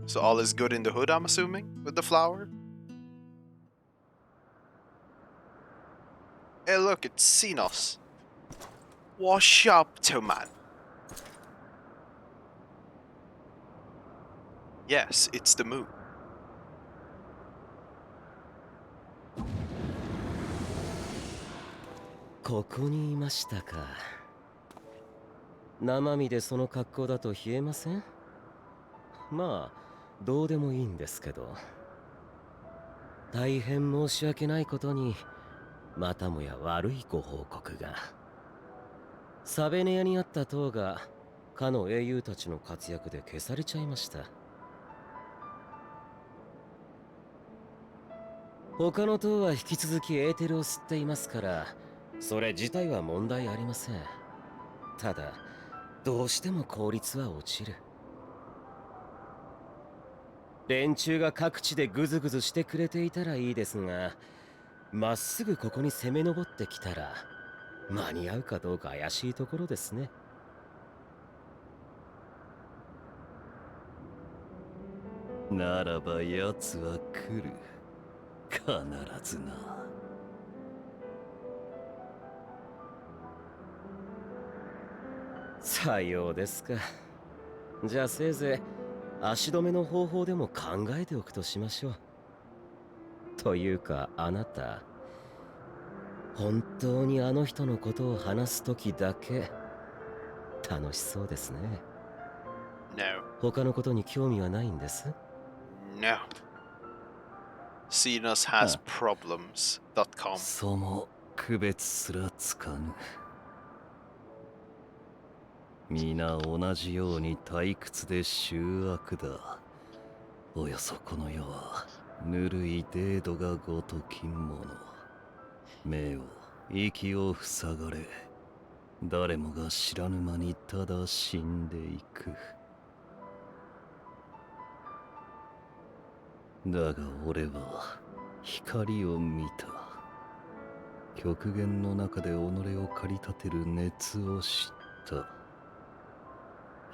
So all is good in the hood, I'm assuming, with the flower? Hey look, it's Xenos. Wash up, man. Yes, it's the moon. ここにいましたか。生身でその格好だと冷えません？まあ、どうでもいいんですけど。大変申し訳ないことに、またもや悪いご報告が。サベネアにあった塔が、かの英雄たちの活躍で消されちゃいました。他の塔は引き続きエーテルを吸っていますから、それ自体は問題ありません。ただ、どうしても効率は落ちる。連中が各地でグズグズしてくれていたらいいですが、まっすぐここに攻め上ってきたら、間に合うかどうか怪しいところですね。ならば奴は来る。必ずな。さようですか。じゃあせいぜい足止めの方法でも考えておくとしましょう。というかあなた、本当にあの人のことを話すときだけ楽しそうですね。No. 他のことに興味はないんです。No. Xenos has problems.com. そも区別すらつかぬ。皆同じように退屈で醜悪だ。およそこの世はぬるいデードがごときもの。目を息を塞がれ、誰もが知らぬ間にただ死んでいく。だが俺は光を見た。極限の中で己を駆り立てる熱を知った。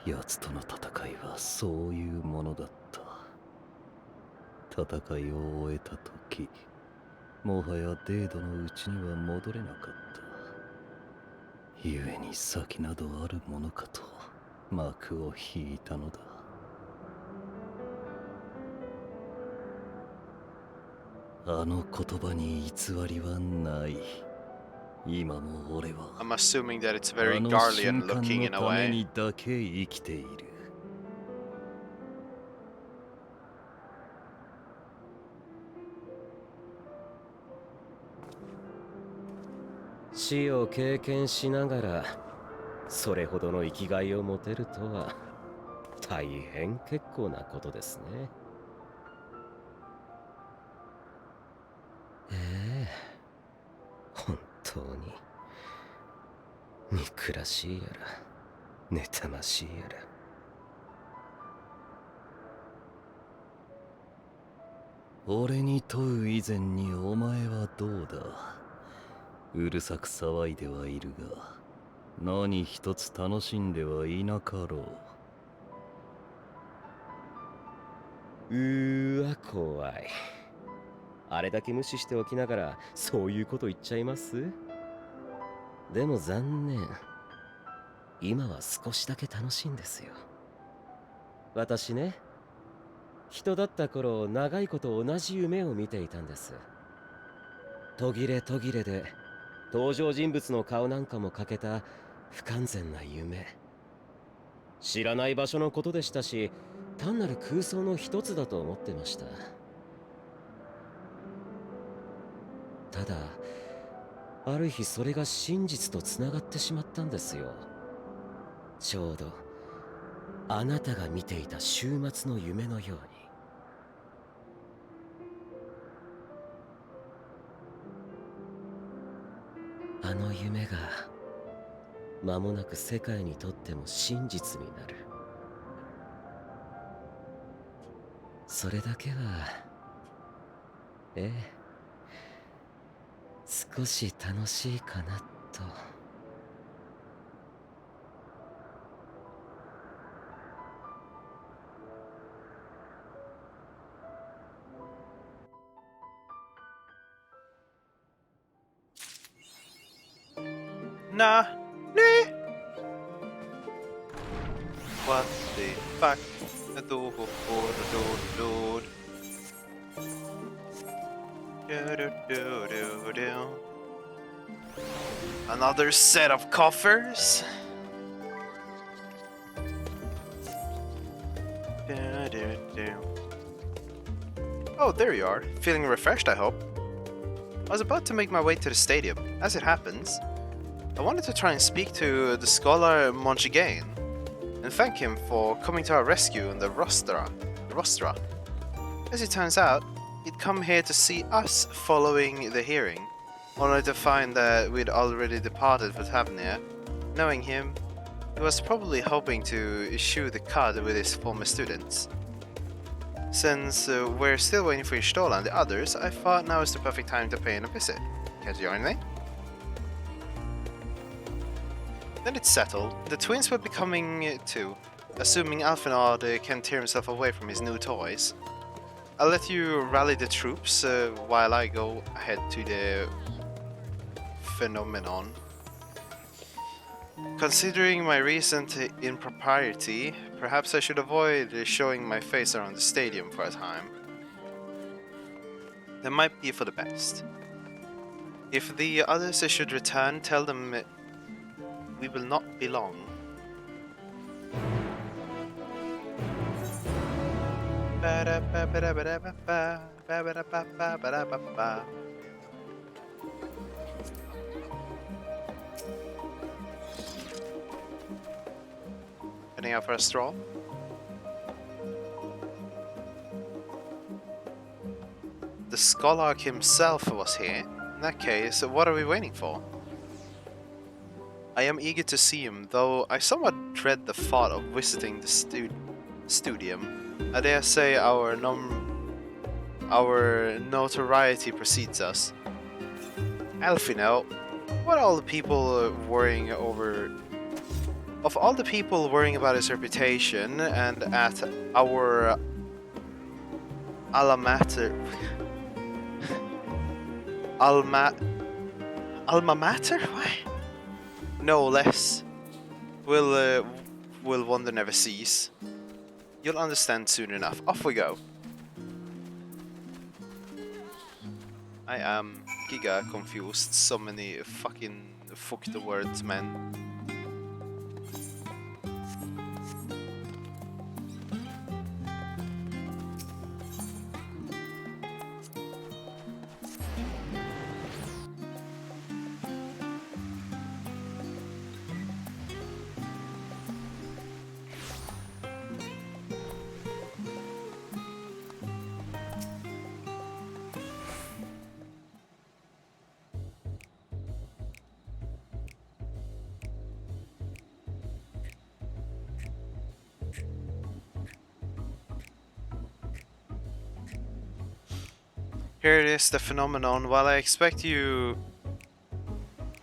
奴との戦いはそういうものだった。戦いを終えた時、もはやデードのうちには戻れなかった。故に先などあるものかと幕を引いたのだ。あの言葉に偽りはない。今も俺は I'm assuming that it's あ very の Garlean 瞬間 looking の in a ため way. にだけ生きている。死を経験しながらそれほどの生きがいを持てるとは大変結構なことですね。ええ、本当に憎らしいやら妬ましいやら。俺に問う以前にお前はどうだ。うるさく騒いではいるが、何一つ楽しんではいなかろわ怖い。あれだけ無視しておきながらそういうこと言っちゃいます？でも残念、今は少しだけ楽しいんですよ。私ね、人だった頃長いこと同じ夢を見ていたんです。途切れ途切れで登場人物の顔なんかも欠けた不完全な夢。知らない場所のことでしたし、単なる空想の一つだと思ってました。ただある日それが真実とつながってしまったんですよ。ちょうどあなたが見ていた週末の夢のように。あの夢が間もなく世界にとっても真実になる。それだけは、ええ、少し楽しいかなと。Nah. Nee. What the fuck? Another set of coffers. Oh, there you are. Feeling refreshed, I hope. I was about to make my way to the stadium. As it happens, I wanted to try and speak to the scholar Monchigain and thank him for coming to our rescue in the Rostra. As it turns out, he'd come here to see us following the hearing, only to find that we'd already departed for Tavernier. Knowing him, he was probably hoping to issue the card with his former students. Since we're still waiting for Ishtola and the others, I thought now is the perfect time to pay in a visit. Can't you join me? Then it's settled. The twins will be coming too, assuming Alfinod can tear himself away from his new toys. I'll let you rally the troops while I go ahead to the phenomenon. Considering my recent impropriety, perhaps I should avoid showing my face around the stadium for a time. That might be for the best. If the others should return, tell them we will not be long. Heading out for a stroll? The Scholark himself was here. In that case, what are we waiting for? I am eager to see him, though I somewhat dread the thought of visiting the studium. I dare say our notoriety precedes us. Alfino, what are all the people worrying over? Of all the people worrying about his reputation and at our alma mater, alma mater? Why? No less. Will wonder never cease. You'll understand soon enough. Off we go. I am giga confused. So many fucking fuck the words, man. Here it is, the phenomenon. While I expect you...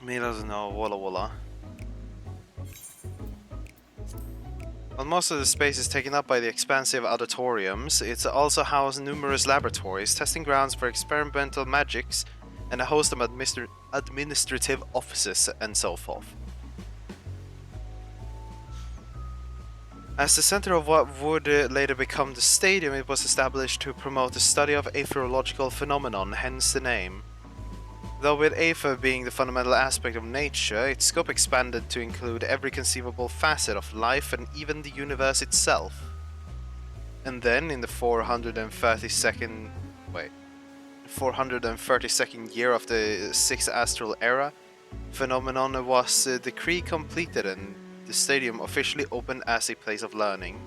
Me doesn't know, walla walla. While most of the space is taken up by the expansive auditoriums, it also houses numerous laboratories, testing grounds for experimental magics, and a host of administrative offices and so forth. As the center of what would later become the stadium, it was established to promote the study of aetherological phenomenon, hence the name. Though with aether being the fundamental aspect of nature, its scope expanded to include every conceivable facet of life and even the universe itself. And then, in the 432nd year of the 6th astral era, phenomenon was decree completed and the stadium officially opened as a place of learning.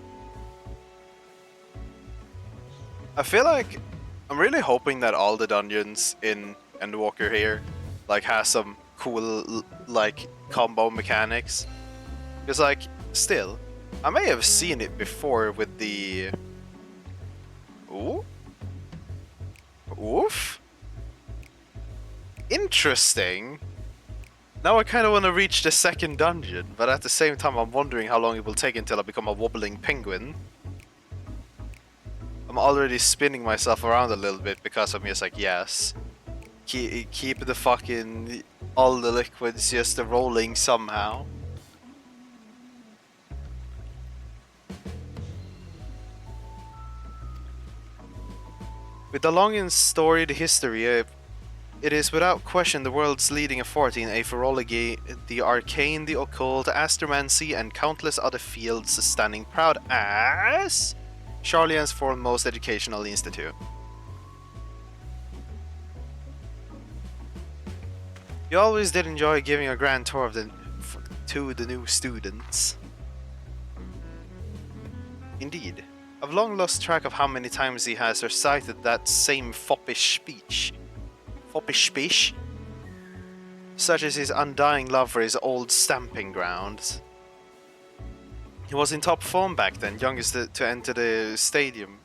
I feel like I'm really hoping that all the dungeons in Endwalker here like has some cool like combo mechanics. Because like still, I may have seen it before with the Ooh? Oof? Interesting. Now I kind of want to reach the second dungeon, but at the same time I'm wondering how long it will take until I become a wobbling penguin. I'm already spinning myself around a little bit because I'm just like, yes. Keep the fucking all the liquids just rolling somehow. With a long and storied history, it is without question the world's leading authority in aetherology, the arcane, the occult, astromancy, and countless other fields, standing proud as Charlian's foremost educational institute. You always did enjoy giving a grand tour of to the new students. Indeed. I've long lost track of how many times he has recited that same foppish speech. Foppish speech? Such as his undying love for his old stamping grounds. He was in top form back then, youngest to enter the stadium.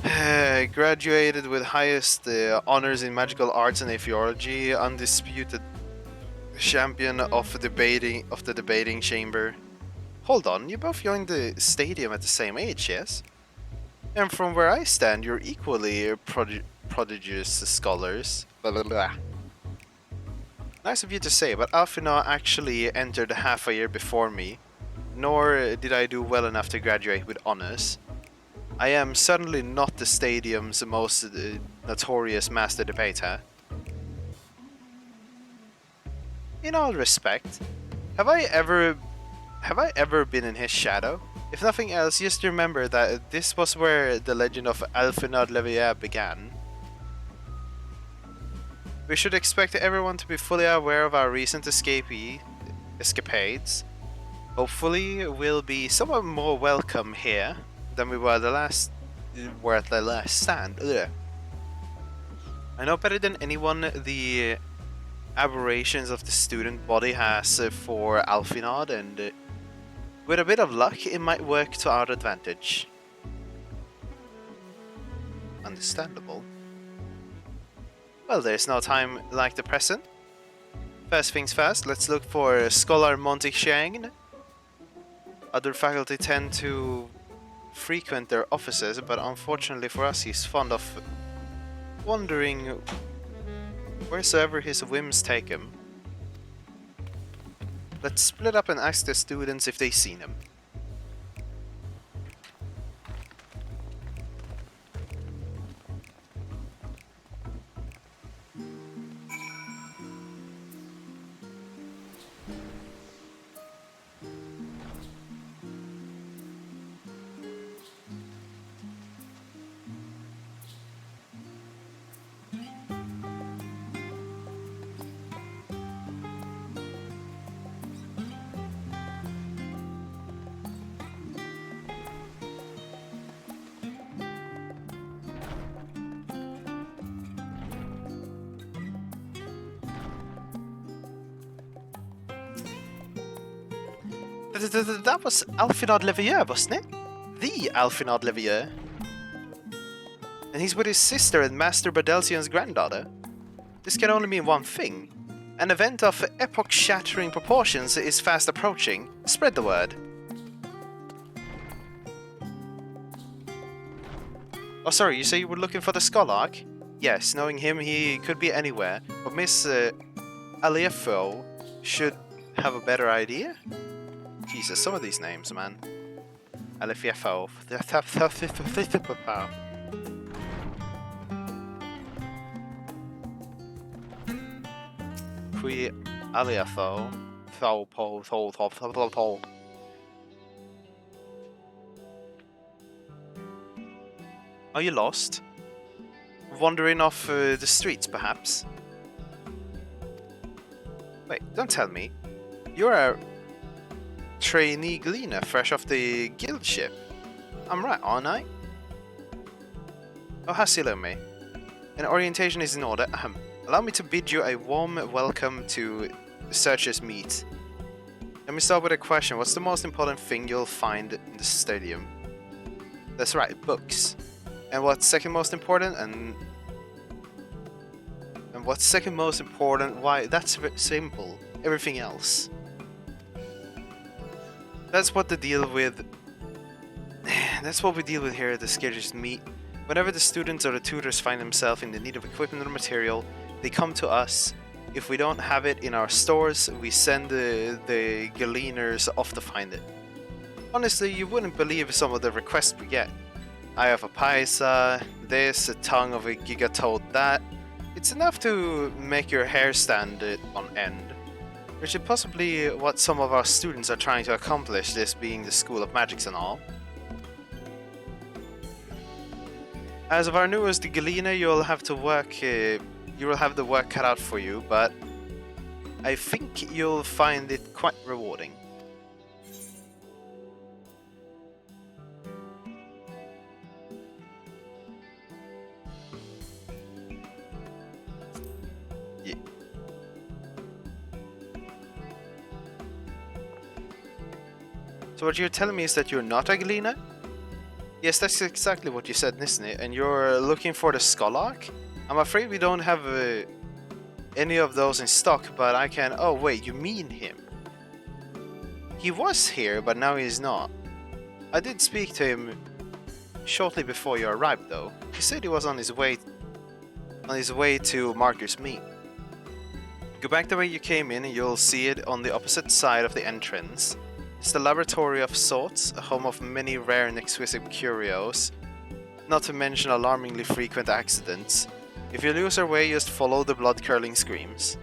Graduated with highest honors in magical arts and aetherology, undisputed champion of the debating chamber. Hold on, you both joined the stadium at the same age, yes? And from where I stand, you're equally prodigious scholars. Blah blah blah. Nice of you to say, but Alfina actually entered half a year before me, nor did I do well enough to graduate with honors. I am certainly not the stadium's most notorious master debater. In all respect, have I ever been in his shadow? If nothing else, just remember that this was where the legend of Alfinard Levier began. We should expect everyone to be fully aware of our recent escapades. Hopefully, we'll be somewhat more welcome here than we were at the last stand. Ugh. I know better than anyone the aberrations of the student body has for Alfinard, and with a bit of luck, it might work to our advantage. Understandable. Well, there's no time like the present. First things first, let's look for Scholar Monty Chang. Other faculty tend to frequent their offices, but unfortunately for us, he's fond of wandering wheresoever his whims take him. Let's split up and ask the students if they've seen him. That was Alfinard Levier, wasn't it? The Alfinard Levier. And he's with his sister and Master Badelsion's granddaughter. This can only mean one thing. An event of epoch-shattering proportions is fast approaching. Spread the word. Oh, sorry, you say you were looking for the Scholark? Yes, knowing him, he could be anywhere. But Miss Aliefo should have a better idea? Jesus, some of these names, man. Aliefo. Qui Aliefo. Are you lost? Wandering off the streets, perhaps? Wait, don't tell me. You're a trainee gleaner fresh off the guild ship. I'm right, aren't I? Oh, Hasilomi. An orientation is in order. Allow me to bid you a warm welcome to Searcher's Meet. Let me start with a question. What's the most important thing you'll find in the stadium? That's right, books. And what's second most important? And what's second most important? Why, that's simple. Everything else. That's what we deal with here at the Searcher's Meet. Whenever the students or the tutors find themselves in the need of equipment or material, they come to us. If we don't have it in our stores, we send the Galeners off to find it. Honestly, you wouldn't believe some of the requests we get. Eye of a Paisa, this, a tongue of a Gigatoad that. It's enough to make your hair stand on end. Which is possibly what some of our students are trying to accomplish, this being the School of Magics and all. As of our newest Galena, you'll have to work. You will have the work cut out for you, but I think you'll find it quite rewarding. Yeah. So what you're telling me is that you're not a Galena? Yes, that's exactly what you said, isn't it? And you're looking for the Scholark? I'm afraid we don't have any of those in stock, but I can... Oh wait, you mean him? He was here, but now he's not. I did speak to him shortly before you arrived, though. He said he was on his way to Marcus Meet. Go back the way you came in, and you'll see it on the opposite side of the entrance. It's the laboratory of sorts, a home of many rare and exquisite curios, not to mention alarmingly frequent accidents. If you lose your way, just follow the blood-curdling screams.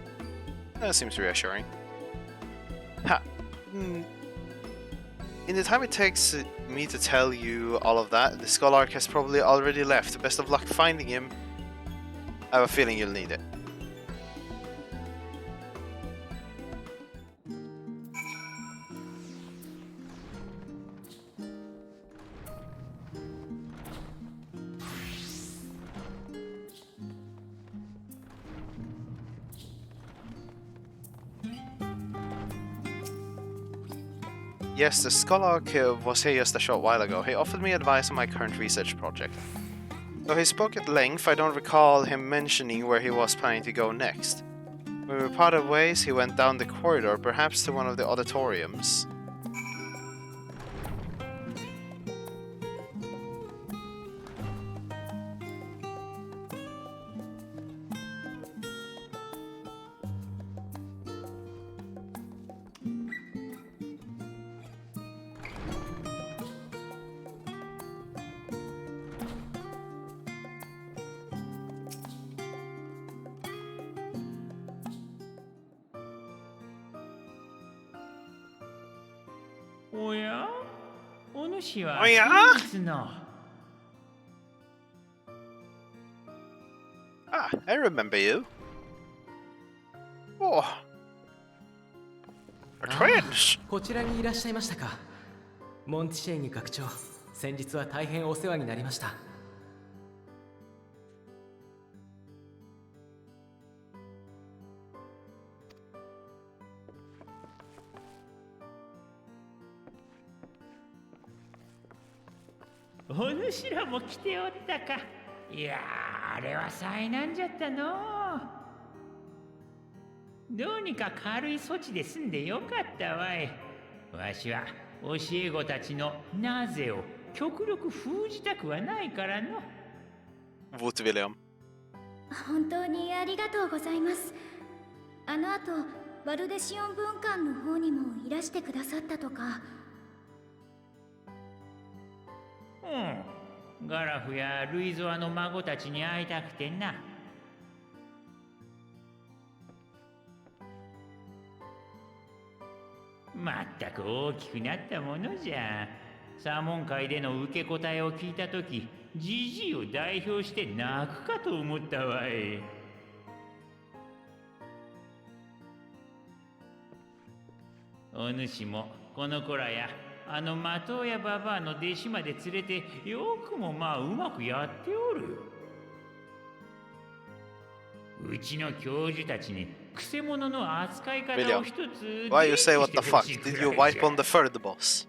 That seems reassuring. Ha! In the time it takes me to tell you all of that, the Scholark has probably already left. Best of luck finding him. I have a feeling you'll need it. Yes, the Scholark was here just a short while ago. He offered me advice on my current research project. Though he spoke at length, I don't recall him mentioning where he was planning to go next. When we parted ways, he went down the corridor, perhaps to one of the auditoriums. Oh yeah? Ah, I remember you. Oh, a twins. こちらにいらっしゃいましたか。モンティシェング学長、先日は大変お世話になりました。お主らも来ておったか。いやー、あれは災難じゃったのう。どうにか軽い措置で済んでよかったわい。わしは教え子たちのなぜを極力封じたくはないからの。Vot William. 本当にありがとうございます。あの後、バルデシオン文館の方にもいらしてくださったとか。うん、ガラフやルイゾアの孫たちに会いたくてな。まったく大きくなったものじゃ。サーモン会での受け答えを聞いたとき、ジジイを代表して泣くかと思ったわい。お主もこの子らやあのマトウヤババアの弟子まで連れてよくもまあうまくやっておる。うちの教授たちにくせ者の扱い方を一つ Why you say what the fuck? Did you wipe on the third boss?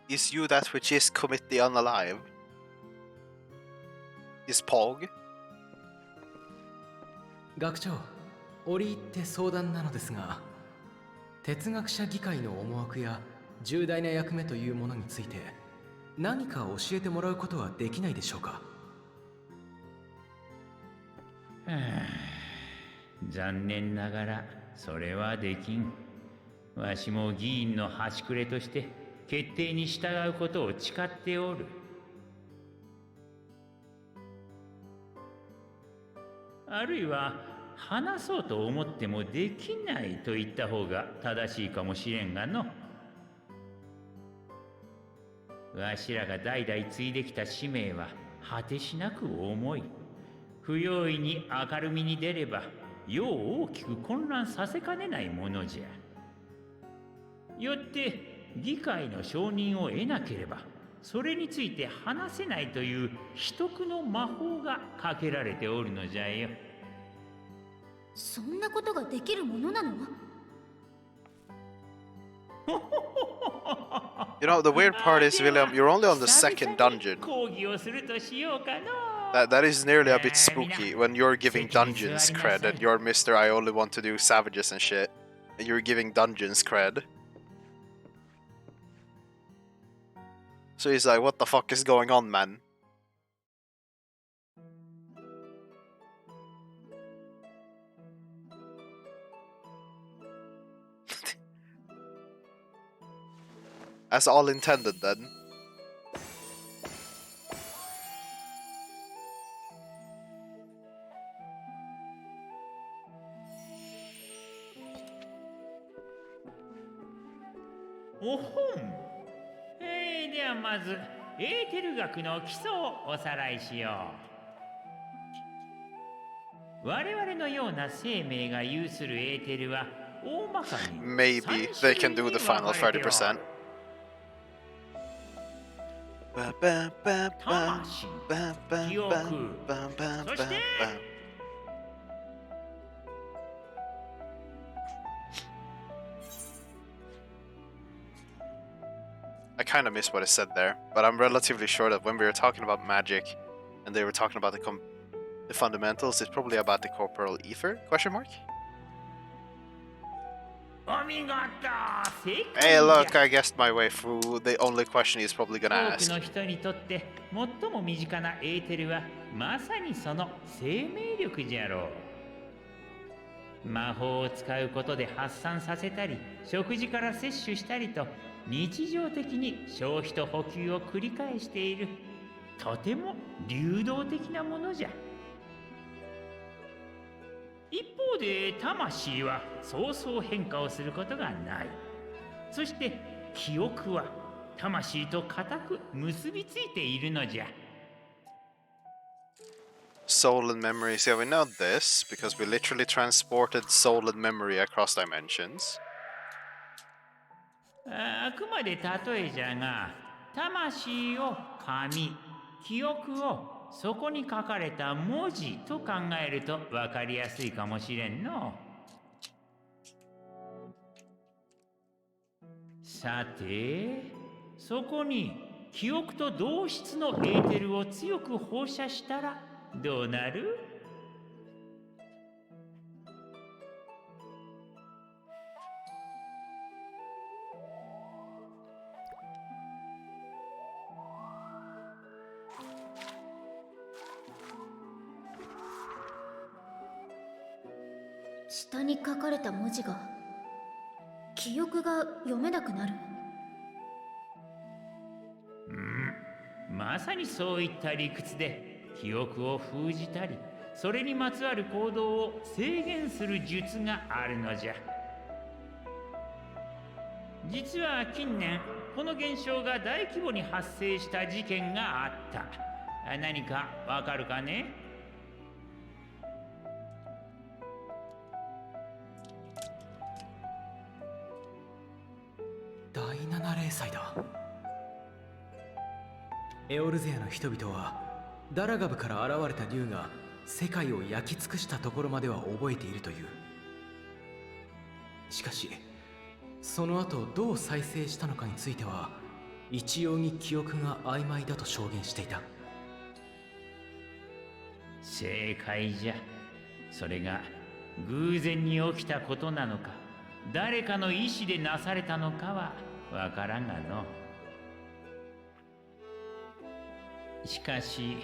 Is you that which is commit the unalive? Is Pog? 学長、折り入って相談なのですが、哲学者議会の思惑や重大な役目というものについて何か教えてもらうことはできないでしょうか。残念ながらそれはできん。わしも議員の端くれとして決定に従うことを誓っておる。あるいは話そうと思ってもできないと言った方が正しいかもしれんがの。わしらが代々継いできた使命は果てしなく重い。不用意に明るみに出れば世を大きく混乱させかねないものじゃ。よって議会の承認を得なければそれについて話せないという秘匿の魔法がかけられておるのじゃよ。そんなことができるものなの？ You know, the weird part is, William, you're only on the second dungeon. 講義をするとしようかの。That is nearly a bit spooky when you're giving dungeons cred and you're Mr. I only want to do savages and shit. And you're giving dungeons cred. So he's like, what the fuck is going on, man? As all intended then.おほん。ではまずエーテル学の基礎をおさらいしよう。我々のような生命が有するエーテルは大まかに Maybe they can do the final 30%. 魂、記憶、そして I kind of missed what it said there, but I'm relatively sure that when we were talking about magic and they were talking about the fundamentals, it's probably about the corporal ether? Question mark? お見事、正解 Hey, じゃ。 look, I guessed my way through the only question he's probably 多 gonna く ask. の人にとって最も身近なエーテルはまさにその生命力じゃろう。魔法を使うことで発散させたり食事から摂取したりと日常的に消費と補給を繰り返しているとても流動的なものじゃ。一方で魂はそうそう変化をすることがない。そして記憶は魂と固く結びついているのじゃ。 Soul and memories. Yeah, we know this because we literally transported soul and memory across dimensions. あくまで例えじゃが、魂を紙、記憶をそこに書かれた文字と考えると分かりやすいかもしれんの。さて、そこに記憶と同質のエーテルを強く放射したらどうなる？下に書かれた文字が記憶が読めなくなる。まさにそういった理屈で記憶を封じたりそれにまつわる行動を制限する術があるのじゃ。実は近年この現象が大規模に発生した事件があった。何かわかるかね？第7零祭だ。エオルゼアの人々はダラガブから現れた竜が世界を焼き尽くしたところまでは覚えているという。しかしその後どう再生したのかについては一様に記憶が曖昧だと証言していた。正解じゃ。それが偶然に起きたことなのか誰かの意志でなされたのかはわからんがの。しかし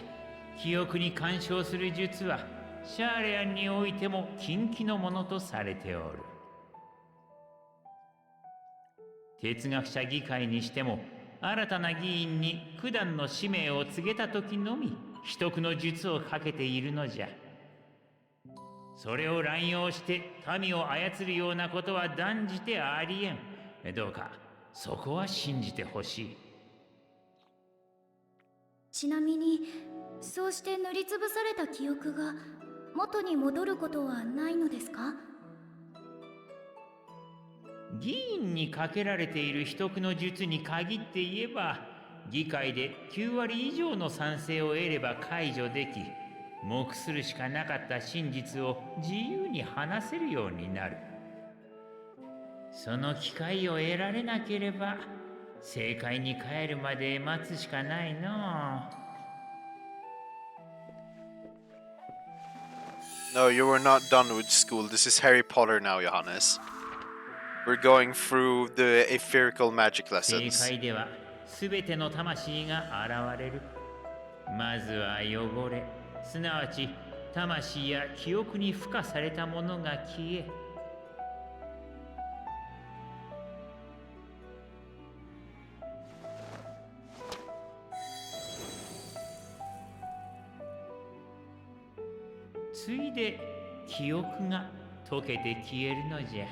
記憶に干渉する術はシャーレアンにおいても禁忌のものとされておる。哲学者議会にしても、新たな議員に九段の使命を告げた時のみ秘匿の術をかけているのじゃ。それを乱用して民を操るようなことは断じてありえん。どうかそこは信じてほしい。ちなみにそうして塗りつぶされた記憶が元に戻ることはないのですか？議員にかけられている秘匿の術に限って言えば、議会で9割以上の賛成を得れば解除でき、目するしかなかった真実を自由に話せるようになる。その機会を得られなければ、正解に帰るまで待つしかないの。No, you were not done with school. This is Harry Potter now, Johannes. We're going through the etherical magic 正 lessons. 解では全ての魂が現れる。まずは汚れ、すなわち魂や記憶に付加されたものが消え、ついで記憶が溶けて消えるのじゃ。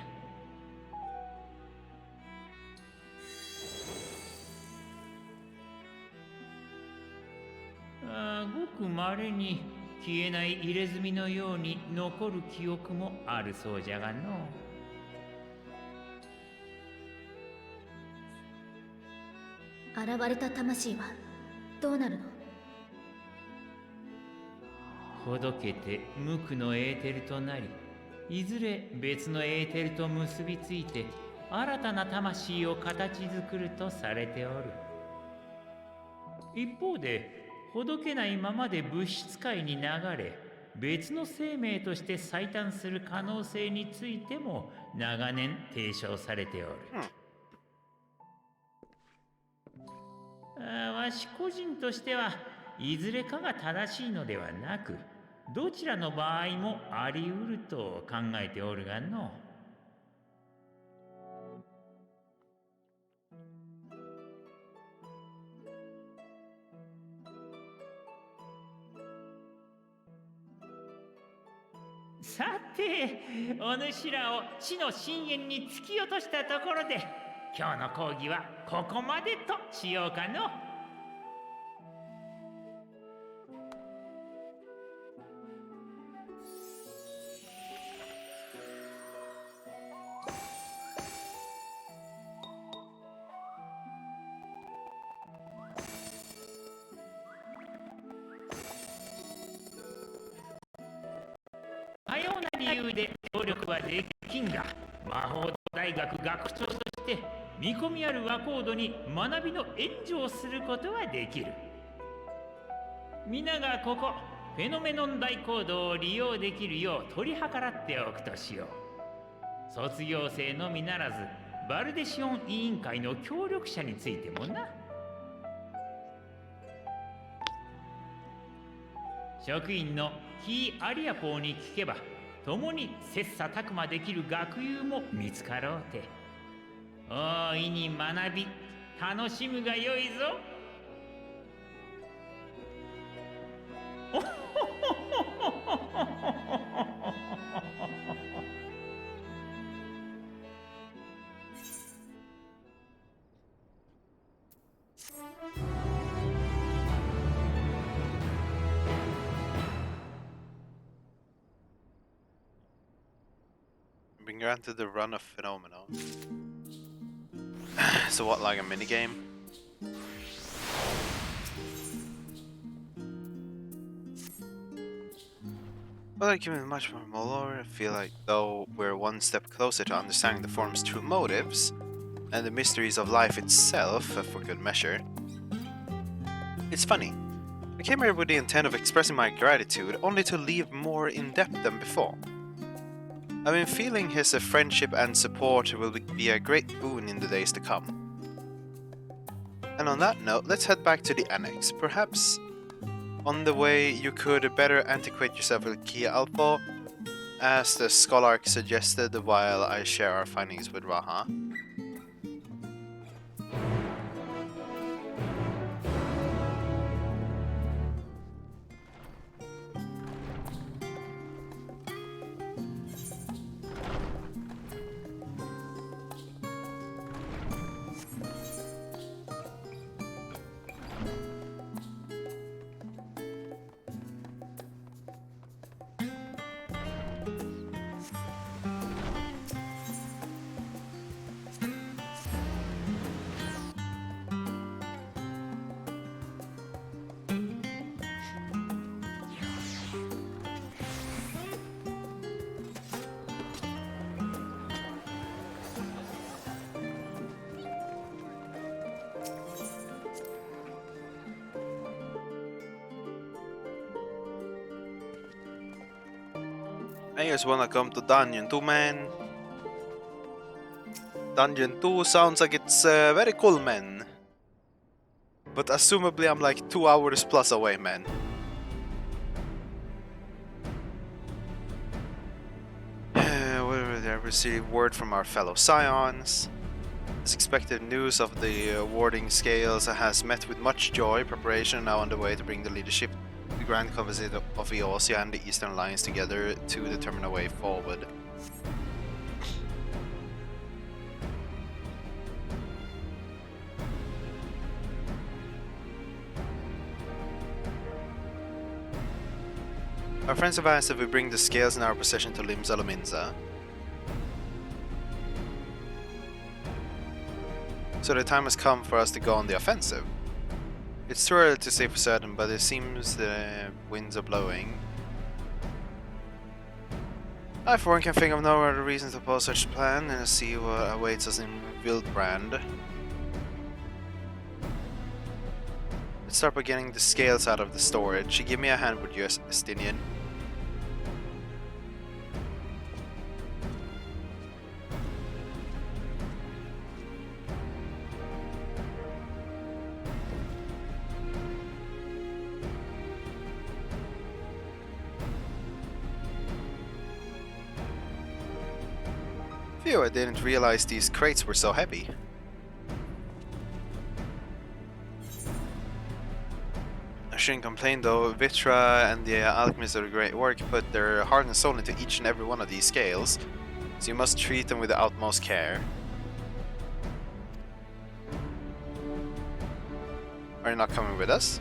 ごくまれに消えない入れ墨のように残る記憶もあるそうじゃがの。現れた魂はどうなるの？ほどけて無垢のエーテルとなり、いずれ別のエーテルと結びついて新たな魂を形作るとされておる。一方でほどけないままで物質界に流れ、別の生命として最短する可能性についても長年提唱されておる。わし個人としてはいずれかが正しいのではなく、どちらの場合もあり得ると考えておるがの。さて、お主らを地の深淵に突き落としたところで、今日の講義はここまでとしようかの。かような理由で協力はできんが、魔法大学学長として見込みある和コードに学びの援助をすることはできる。皆がここフェノメノン大コードを利用できるよう取り計らっておくとしよう。卒業生のみならずバルデシオン委員会の協力者についてもな。職員のキー・アリアポーに聞けば、共に切磋琢磨できる学友も見つかろうて。大いに学び楽しむがよいぞ。おほほほほほほ。Been granted the run of phenomenon. So what, like a minigame? Well, like given much more lore, I feel like though we're one step closer to understanding the form's true motives and the mysteries of life itself, for good measure. It's funny. I came here with the intent of expressing my gratitude, only to leave more in depth than before. I've been feeling his friendship and support will be a great boon in the days to come. And on that note, let's head back to the annex. Perhaps On the way, you could better antiquate yourself with Kia Alpha, as the Scholarch suggested, while I share our findings with Raha. I just wanna come to Dungeon 2, man. Dungeon 2 sounds like it's very cool, man. But assumably I'm like 2 hours plus away, man. I received word from our fellow Scions. As expected, news of the warding scales has met with much joy. Preparation now underway to bring the leadership, the Grand Conversation of Eosia and the Eastern Alliance together to determine a way forward. Our friends have asked if we bring the scales in our possession to Lim Zalominza. So the time has come for us to go on the offensive. It's too early to say for certain, but it seems the winds are blowing. I for one can think of no other reason to oppose such a plan and see what awaits us in Wildbrand. Let's start by getting the scales out of the storage. Give me a hand with you, Estinian. Phew, I didn't realize these crates were so heavy. I shouldn't complain though. Vitra and the alchemists do great work, put their heart and soul into each and every one of these scales, so you must treat them with the utmost care. Are you not coming with us?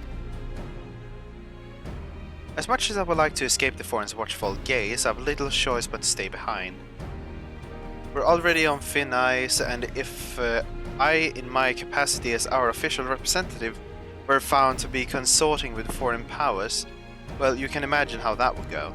As much as I would like to escape the foreign's watchful gaze, I have little choice but to stay behind. We're already on thin ice, and if I, in my capacity as our official representative, were found to be consorting with foreign powers, well, you can imagine how that would go.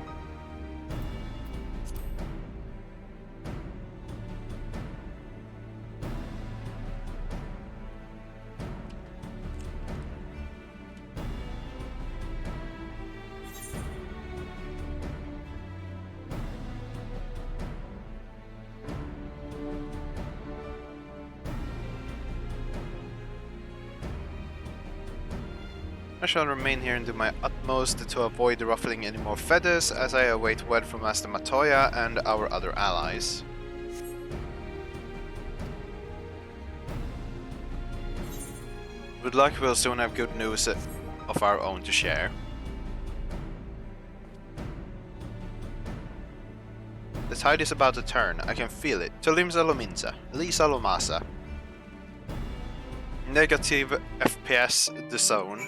I shall remain here and do my utmost to avoid ruffling any more feathers as I await word from Master Matoya and our other allies. With luck, we'll soon have good news of our own to share. The tide is about to turn, I can feel it. To Lim Zalominza, Lisa Lomasa. Negative FPS the zone.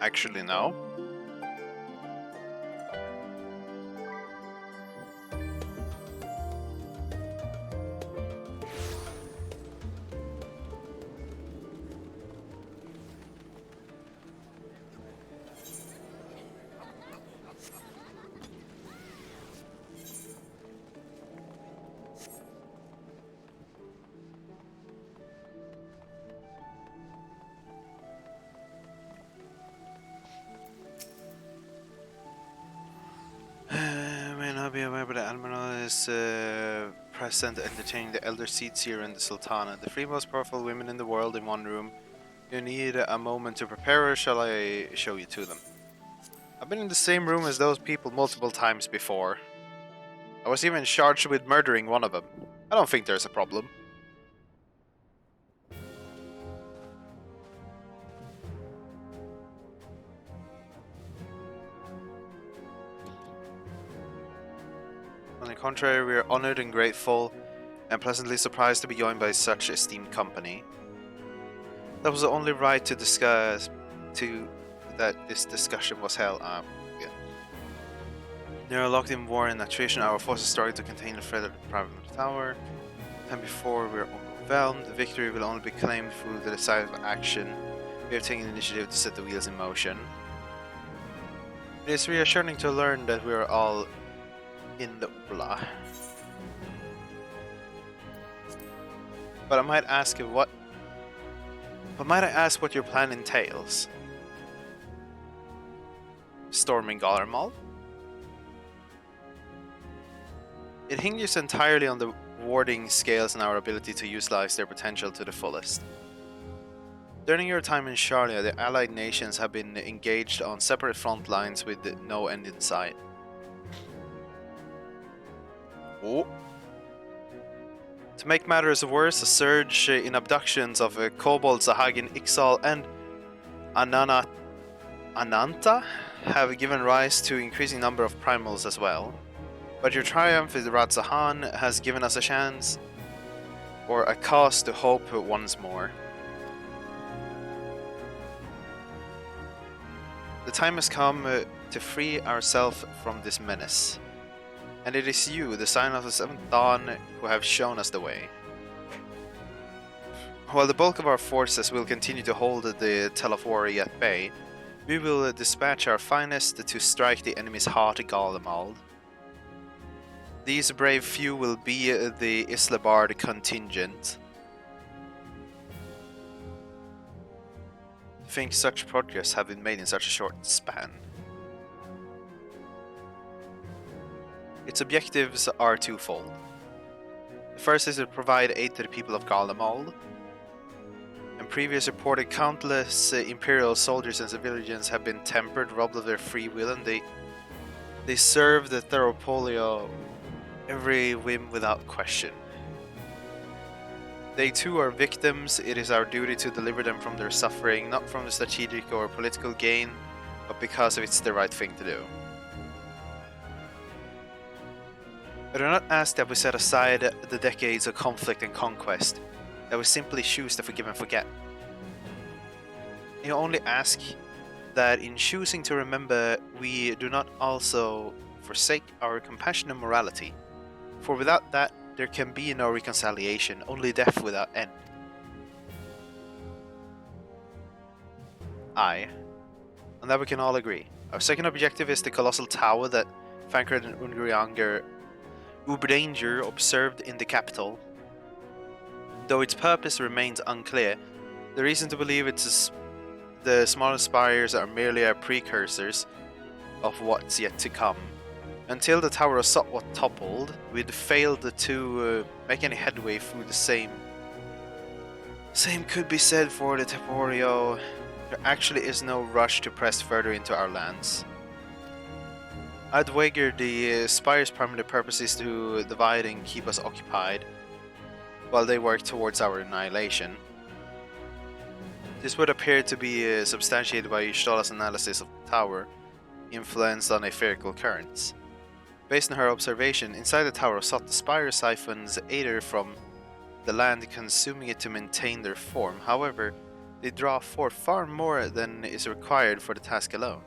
Actually, no. be aware, but the Admiral is present entertaining the elder seats here in the Sultana. The three most powerful women in the world in one room. You need a moment to prepare, or shall I show you to them? I've been in the same room as those people multiple times before. I was even charged with murdering one of them. I don't think there's a problem. On the contrary, we are honored and grateful, and pleasantly surprised to be joined by such esteemed company. That was the only right to discuss that this discussion was held. Yeah. They are locked in war and attrition. Our forces started to contain the threat of the private tower. And before we are overwhelmed, the victory will only be claimed through the decisive action. We have taken the initiative to set the wheels in motion. It is reassuring to learn that we are all in the Ula. But might I ask what your plan entails? Storming Garlemald? It hinges entirely on the warding scales and our ability to utilize their potential to the fullest. During your time in Sharlia, the allied nations have been engaged on separate front lines with no end in sight. Oh. To make matters worse, a surge in abductions of Kobold, Sahagin, Ixal, and Ananta have given rise to increasing number of primals as well. But your triumph with Radzahan has given us a chance, or a cause to hope once more. The time has come to free ourselves from this menace. And it is you, the sign of the Seventh Dawn, who have shown us the way. While the bulk of our forces will continue to hold the Telefori at bay, we will dispatch our finest to strike the enemy's heart, Garlemald. These brave few will be the Islabard contingent. I think such progress have been made in such a short span. Its objectives are twofold. The first is to provide aid to the people of Garlemald. And previous reported countless Imperial soldiers and civilians have been tempered, robbed of their free will, and they serve the Theropolia every whim without question. They too are victims. It is our duty to deliver them from their suffering, not from strategic or political gain, but because it's the right thing to do. I do not ask that we set aside the decades of conflict and conquest, that we simply choose to forgive and forget. I only ask that in choosing to remember, we do not also forsake our compassion and morality, for without that, there can be no reconciliation, only death without end. Aye, on that we can all agree. Our second objective is the colossal tower that Thancred and Ubranger observed in the capital. Though its purpose remains unclear, the reason to believe the smaller spires are merely precursors of what's yet to come. Until the Tower of Sotwa toppled, we'd failed to make any headway through the same. Same could be said for the Temporio. There actually is no rush to press further into our lands. I'd wager the Spire's primary purpose is to divide and keep us occupied, while they work towards our annihilation. This would appear to be substantiated by Yshtala's analysis of the tower, influenced on etherical currents. Based on her observation, inside the Tower of Sot, the Spire siphons aether from the land, consuming it to maintain their form. However, they draw forth far more than is required for the task alone.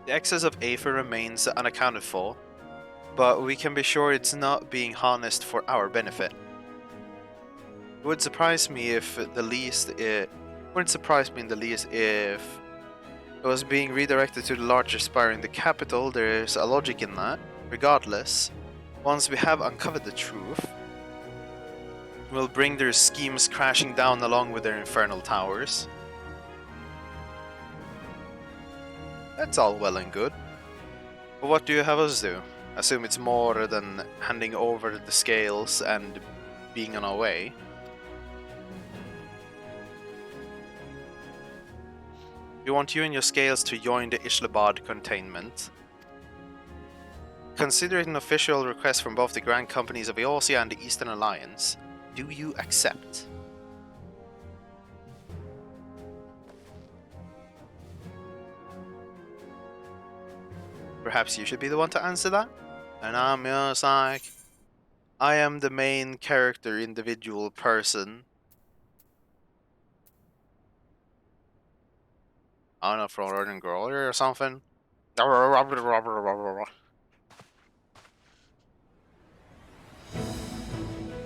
The excess of aether remains unaccounted for, but we can be sure it's not being harnessed for our benefit. It wouldn't surprise me if it was being redirected to the larger spire in the capital. There's a logic in that. Regardless, once we have uncovered the truth, we'll bring their schemes crashing down along with their infernal towers. That's all well and good. But what do you have us do? Assume it's more than handing over the scales and being on our way. We want you and your scales to join the Ishlabad containment. Consider it an official request from both the Grand Companies of Eorzea and the Eastern Alliance. Do you accept? Perhaps you should be the one to answer that? And I'm just like, I am the main character, individual person. I don't know, from Rodden Growler or something.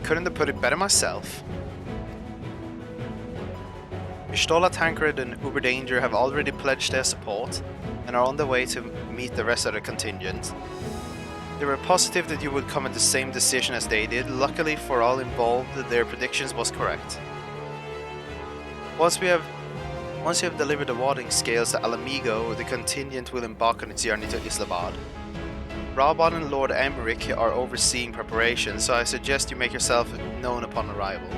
Couldn't have put it better myself. Ishtola, Tancred, and Uber Danger have already pledged their support and are on their way to meet the rest of the contingent. They were positive that you would come at the same decision as they did. Luckily for all involved, their predictions was correct. Once you have delivered the warding scales to Alamigo, the contingent will embark on its journey to Islamabad. Raban and Lord Emmerich are overseeing preparations, so I suggest you make yourself known upon arrival.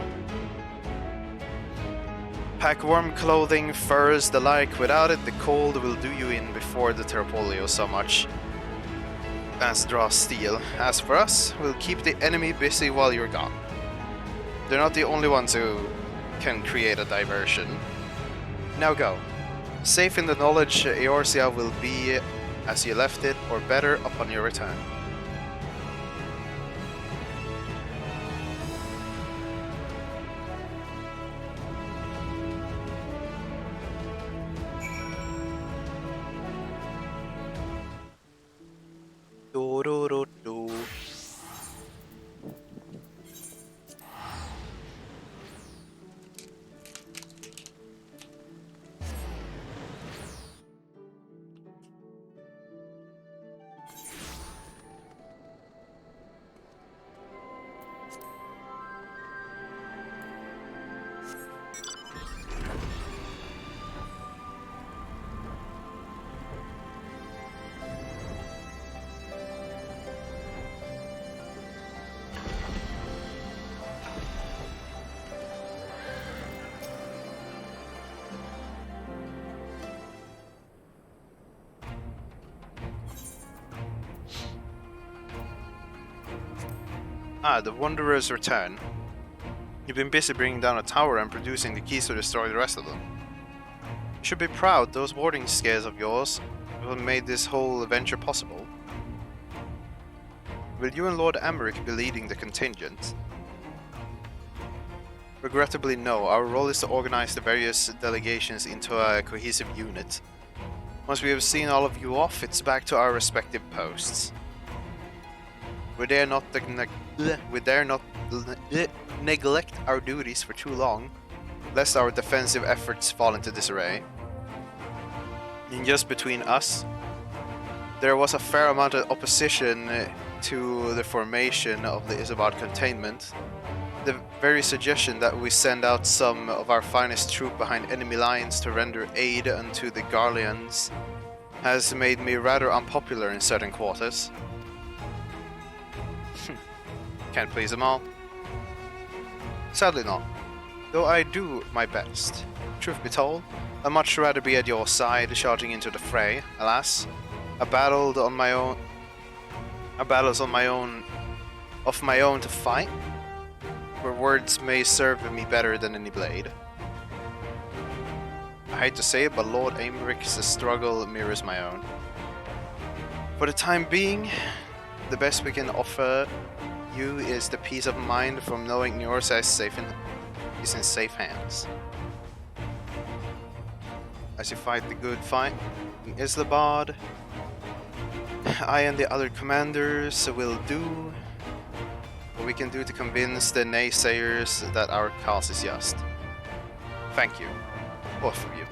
Pack warm clothing, furs, the like. Without it, the cold will do you in before the Terpolio so much as draw steel. As for us, we'll keep the enemy busy while you're gone. They're not the only ones who can create a diversion. Now go. Safe in the knowledge Eorzea will be as you left it, or better, upon your return. Do do do do. The Wanderers return. You've been busy bringing down a tower and producing the keys to destroy the rest of them. You should be proud. Those warding scales of yours have made this whole adventure possible. Will you and Lord Emmerich be leading the contingent? Regrettably, no. Our role is to organize the various delegations into a cohesive unit. Once we have seen all of you off, it's back to our respective posts. We dare not neglect our duties for too long, lest our defensive efforts fall into disarray. And just between us, there was a fair amount of opposition to the formation of the Isabad containment. The very suggestion that we send out some of our finest troop behind enemy lines to render aid unto the Garleans has made me rather unpopular in certain quarters. Can't please them all. Sadly not, though I do my best. Truth be told, I'd much rather be at your side, charging into the fray. Alas, a battle of my own to fight, where words may serve me better than any blade. I hate to say it, but Lord Emerich's struggle mirrors my own. For the time being, the best we can offer you is the peace of mind from knowing Eorzea is in safe hands. As you fight the good fight in Islamabad, I and the other commanders will do what we can do to convince the naysayers that our cause is just. Thank you, both of you.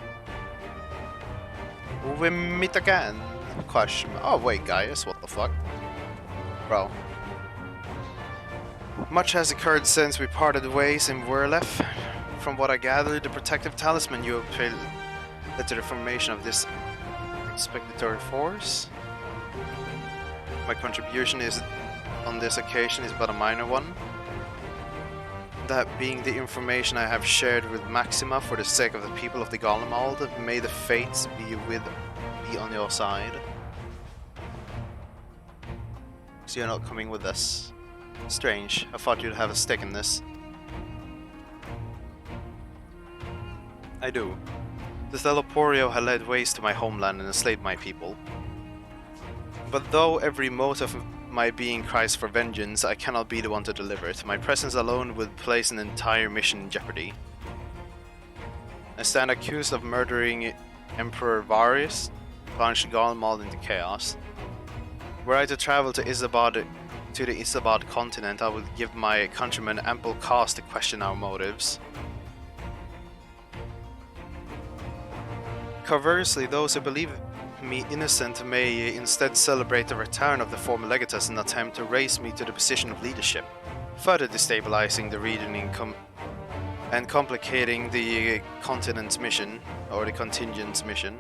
We meet again? Question. Oh wait, guys, what the fuck? Bro. Much has occurred since we parted ways in Werlef. From what I gathered, the protective talisman you obtained led to the formation of this expectory force. My contribution is on this occasion is but a minor one. That being the information I have shared with Maxima for the sake of the people of the Garlemald, may the fates be on your side. So you're not coming with us. Strange, I thought you'd have a stake in this. I do. The Thaloporio had laid waste to my homeland and enslaved my people. But though every motive of my being cries for vengeance, I cannot be the one to deliver it. My presence alone would place an entire mission in jeopardy. I stand accused of murdering Emperor Varius, plunged Garlemald into chaos. Were I to travel to the Isabad continent, I would give my countrymen ample cause to question our motives. Conversely, those who believe me innocent may instead celebrate the return of the former legatus in an attempt to raise me to the position of leadership, further destabilizing the region and complicating the continent's mission, or the contingent's mission.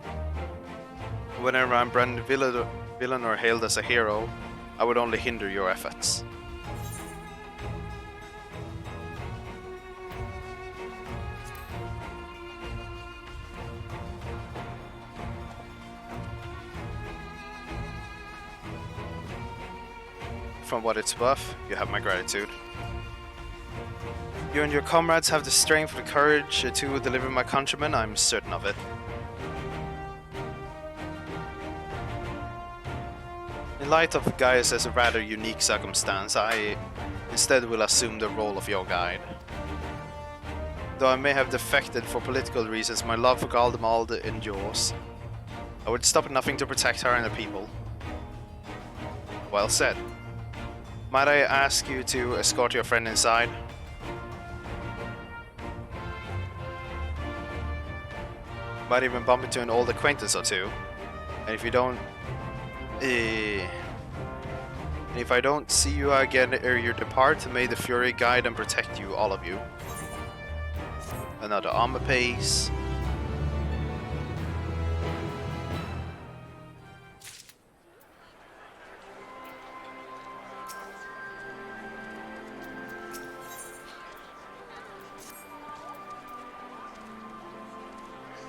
Whenever I'm branded villain or hailed as a hero, I would only hinder your efforts. From what it's worth, you have my gratitude. You and your comrades have the strength and courage to deliver my countrymen, I'm certain of it. In light of Gaius' rather unique circumstance, I instead will assume the role of your guide. Though I may have defected for political reasons, my love for Garlemald endures. I would stop at nothing to protect her and the people. Well said. Might I ask you to escort your friend inside? Might even bump into an old acquaintance or two. And if I don't see you again ere you depart, may the Fury guide and protect you, all of you. Another armor piece.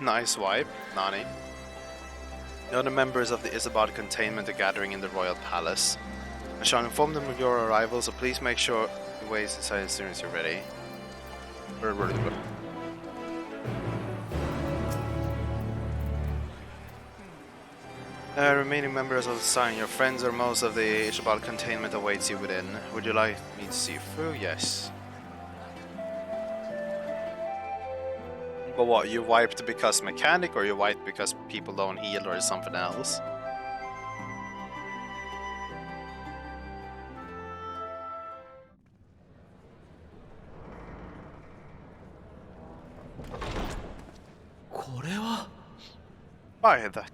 Nice wipe, Nani. The other members of the Isabad containment are gathering in the royal palace. I shall inform them of your arrival, so please make sure you wait inside as soon as you're ready. Remaining members of the sign, your friends or most of the Isabad containment awaits you within. Would you like me to see you through? Yes. But what, you wiped because mechanic, or you wiped because people don't heal, or is something else? By the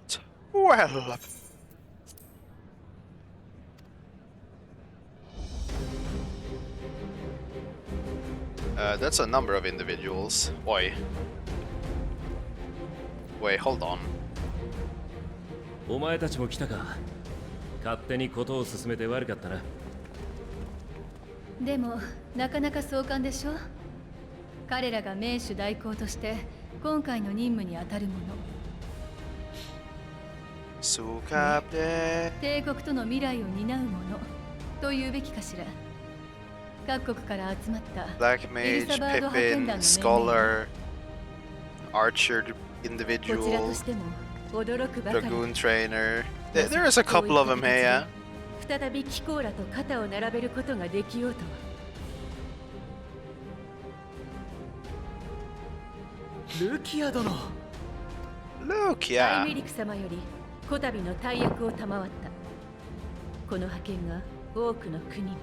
12! That's a number of individuals. Oi. Wait, hold on. お前たちも来たか。勝手にことを進めて悪かったな。でもなかなか壮観でしょ。彼らが名手代行として今回の任務に当たるもの。そうかって帝国との未来を担うものと言うべきかしら。各国から集まった Black Mage, Pippin, Scholar, Archer individual, こちらとしても驚くばかり。 Dragoon Trainer. There is a couple of them here. 再びキコーラと肩を並べることができようとは。ルキア殿。Look, ア yeah. イメリク様よりこたびの大役を賜った。この派遣が多くの国、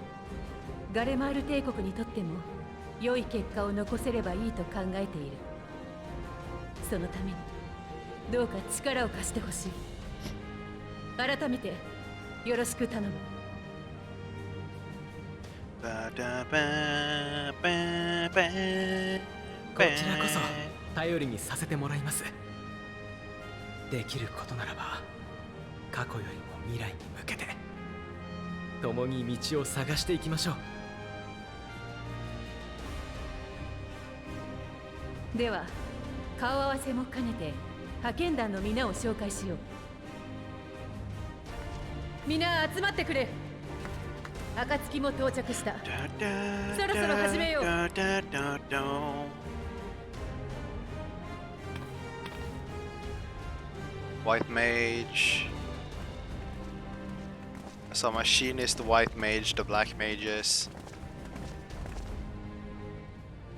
ガレマール帝国にとっても良い結果を残せればいいと考えている。そのためにどうか力を貸してほしい。改めてよろしく頼む。こちらこそ頼りにさせてもらいます。できることならば過去よりも未来に向けて共に道を探していきましょう。では顔合わせも兼ねて派遣団の皆を紹介しよう。皆集まってくれ。暁も到着した。そろそろ始めよう。White mage. I saw machinist, the white mage, the black mages.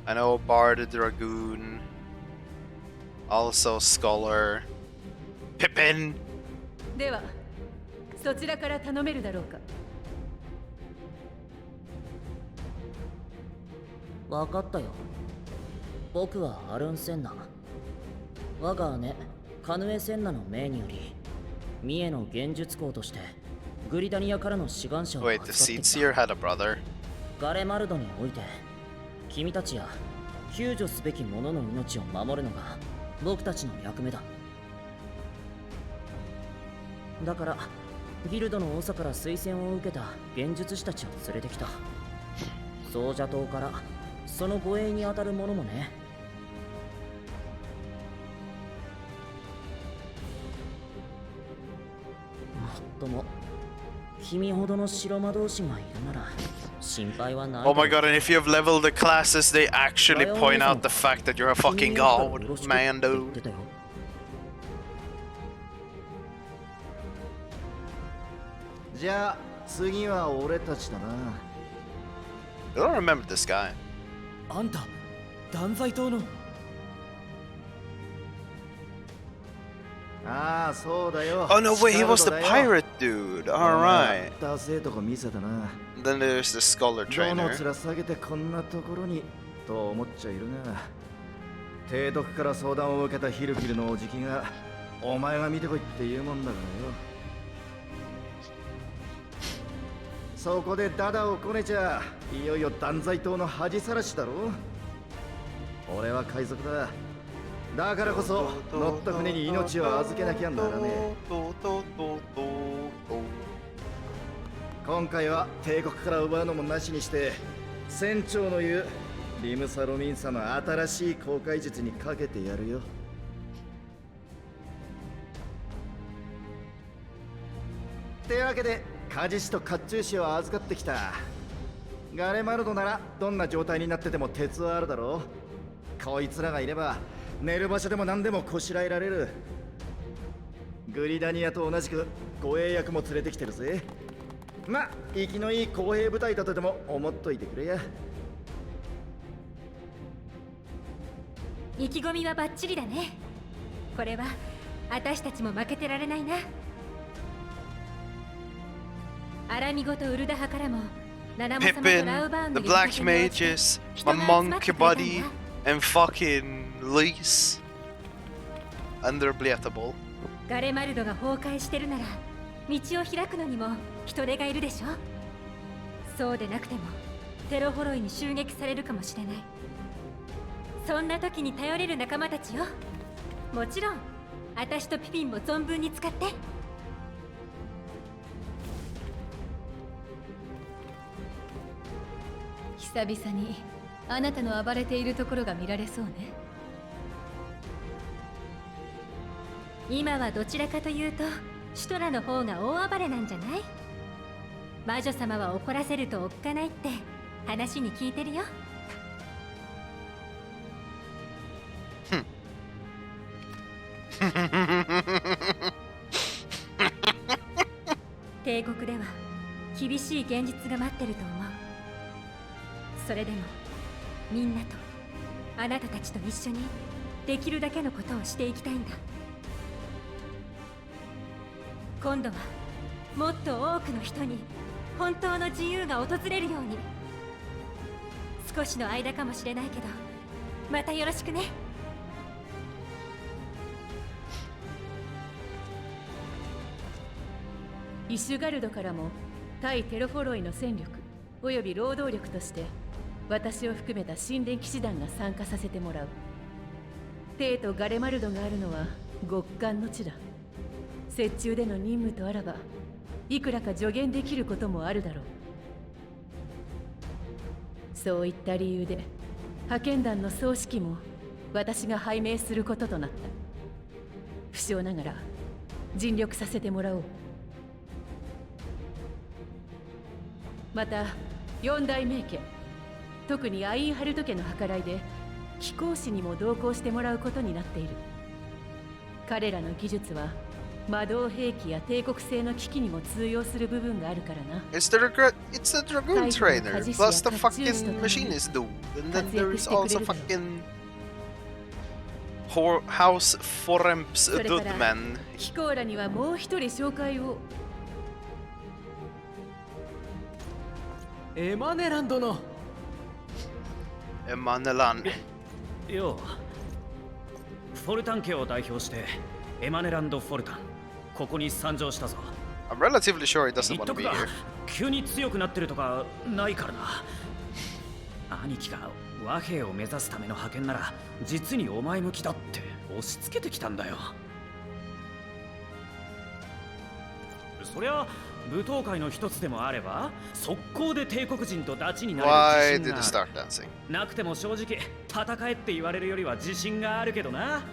I know Bard the Dragoon. Also Scholar. Pippin! ではそちらから頼めるだろうか。分かったよ。僕はアルン・センナ。我が姉カヌエ・センナの命により三重の幻術校としてグリダニアからの志願者を Wait, 預 the かって Seedseer きた。 had a brother? ガレマルドにおいて君たちや救助すべき者の命を守るのが僕たちの役目だ。だからギルドの長から推薦を受けた幻術師たちを連れてきた。奏者島からその護衛に当たる者もね。もっとも君ほどの白魔導士がいるなら心配はない。 Oh my god, and if you have leveled the classes, they actually point out the fact that you're a fucking god, man, dude. じゃあ次は俺たちだな。 I don't remember this guy. う。あんた断罪党の。ああそうだよ。 Oh no, wait, he was the シカルドだよ。 pirate dude. Alright. ダセえとこ見せたな。 Then there's the scholar どの trainer. 面下げてこんなところにと思っちゃいるが、提督から相談を受けたヒルフィルのおじきがお前が見てこいって言うもんだからよ。そこでダダをこねちゃいよいよ断罪党の恥さらしだろ。俺は海賊だ。だからこそ乗った船に命を預けなきゃならねえ。今回は帝国から奪うのもなしにして船長の言うリムサロミンサの新しい航海術にかけてやるよ。ってわけでカジシと甲冑師を預かってきた。ガレマルドならどんな状態になってても鉄はあるだろう。こいつらがいれば寝る場所でも何でもこしらえられる。グリダニアと同じく護衛役も連れてきてるぜ。ま、生きのいい公兵部隊だとでも思っといてくれや。意気込みはバッチリだね。これは私たちも負けてられないな。アラミゴとウルダハからもナナモ様とラウバー Pippin, ン the の black 呼びかけに応じ mages, 人 my が集まっ monkey てくれたん buddy, だ。 and fucking Lys. Unreplatable. ガレマルドが崩壊してるなら道を開くのにも人手がいるでしょ。そうでなくてもテロ呪いに襲撃されるかもしれない。そんな時に頼れる仲間たちよ。もちろん私とピピンも存分に使って。久々にあなたの暴れているところが見られそうね。今はどちらかというとシュトラの方が大暴れなんじゃない？魔女様は怒らせるとおっかないって話に聞いてるよ。帝国では厳しい現実が待ってると思う。それでもみんなとあなたたちと一緒にできるだけのことをしていきたいんだ。今度はもっと多くの人に本当の自由が訪れるように。少しの間かもしれないけどまたよろしくね。イシュガルドからも対テロフォロイの戦力および労働力として私を含めた神殿騎士団が参加させてもらう。テイとガレマルドがあるのは極寒の地だ。折衷での任務とあらばいくらか助言できることもあるだろう。そういった理由で派遣団の総指揮も私が拝命することとなった。不詳ながら尽力させてもらおう。また四大名家、特にアインハルト家の計らいで貴公子にも同行してもらうことになっている。彼らの技術は魔導兵器や帝国製の機器にも通用する部分があるからな。It's the Dragoon trainer, plus the fucking machinist dude. And then there's also fucking House Foremps それから Dudman. 貴公らにはもう一人紹介を。エマネラン殿。Emanelan. よう、フォルタン家を代表してエマネランド・フォルタン、ここに参上したぞ。 I'm relatively sure he doesn't 言っ want と to く be が here. 急に強くなってるとかないからな。兄貴が和平を目指すための派遣なら実にお前向きだって押し付けてきたんだよ。そりゃ舞踏会の一つでもあれば速攻で帝国人とダチにな Why れる did 自 he 信が start dancing? なくても正直戦えって言われるよりは自信があるけどな。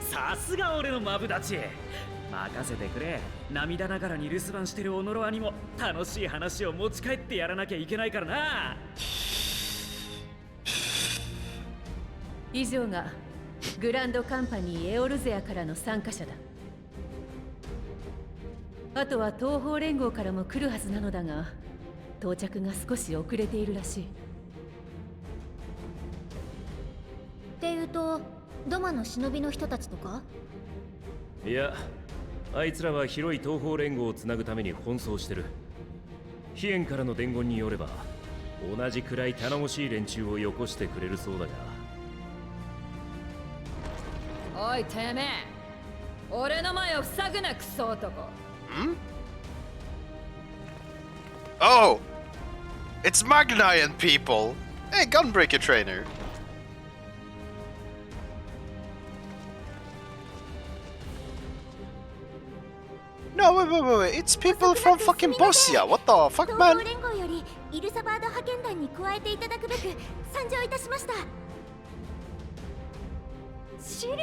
さすが俺のマブダチ。任せてくれ。涙ながらに留守番してるオノロアにも楽しい話を持ち帰ってやらなきゃいけないからな。以上がグランドカンパニーエオルゼアからの参加者だ。あとは東方連合からも来るはずなのだが、到着が少し遅れているらしい。っていうとドマの忍びの人たちとか？いや、あいつらは広い東方連合をつなぐために奔走してる。飛燕からの伝言によれば同じくらい頼もしい連中をよこしてくれるそうだが。おいてめえ、俺の前を塞ぐなクソ男。Hmm? Oh! It's Magnayan people! Hey, Gunbreaker trainer! No, wait, it's people from fucking Bosnia! What the fuck, 東 man? 方連合よりイルサバード派遣団に加えていただくべく参上いたしました。シリナ、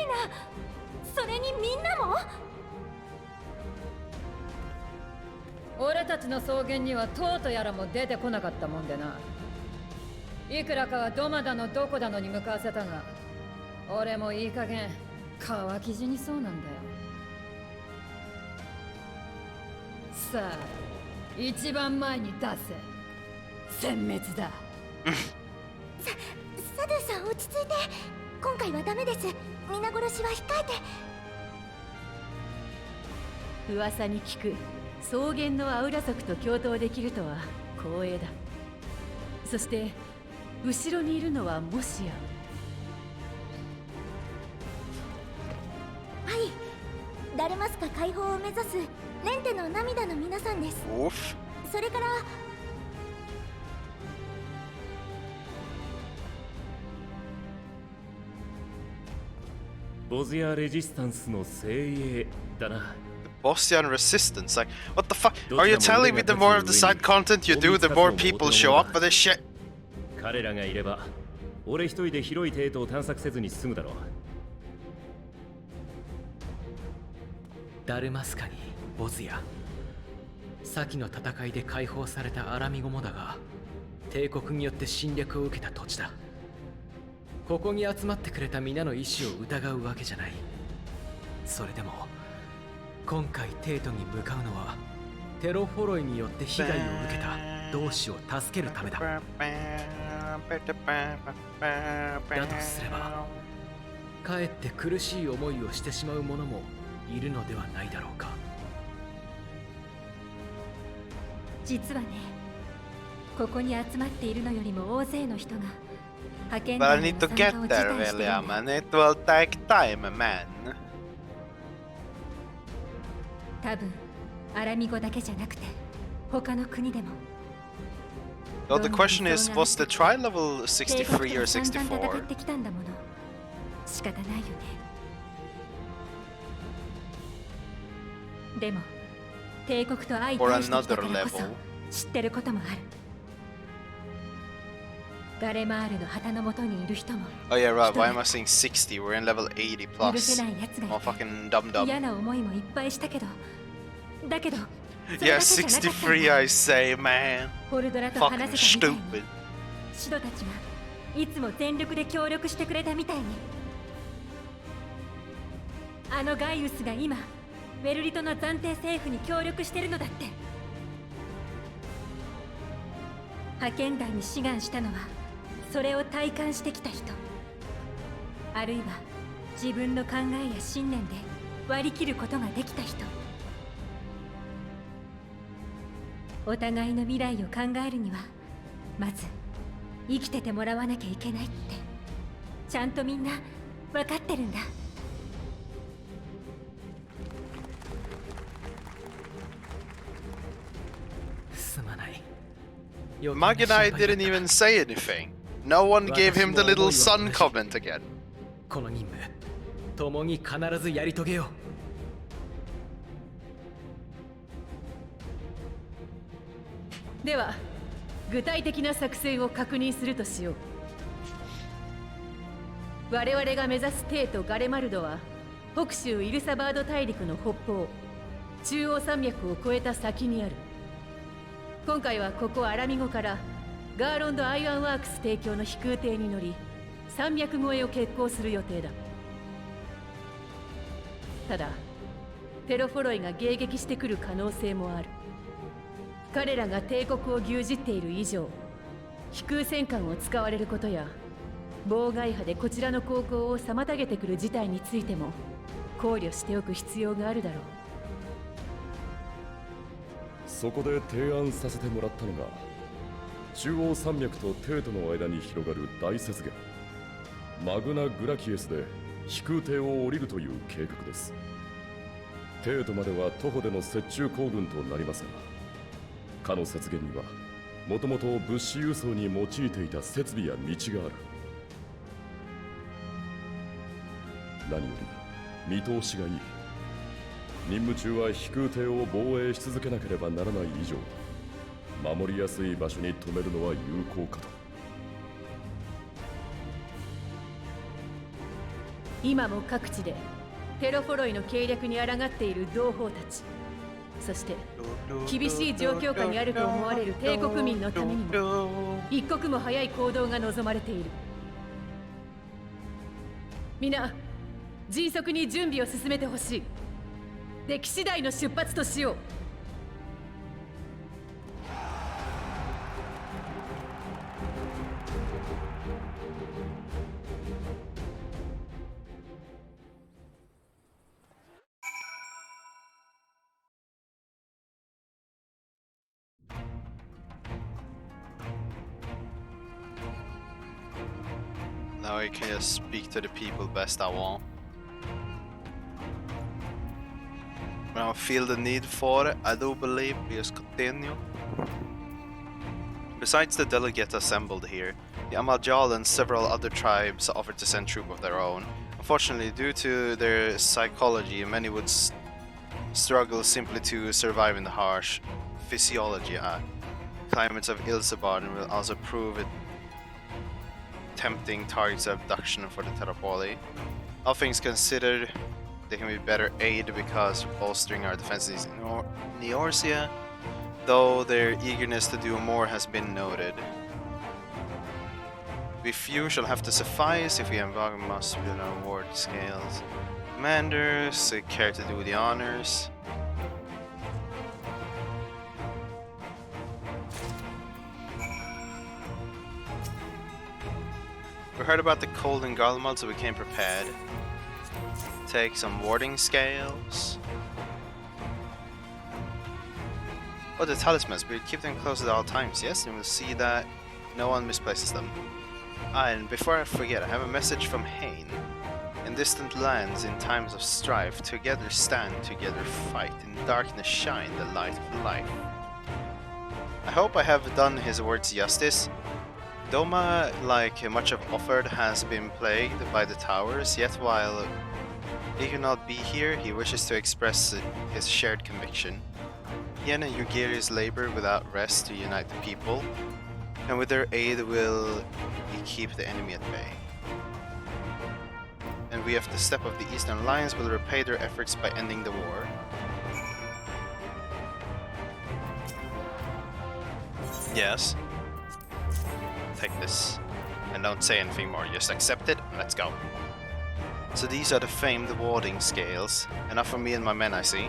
それにみんなも？俺たちの草原にはトートやらも出てこなかったもんでな。いくらかはドマだのどこだのに向かわせたが、俺もいい加減乾き死にそうなんだよ。さあ、一番前に出せ。殲滅だ。サドゥさん落ち着いて。今回はダメです。皆殺しは控えて。噂に聞く草原のアウラ族と共闘できるとは光栄だ。そして後ろにいるのはもしや。はい、ダルマスカ解放を目指すレンテの涙の皆さんです。 Oof. それからボズヤ・レジスタンスの精鋭だな。Bosnian resistance? Like, what the fuck? Are you telling me the more of the side content you do, the more people show up for this shit? 彼らがいれば俺一人で広い帝都を探索せずに済むだろう。ダルマスカにボズヤ、先の戦いで解放されたアラミゴモだが、帝国によって侵略を受けた土地だ。ここに集まってくれた皆の意志を疑うわけじゃない。それでも今回帝都に向かうのはテロフォロイによって被害を受けた同志を助けるためだ。だとすればかえって苦しい思いをしてしまう者もいるのではないだろうか。実はね、ここに集まっているのよりも大勢の人が派遣 But I 団へ need の to 参 get 加を辞 there, 退しているんだ。 William, and it will take time, man. 多分アラミゴだけじゃなくて他の国でも Well, the question is, was the trial level 帝国 63 or と散々戦っ 64? てきたんだもの。仕方ないよね。でも帝国と相 Or 対してきた another からこそ level. 知ってることもある。ガレマールの旗の元にいる人も Oh yeah, right. Why am I saying 60? We're in level 80許せ plus. ない奴がい Oh, て fucking dum dum. 嫌な思いもいっぱいしたけど、だけどそ Yeah, れだけじゃなかったん63, だ。 I say, man. ホルドラと Fucking 話せたみたいに stupid. シドたちがいつも全力で協力してくれたみたいに、あのガイウスが今ベルリトの暫定政府に協力してるのだって。派遣団に志願したのはそれを体感してきた人、あるいは自分の考えや信念で割り切ることができた人。お互いの未来を考えるにはまず生きててもらわなきゃいけないってちゃんとみんな分かってるんだ。すまない。 Mug and I didn't even say anything. No one gave him the little sun comment again. この任務共に必ずやり遂げよう。では具体的な作戦を確認するとしよう。我々が目指すテイとガレマルドは北州イルサバード大陸の北方中央山脈を越えた先にある。今回はここアラミゴからガーロンド・アイアンワークス提供の飛空艇に乗り山脈越えを決行する予定だ。ただテロフォロイが迎撃してくる可能性もある。彼らが帝国を牛耳っている以上、飛空戦艦を使われることや妨害波でこちらの航行を妨げてくる事態についても考慮しておく必要があるだろう。そこで提案させてもらったのが中央山脈とテートの間に広がる大雪原マグナ・グラキエスで飛空艇を降りるという計画です。テートまでは徒歩での雪中行軍となりますが、かの雪原にはもともと物資輸送に用いていた設備や道がある。何より見通しがいい。任務中は飛空艇を防衛し続けなければならない以上、守りやすい場所に止めるのは有効かと。今も各地でテロフォロイの計略に抗っている同胞たち、そして厳しい状況下にあると思われる帝国民のためにも一刻も早い行動が望まれている。皆迅速に準備を進めてほしい。出来次第の出発としよう。Now I can just speak to the people best I want. When I feel the need for it, I do believe we just continue. Besides the delegates assembled here, the Amajal and several other tribes offered to send troops of their own. Unfortunately, due to their psychology, many would struggle simply to survive in the harsh climates of Ilsabard, and will also prove it tempting targets of abduction for the Terrapoli. All things considered, they can be better aid because bolstering our defenses in Neorsia, though their eagerness to do more has been noted. We few shall have to suffice if we embark must be on our ward scales. Commanders, care to do the honors. We heard about the cold in Garlemald, so we came prepared. Take some warding scales. Oh, the talismans. We keep them close at all times, yes? And we'll see that no one misplaces them. Ah, and before I forget, I have a message from Hain. In distant lands, in times of strife, together stand, together fight. In darkness shine the light of life. I hope I have done his words justice. Doma, like much of Offord, has been plagued by the towers, yet while he cannot be here, he wishes to express his shared conviction. He and Yugiri's labor without rest to unite the people, and with their aid will he keep the enemy at bay. And we of the Step of the Eastern Alliance will repay their efforts by ending the war. Yes. Take this. And don't say anything more, just accept it and let's go. So these are the famed warding scales. Enough for me and my men, I see.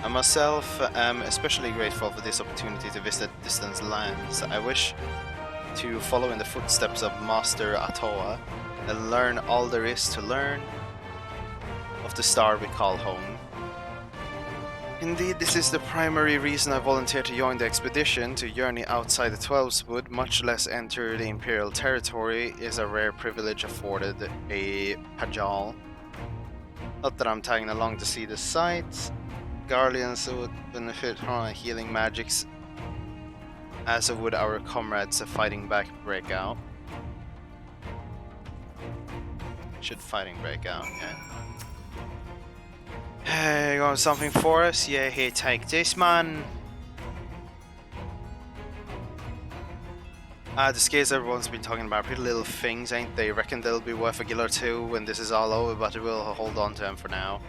I myself am especially grateful for this opportunity to visit distant lands. I wish to follow in the footsteps of Master Atoa and learn all there is to learn of the star we call home. Indeed, this is the primary reason I volunteered to join the expedition. To journey outside the Twelves Wood, much less enter the Imperial territory, is a rare privilege afforded a Pajal. Not that I'm tagging along to see the sights. Guardians would benefit from healing magics, as would our comrades fighting back break out. Should fighting break out, yeah. Hey, got something for us? Yeah, here, take this, man. The scales everyone's been talking about, pretty little things, ain't they? Reckon they'll be worth a gill or two when this is all over, but we'll hold on to them for now.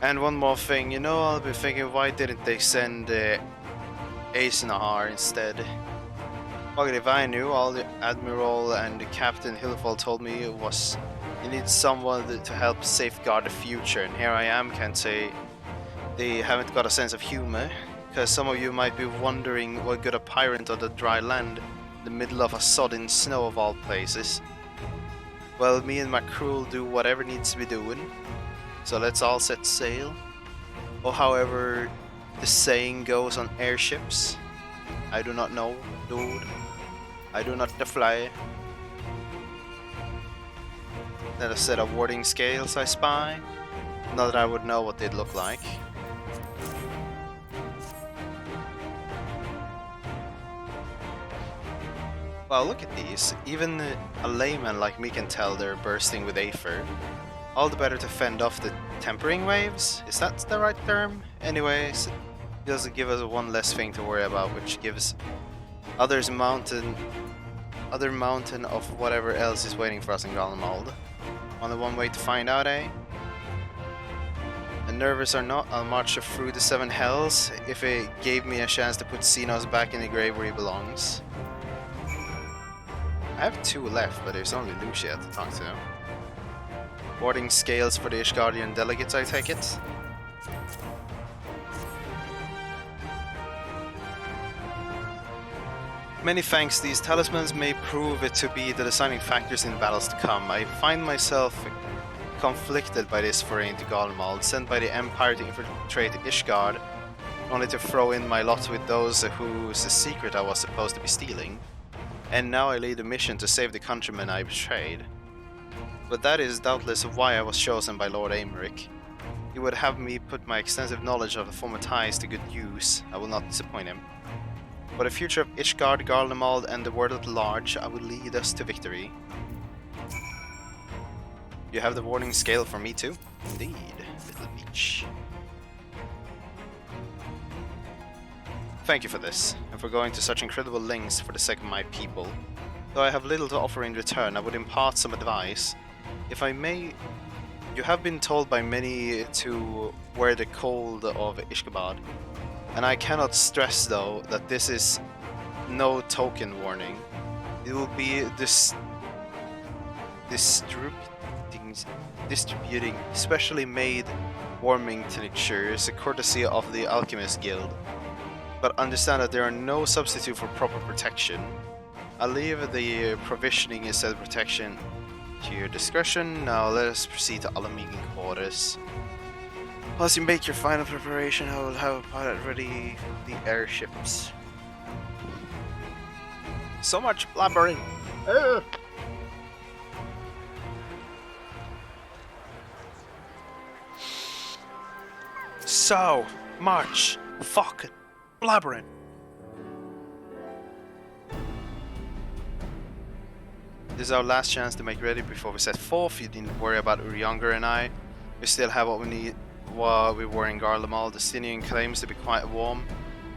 And one more thing, you know, I'll be thinking, why didn't they send Ace Nahar instead? Well, if I knew, all the Admiral and Captain Hillfall told me it was you need someone to help safeguard the future, and here I am, can't say they haven't got a sense of humor, because some of you might be wondering what good a pirate on the dry land in the middle of a sodden snow of all places. Well, me and my crew will do whatever needs to be doing, so let's all set sail. Or however the saying goes on airships. I do not know, dude. I do not fly. Then a set of warding scales I spy. Not that I would know what they'd look like. Well, look at these. Even a layman like me can tell they're bursting with aether. All the better to fend off the tempering waves? Is that the right term? Anyways, it doesn't give us one less thing to worry about, which gives other mountain of whatever else is waiting for us in Garlemald. Only one way to find out, eh? And nervous or not, I'll march through the 7 hells if it gave me a chance to put Xenos back in the grave where he belongs. I have 2 left, but there's only Lucia to talk to. Warding scales for the Ishgardian delegates, I take it? Many thanks, these talismans may prove it to be the deciding factors in the battles to come. I find myself conflicted by this foray into Garlemald, sent by the Empire to infiltrate Ishgard, only to throw in my lot with those whose secret I was supposed to be stealing. And now I lead a mission to save the countrymen I betrayed. But that is doubtless why I was chosen by Lord Aymeric. He would have me put my extensive knowledge of the former ties to good use. I will not disappoint him. For the future of Ishgard, Garlemald, and the world at large, I will lead us to victory. You have the warning scale for me too? Indeed, little beach. Thank you for this, and for going to such incredible lengths for the sake of my people. Though I have little to offer in return, I would impart some advice. If I may, you have been told by many to wear the cold of Ishgabad. And I cannot stress, though, that this is no token warning. It will be distributing specially made warming tinctures, courtesy of the Alchemist Guild. But understand that there are no substitute for proper protection. I'll leave the provisioning instead of protection to your discretion. Now let us proceed to Alamegan quarters. Once you make your final preparation, I will have a pilot ready the airships. So much blabbering. Ugh. So much fucking blabbering. This is our last chance to make ready before we set forth. You didn't worry about Urianger and I. We still have what we need while we were in Garlemald. The Stinian claims to be quite warm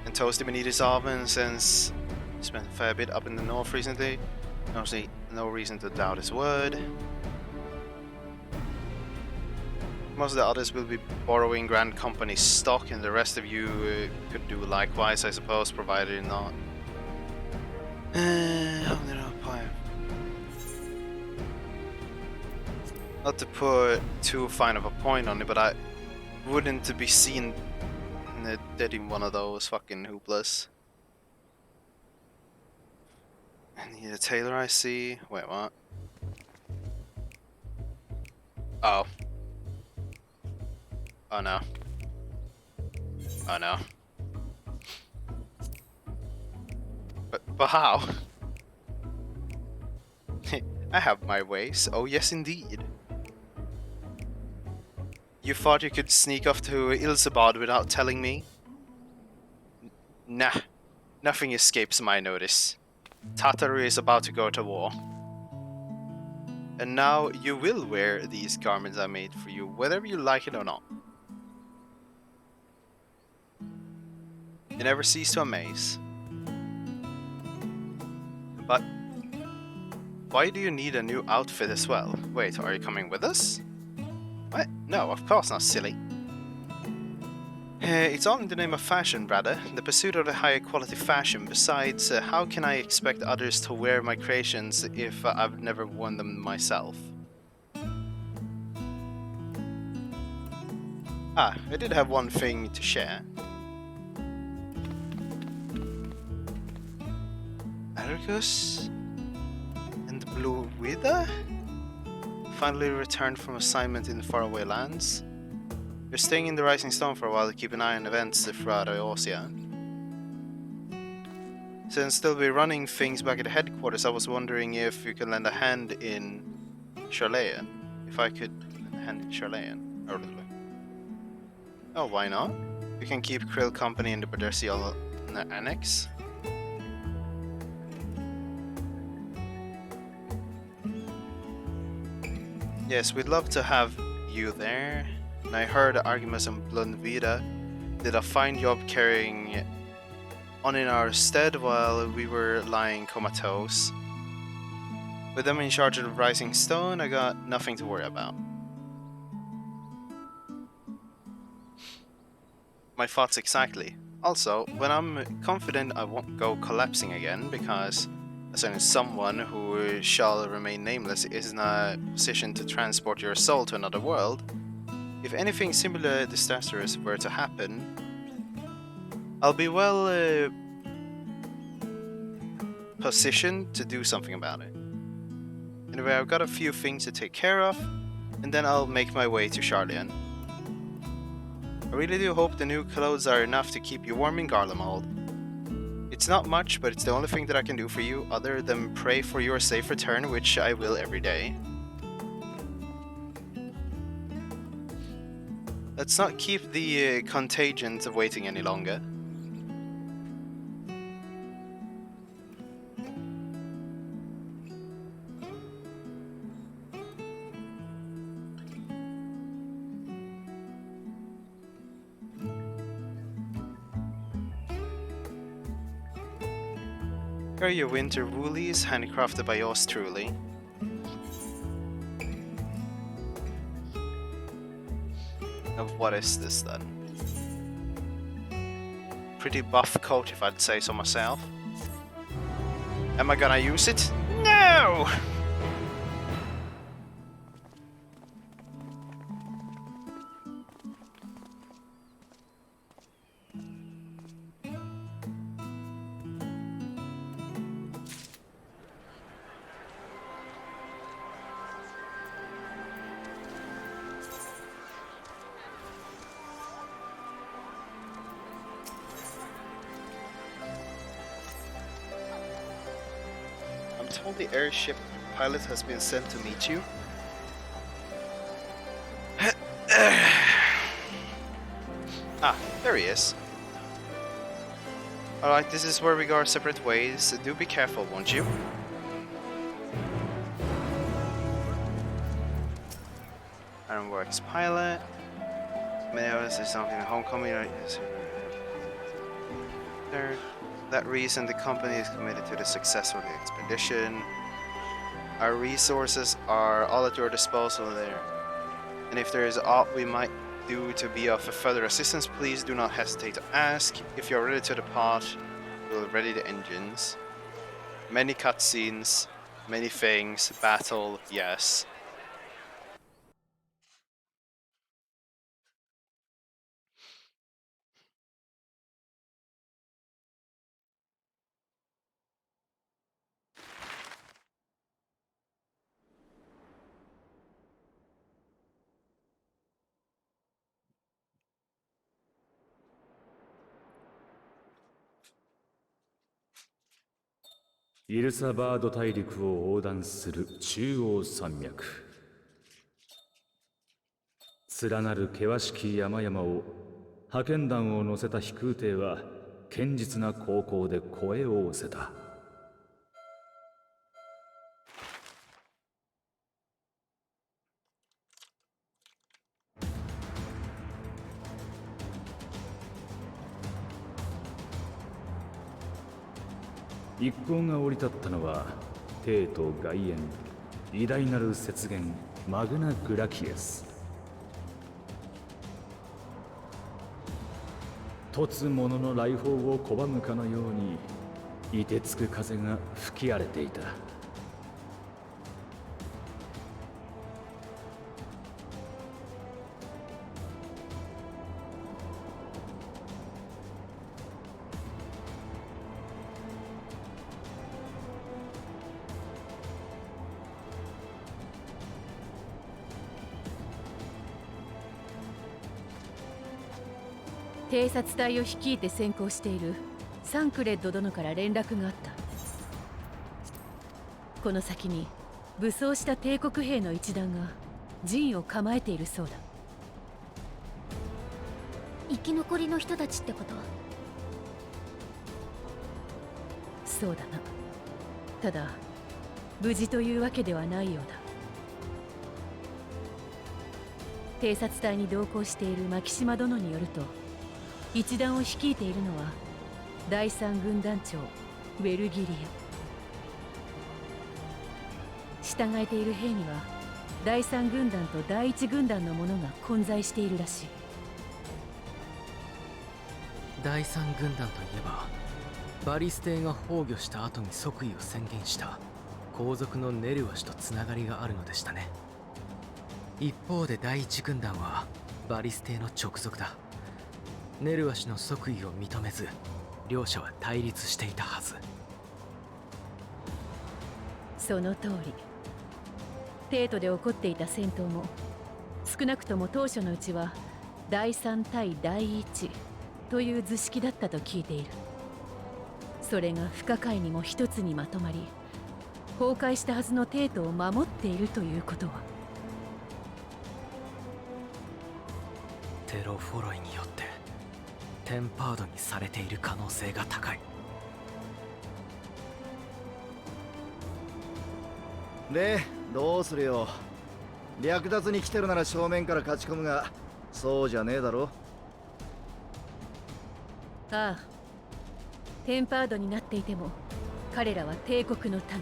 and toasty beneath his oven since he spent a fair bit up in the north recently. Honestly, no reason to doubt his word. Most of the others will be borrowing Grand Company stock, and the rest of you could do likewise, I suppose, provided you're not. Not to put too fine of a point on it, but I wouldn't be seen dead in one of those fucking hooplas. And the tailor I see. Wait, what? Oh. Oh no. Oh no. But how? I have my ways. Oh yes, indeed. You thought you could sneak off to Ilsebad without telling me? Nah. Nothing escapes my notice. Tataru is about to go to war. And now you will wear these garments I made for you, whether you like it or not. You never cease to amaze. But why do you need a new outfit as well? Wait, are you coming with us? What? No, of course not, silly. It's all in the name of fashion, brother. The pursuit of the higher quality fashion. Besides, how can I expect others to wear my creations if I've never worn them myself? Ah, I did have one thing to share. Argus and the Blue Wither finally returned from assignment in the faraway lands. You're staying in the Rising Stone for a while to keep an eye on events throughout Eosia. Since they'll be running things back at the headquarters, I was wondering if you could lend a hand in Charlayan. If I could lend a hand in Charlayan. Oh, why not? You can keep Krill company in the Berdersial Annex. Yes, we'd love to have you there. And I heard Artemis and Blundvida did a fine job carrying on in our stead while we were lying comatose. With them in charge of the Rising Stone, I got nothing to worry about. My thoughts exactly. Also, when I'm confident I won't go collapsing again, because as soon as someone who shall remain nameless is in a position to transport your soul to another world, if anything similar disastrous were to happen, I'll be well positioned to do something about it. Anyway, I've got a few things to take care of, and then I'll make my way to Charlian. I really do hope the new clothes are enough to keep you warm in Garlemald. It's not much, but it's the only thing that I can do for you, other than pray for your safe return, which I will every day. Let's not keep the contagions waiting any longer. Here are your winter woolies, handcrafted by yours truly. Now what is this then? Pretty buff coat if I'd say so myself. Am I gonna use it? No! told the airship pilot has been sent to meet you? Ah, there he is. Alright, this is where we go our separate ways. Do be careful, won't you? Iron Works pilot. Many of us are something in homecoming. There. That reason, the company is committed to the success of the expedition. Our resources are all at your disposal there. And if there is aught we might do to be of further assistance, please do not hesitate to ask. If you're ready to depart, we'll ready the engines. Many cutscenes, many things, battle, yes.「イルサバード大陸を横断する中央山脈」「連なる険しき山々を派遣団を乗せた飛空艇は堅実な航行で越えおおせた」一行が降り立ったのは帝都外縁偉大なる雪原マグナ・グラキエス。突者の来訪を拒むかのように凍てつく風が吹き荒れていた。偵察隊を率いて先行しているサンクレッド殿から連絡があった。この先に武装した帝国兵の一団が陣を構えているそうだ。生き残りの人たちってこと？そうだな。ただ無事というわけではないようだ。偵察隊に同行している牧島殿によると、一団を率いているのは第三軍団長ウェルギリア。従えている兵には第三軍団と第一軍団の者が混在しているらしい。第三軍団といえばバリス艇が崩御した後に即位を宣言した皇族のネルワ氏とつながりがあるのでしたね。一方で第一軍団はバリス艇の直属だ。ネルワ氏の即位を認めず両者は対立していたはず。その通り。帝都で起こっていた戦闘も少なくとも当初のうちは第三対第一という図式だったと聞いている。それが不可解にも一つにまとまり、崩壊したはずの帝都を守っているということは、テロフォロイによってテンパードにされている可能性が高い。で、どうするよ。略奪に来てるなら正面から勝ち込むが、そうじゃねえだろ。ああ、テンパードになっていても彼らは帝国の民、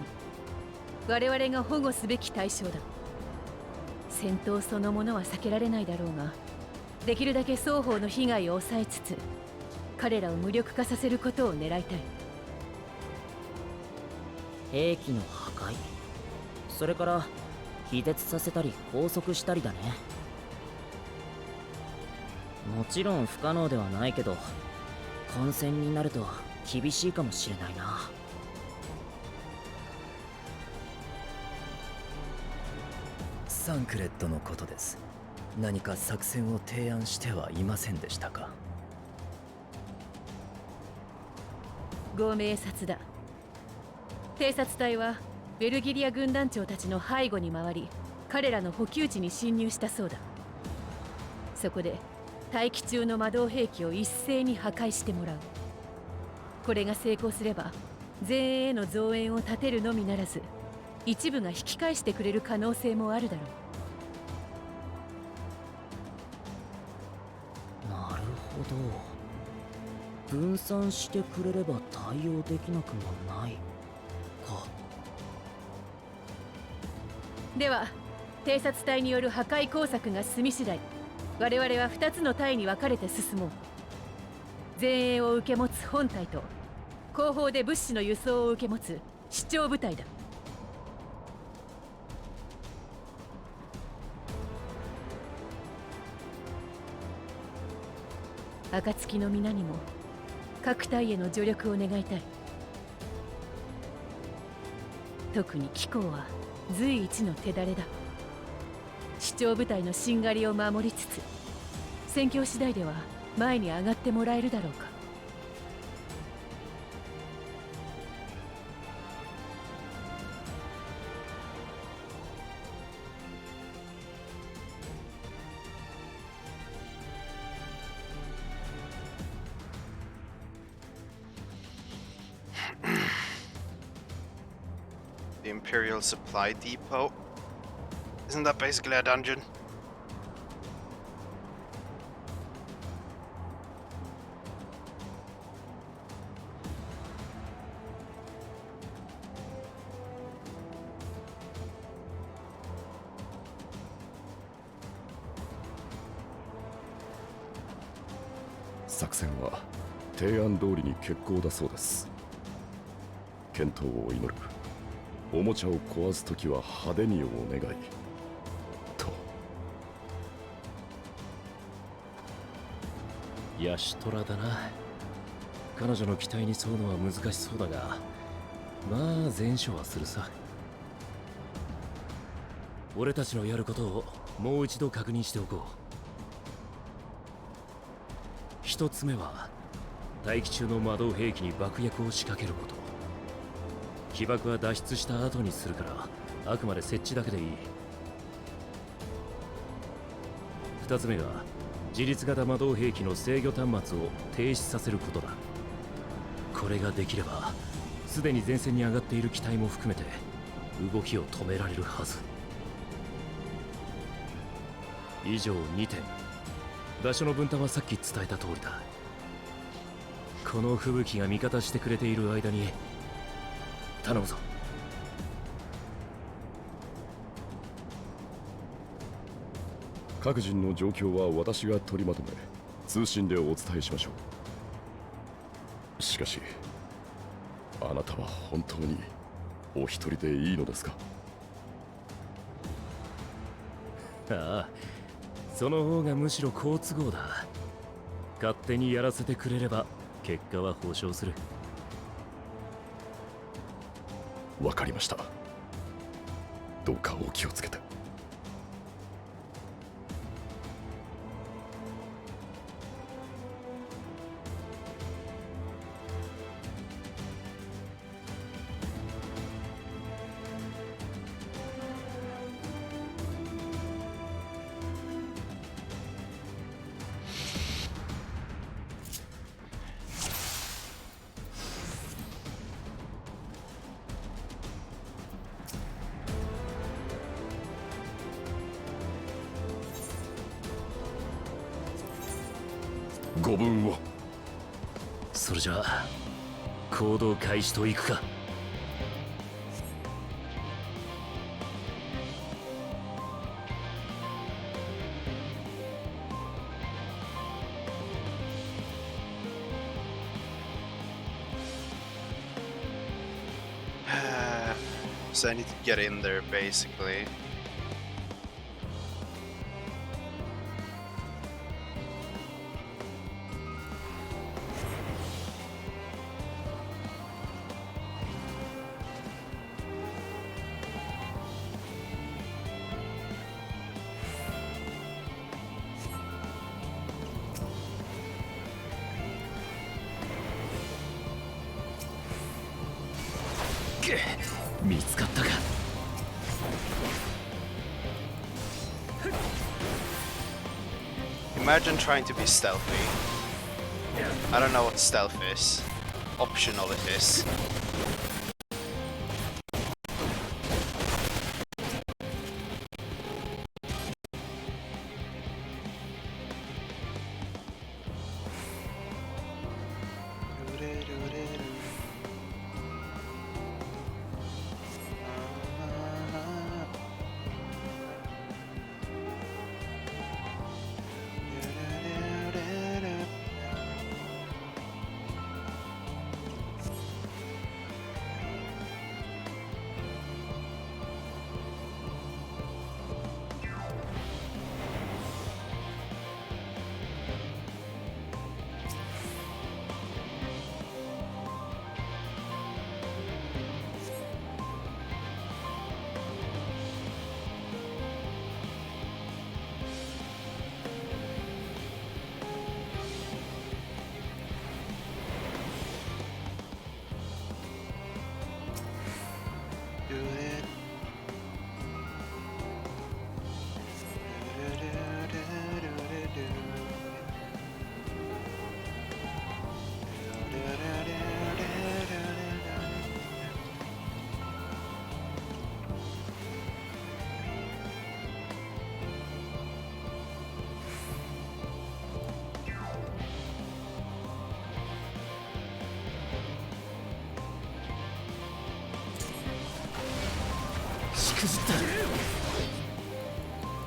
我々が保護すべき対象だ。戦闘そのものは避けられないだろうが、できるだけ双方の被害を抑えつつ彼らを無力化させることを狙いたい。兵器の破壊、それから気絶させたり拘束したりだね。もちろん不可能ではないけど、混戦になると厳しいかもしれないな。サンクレッドのことです。何か作戦を提案してはいませんでしたか？ご明察だ。偵察隊はベルギリア軍団長たちの背後に回り、彼らの補給地に侵入したそうだ。そこで待機中の魔導兵器を一斉に破壊してもらう。これが成功すれば前衛への増援を立てるのみならず、一部が引き返してくれる可能性もあるだろなるほど。分散してくれれば対応できなくもないか。では偵察隊による破壊工作が済み次第、我々は2つの隊に分かれて進もう。前衛を受け持つ本隊と後方で物資の輸送を受け持つ主張部隊だ。暁の皆にも各隊への助力を願いたい。特に貴公は随一の手だれだ。主張部隊のしんがりを守りつつ、戦況次第では前に上がってもらえるだろうか。The Imperial Supply Depot. Isn't that basically a dungeon?「作戦は提案通りに決行だそうです。健闘を祈る。おもちゃを壊すときは派手にお願い」と。ヤシトラだな。彼女の期待に沿うのは難しそうだが、まあ前処はするさ。俺たちのやることをもう一度確認しておこう。一つ目は待機中の魔導兵器に爆薬を仕掛けること。被爆は脱出した後にするから、あくまで設置だけでいい。二つ目が自律型魔導兵器の制御端末を停止させることだ。これができればすでに前線に上がっている機体も含めて動きを止められるはず。以上2点。場所の分担はさっき伝えた通りだ。この吹雪が味方してくれている間に頼むぞ。各人の状況は私が取りまとめ、通信でお伝えしましょう。しかしあなたは本当にお一人でいいのですか？ああ、その方がむしろ好都合だ。勝手にやらせてくれれば結果は保証する。わかりました。どうかお気をつけて。ご分を。それじゃあ行動開始といくか。So I need to get in there basically. 見つかったか。Imagine trying to be stealthy. I don't know what stealth is. Optional it is.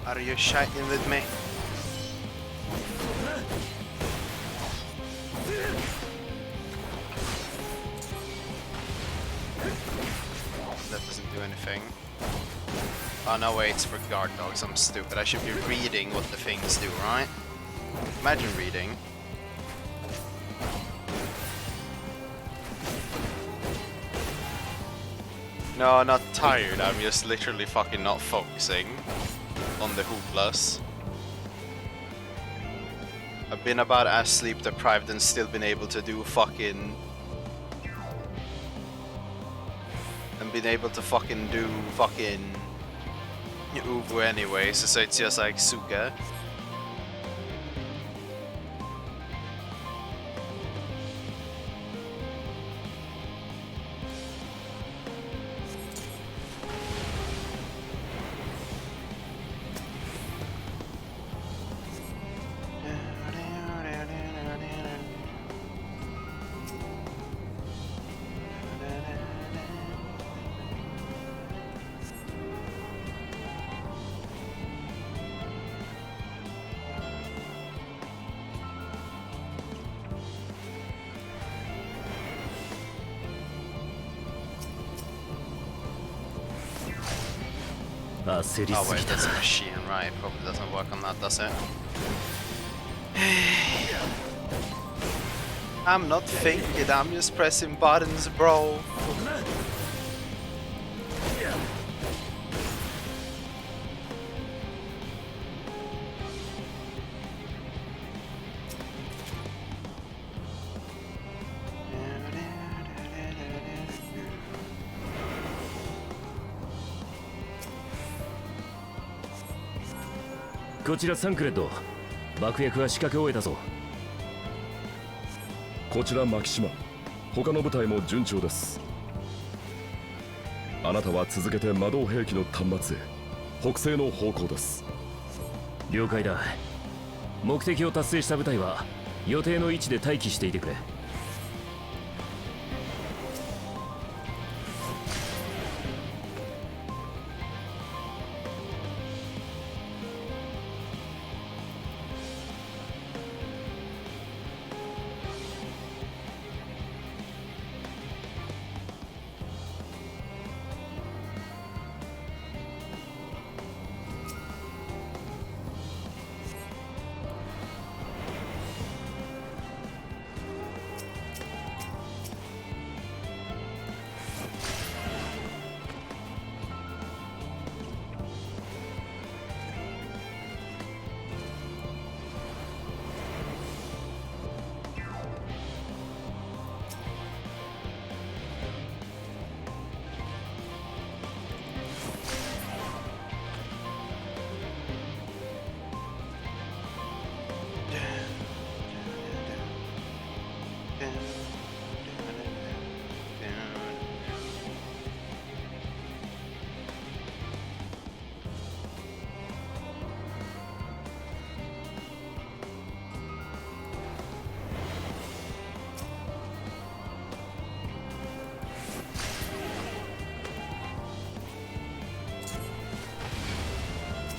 Are you shitting with me? That doesn't do anything. Oh no, wait, it's for guard dogs. I'm stupid. I should be reading what the things do, right? Imagine reading. No, not tired. I'm just literally fucking not focusing on the hooplas. I've been about as sleep deprived and still been able to do fucking... and been able to fucking do fucking... Uvu anyway, so it's just like Suga. Oh wait, that's a machine, right? Probably doesn't work on that, does it? I'm not thinking, I'm just pressing buttons, bro.こちらサンクレッド、爆薬は仕掛け終えたぞ。こちら牧島、他の部隊も順調です。あなたは続けて魔導兵器の端末へ、北西の方向です。了解だ。目的を達成した部隊は予定の位置で待機していてくれ。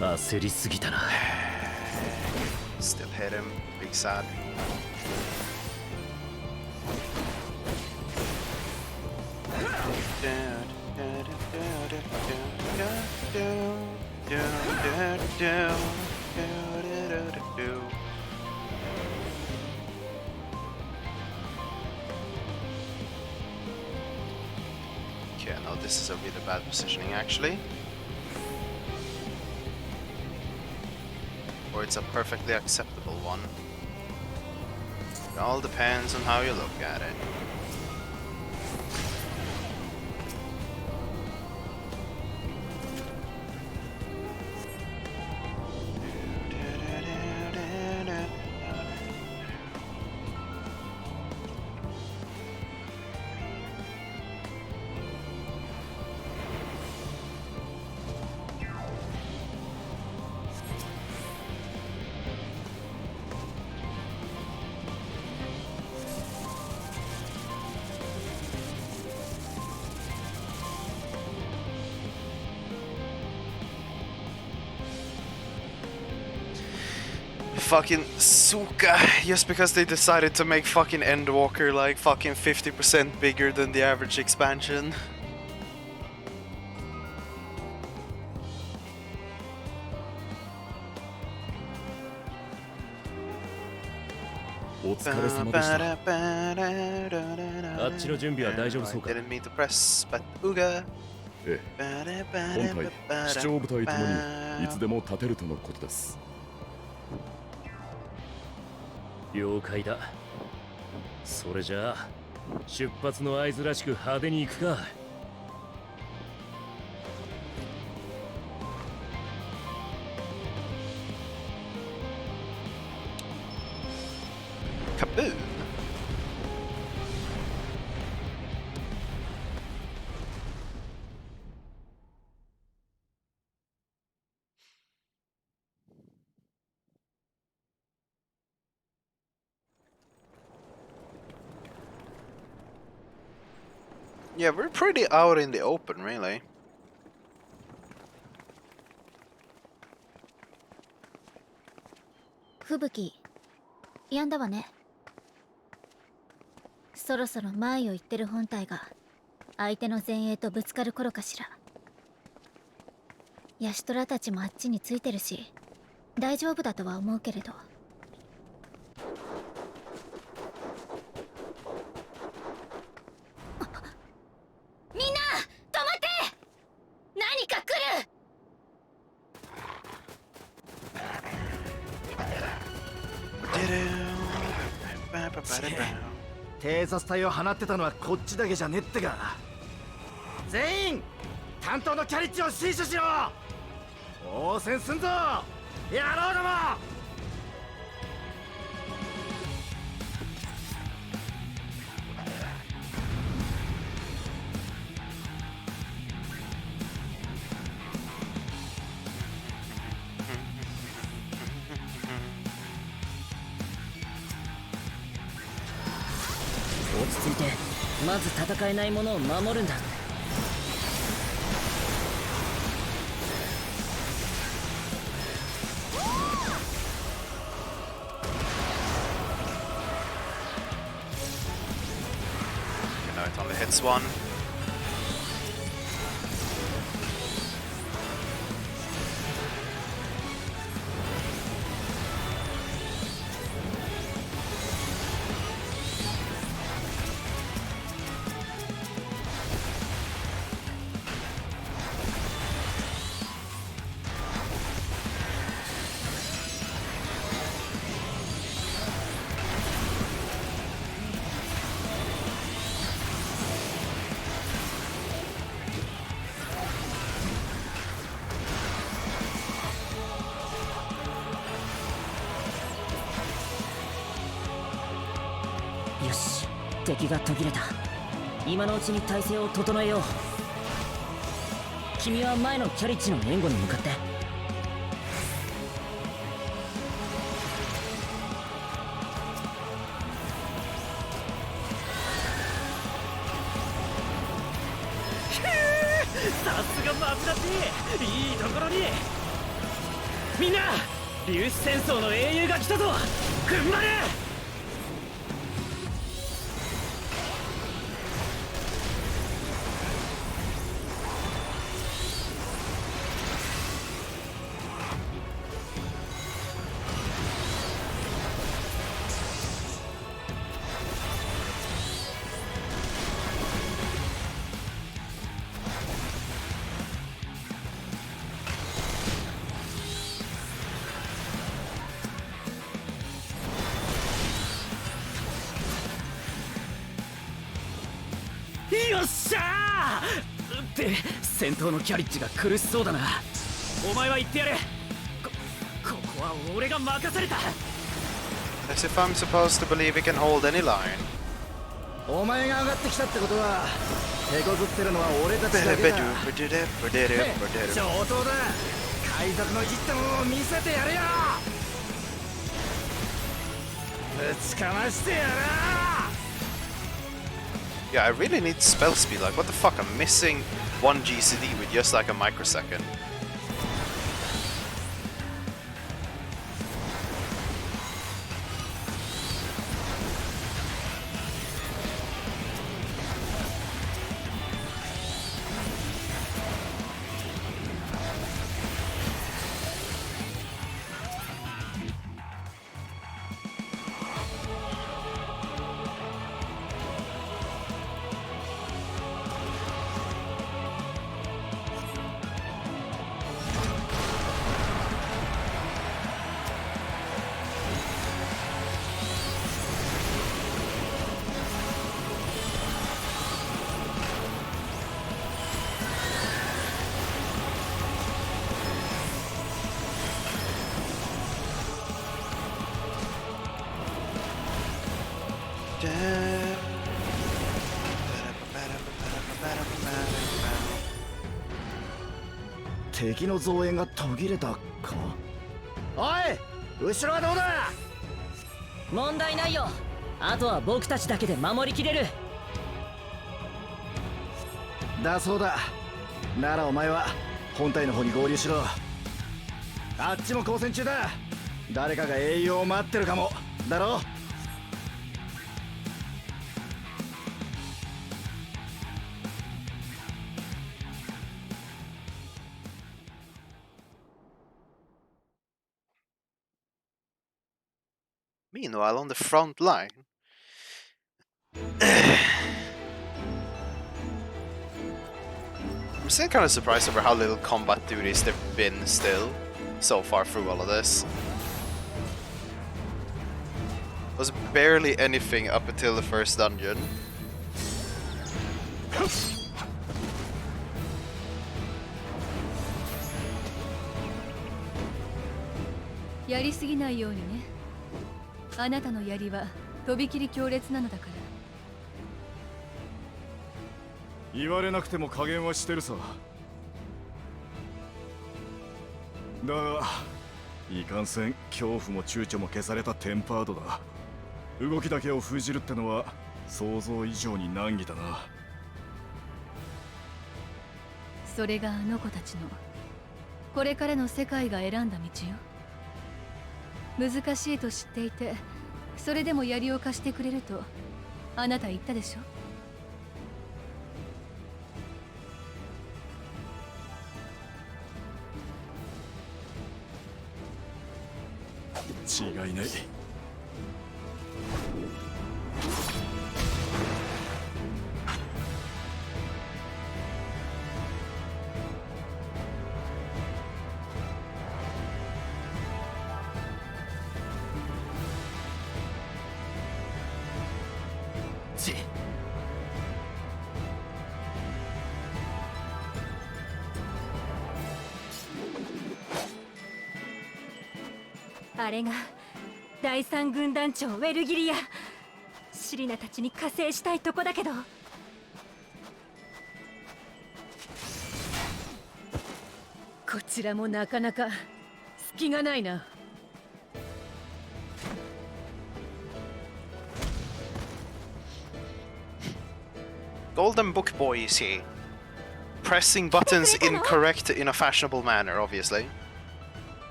焦りすぎたな。 Still hit him. Big sad. Okay, no, this is a really bad positioning actually. Or it's a perfectly acceptable one. It all depends on how you look at it. Fucking Suka, just because they decided to make fucking Endwalker like fucking 50% bigger than the average expansion. Didn't mean to press, but Uga. ええ、本隊、視聴部隊ともにいつでも立てるとのことです。了解だ。それじゃあ出発の合図らしく派手に行くか。Kaboom! Yeah, we're pretty out in the open, really. Fubuki, やんだわね。そろそろ前を行ってる本体が相手の前衛とぶつかる頃かしら。ヤシトラたちもあっちについてるし、大丈夫だとは思うけれど。みんな、止まって！何か来る！偵察隊を放ってたのはこっちだけじゃねってか。全員担当のキャリッジを死守しろ。応戦すんぞ野郎ども。落ち着いて、まず戦えないものを守るんだ。No, it only hits one.よし、敵が途切れた。今のうちに体勢を整えよう。君は前のキャリッジの援護に向かって。さすが松田っていいところに。みんな粒子戦争の英雄が来たぞ。踏ん張れ。よっしゃーって戦闘のキャリッジが苦しそうだな。お前は言ってやれ。ここは俺が任された。 As if I'm supposed to believe he can hold any line. お前が上がってきたってことは手こずってるのは俺たちだけだ。上等だ。海賊のいじったものを見せてやるよ。ぶちかましてやら。 Yeah, I really need spell speed. Like, what the fuck? I'm missing 1 GCD with just like a microsecond. Da- 敵の増援が途切れたか。おい、後ろはどうだ。問題ないよ。あとは僕たちだけで守りきれる。だそうだ。ならお前は本体の方に合流しろ。あっちも交戦中だ。誰かが英雄を待ってるかもだろ。Meanwhile, on the front line. I'm still kind of surprised over how little combat duties there've been still so far through all of this. Was barely anything up until the first dungeon. やりすぎないようにね。あなたの槍はとびきり強烈なのだから。言われなくても加減はしてるさ。だがいかんせん恐怖も躊躇も消されたテンパードだ。動きだけを封じるってのは想像以上に難儀だな。それがあの子たちのこれからの世界が選んだ道よ。難しいと知っていて、それでも槍を貸してくれるとあなた言ったでしょ。違いない。あれが第三軍団長ウェルギリア。シリナたちに加勢したいとこだけど。こちらもなかなか隙がないな。Golden Book Boy is here. Pressing buttons incorrect in a fashionable manner, obviously.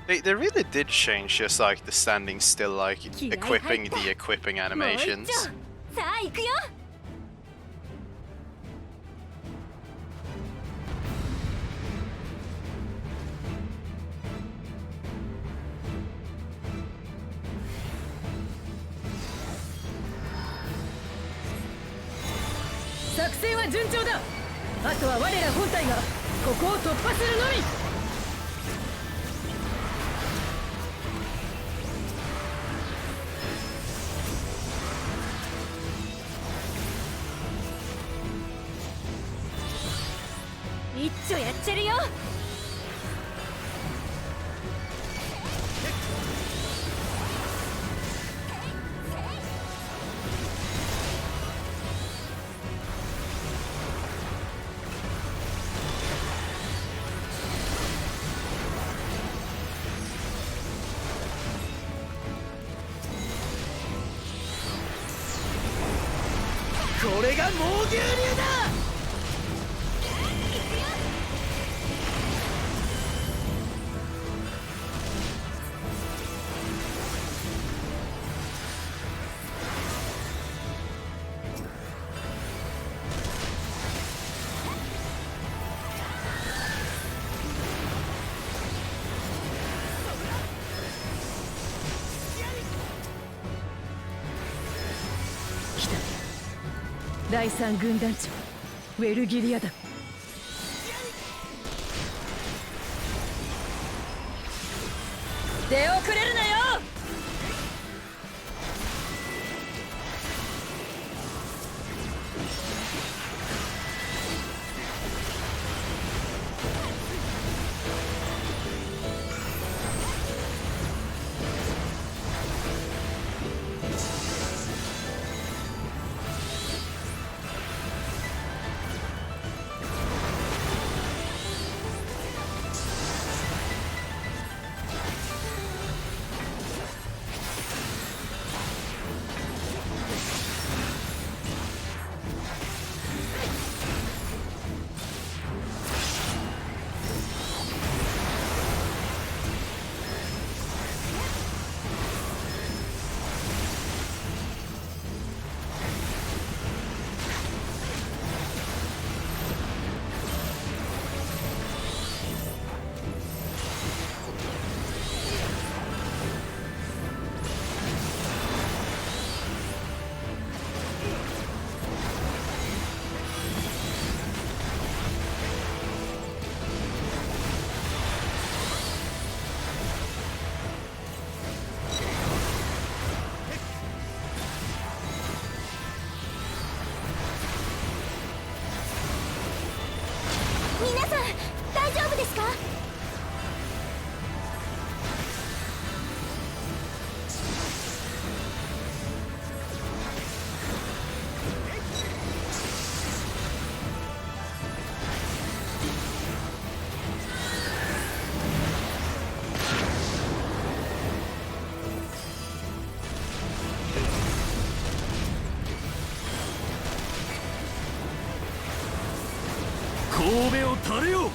They really did change just like the standing still, like equipping the equipping animations. さあ行くよ。作戦は順調だ。あとは我ら本体がここを突破するのみ。一丁やっちゃるよ。これが猛牛流だ。来た。第三軍団長ウェルギリアだ。出遅れるなよ。皆さん大丈夫ですか？神戸を垂れよ。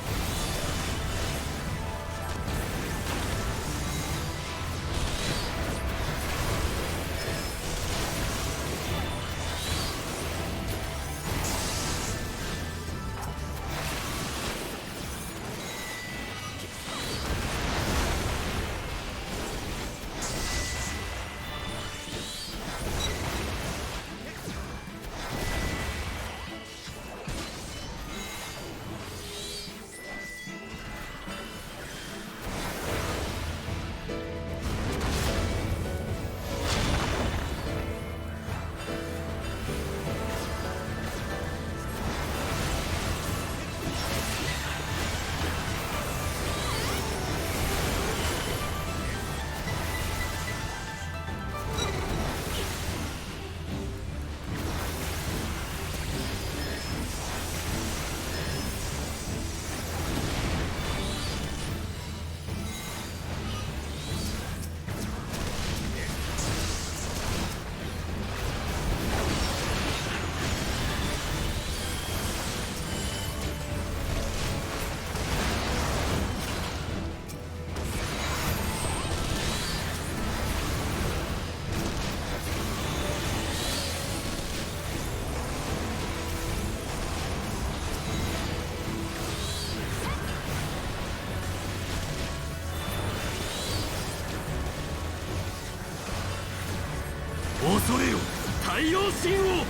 太陽神王。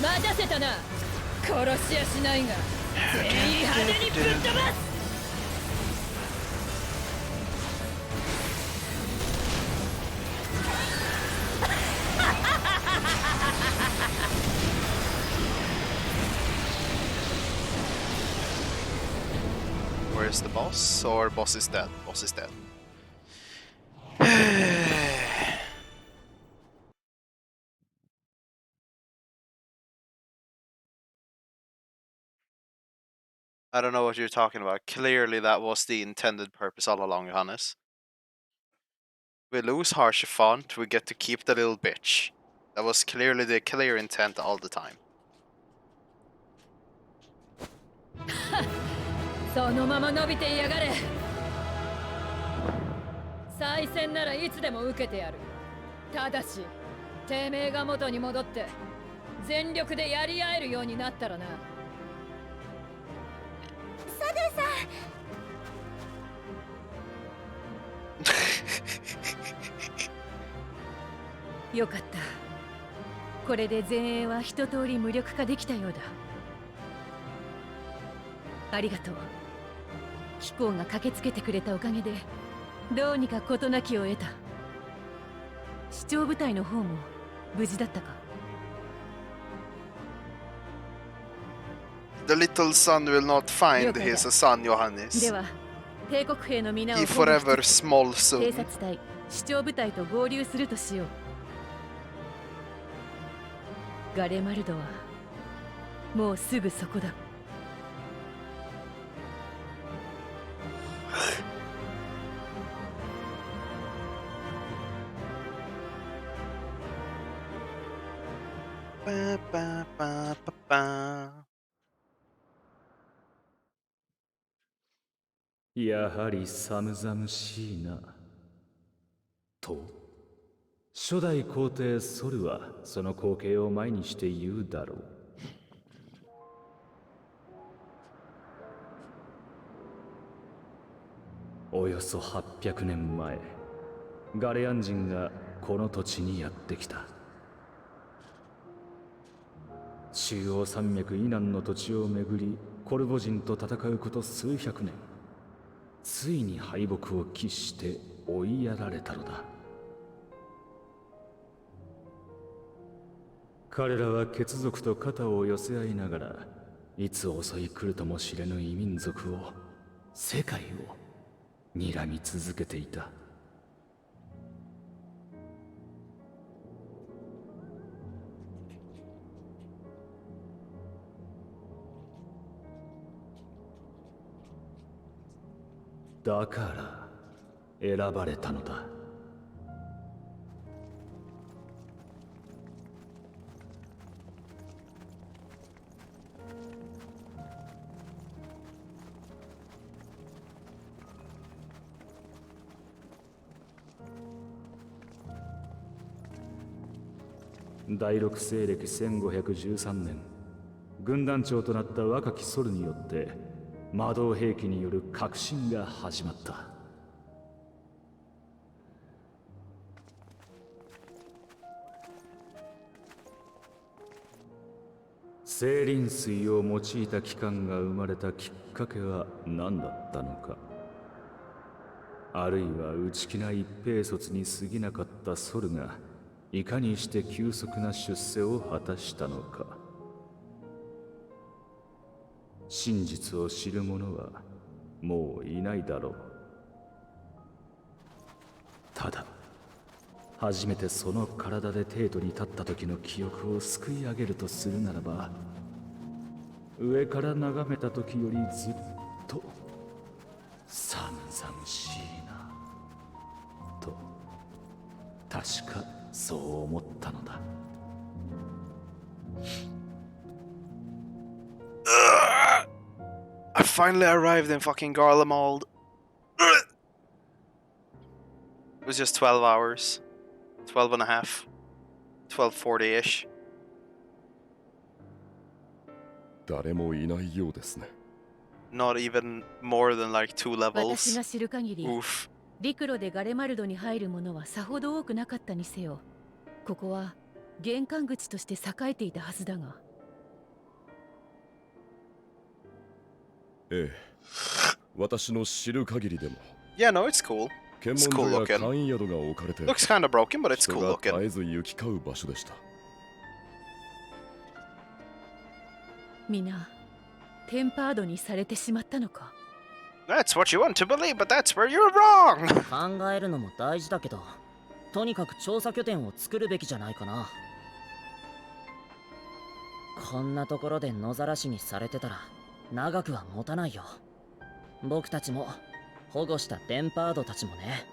待たせたな。殺しやしないが全員派手にぶっ飛ばす。Where's the boss? Or boss is dead? Boss is dead. I don't know what you're talking about. Clearly that was the intended purpose all along, Johannes. We lose Harshafont, we get to keep the little bitch. That was clearly the clear intent all the time. そのまま伸びていやがれ。再戦ならいつでも受けてやる。ただしてめえが元に戻って全力でやり合えるようになったらな。サドゥさん。よかった。これで前衛は一通り無力化できたようだ。ありがとう。貴公が駆けつけてくれたおかげでどうにか事なきを得た。市長部隊の方も無事だったか。 The little son will not find his son, Johannes. では帝国兵の皆を He forever small 警 soon. 察隊市長部隊と合流するとしよう。ガレマルドはもうすぐそこだ。Ba, ba, ba, ba, ba. やはり寒々しいな。と初代皇帝ソルはその光景を前にして言うだろう。およそ800年前、ガレアン人がこの土地にやってきた。中央山脈以南の土地をめぐりコルボ人と戦うこと数百年。ついに敗北を喫して追いやられたのだ。彼らは血族と肩を寄せ合いながら、いつ襲い来るとも知れぬ異民族を、世界を睨み続けていた。だから選ばれたのだ。第六西暦1513年、軍団長となった若きソルによって魔導兵器による革新が始まった。精靈水を用いた機関が生まれたきっかけは何だったのか。あるいは内気な一兵卒に過ぎなかったソルがいかにして急速な出世を果たしたのか。真実を知る者はもういないだろう。ただ初めてその体で帝都に立った時の記憶をすくい上げるとするならば、上から眺めた時よりずっと寒々しいなと確かそう思ったのだ。I finally arrived in fucking Garlemald. It was just 12 hours. 12 and a half. 12:40-ish. 誰もいないようですね。 Not even more than like 2 levels. 私が知る限り、Oof. 陸路でガレマルドに入るものはさほど多くなかったにせよ、ここは玄関口として栄えていたはずだが。ええ、私の知る限りでも Yeah, no, it's cool. 検 It's 問 cool 所や looking. 簡易宿が置かれて Looks kinda broken, but it's 人 cool が looking. 絶えず行き交う場所でした。皆テンパードにされてしまったのか。 That's what you want to believe, but that's where you're wrong! 考えるのも大事だけど、とにかく調査拠点を作るべきじゃないかな。こんなところで野ざらしにされてたら長くは持たないよ。僕たちも保護したテンパードたちもね。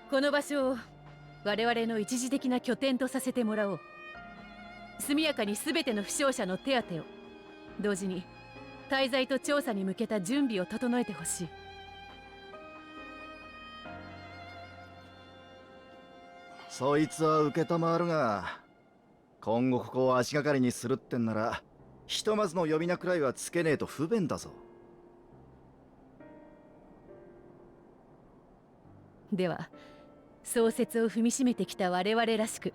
この場所を我々の一時的な拠点とさせてもらおう。速やかに全ての負傷者の手当てを、同時に滞在と調査に向けた準備を整えてほしい。そいつは受けたまわるが、今後ここを足がかりにするってんならひとまずの呼び名くらいはつけねえと不便だぞ。では創設を踏みしめてきた我々らしく、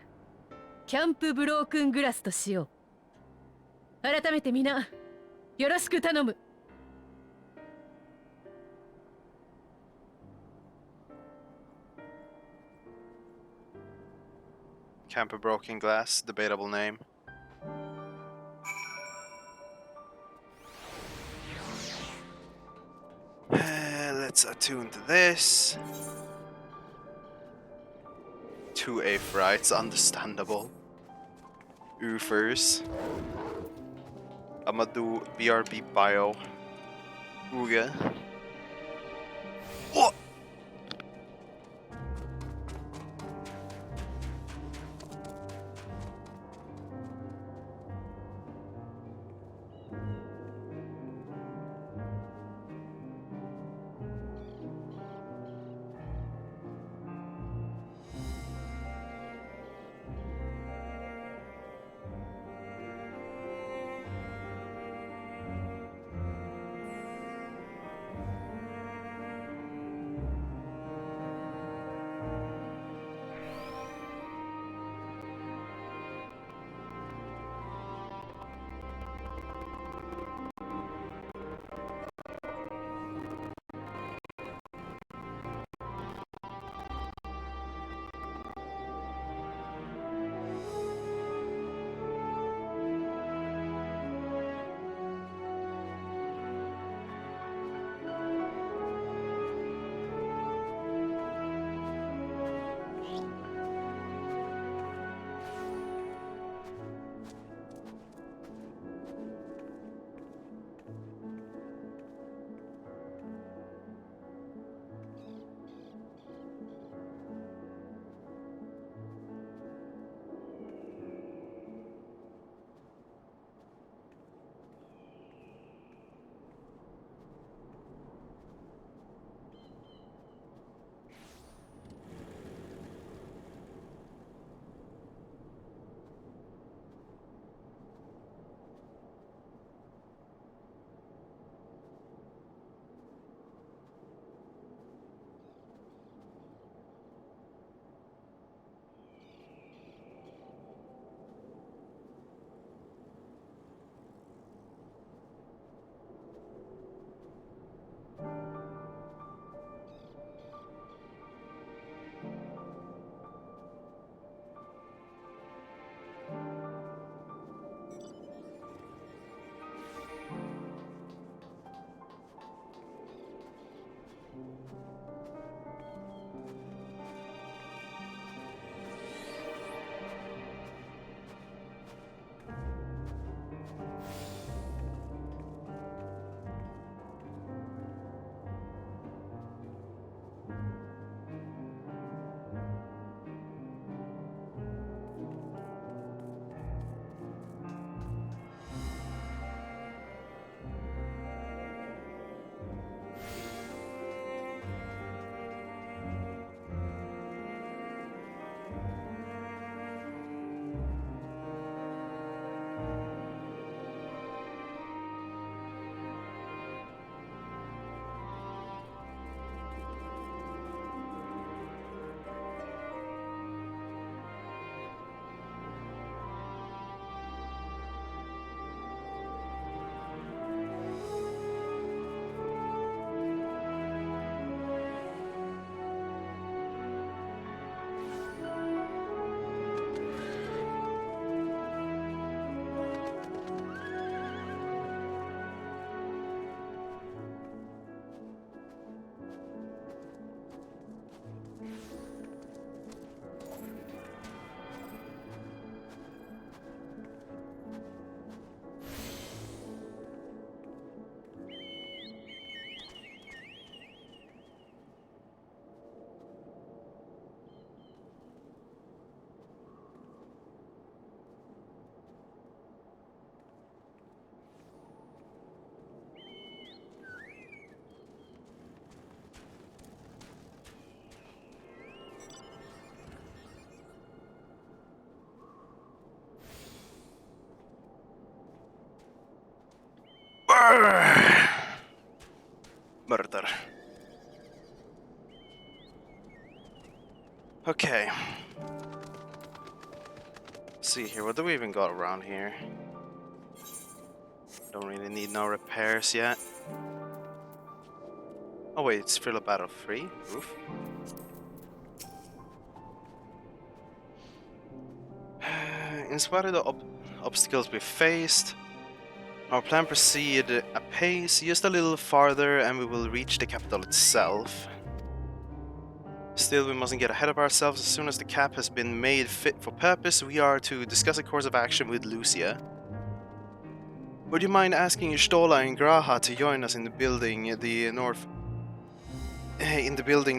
キャンプブロークングラスとしよう。改めて皆よろしく頼む。Camper Broken Glass, debatable name. Let's attune to this. 2 Aphrites, understandable. Oofers. I'ma do BRB Bio. Uga. What? Murder. Okay. Let's see here, what do we even got around here? Don't really need no repairs yet. Oh wait, it's Field of Battle 3. Oof. In spite of the obstacles we faced, our plan proceed apace, just a little farther and we will reach the capital itself. Still, we mustn't get ahead of ourselves. As soon as the cap has been made fit for purpose, we are to discuss a course of action with Lucia. Would you mind asking Stola and Graha to join us in the building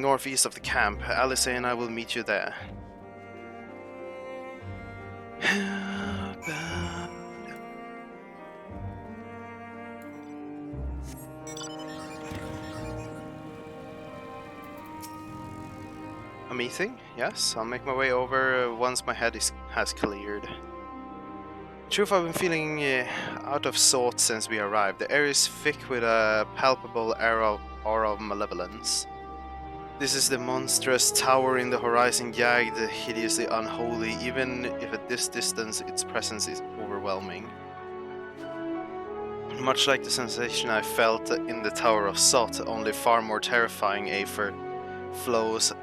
northeast of the camp? Alice and I will meet you there. A meeting? Yes, I'll make my way over once my head has cleared. In truth, I've been feeling out of sorts since we arrived. The air is thick with a palpable aura of malevolence. This is the monstrous tower in the horizon, jagged, hideously unholy. Even if at this distance its presence is overwhelming. Much like the sensation I felt in the Tower of Sot, only far more terrifying, Aether flows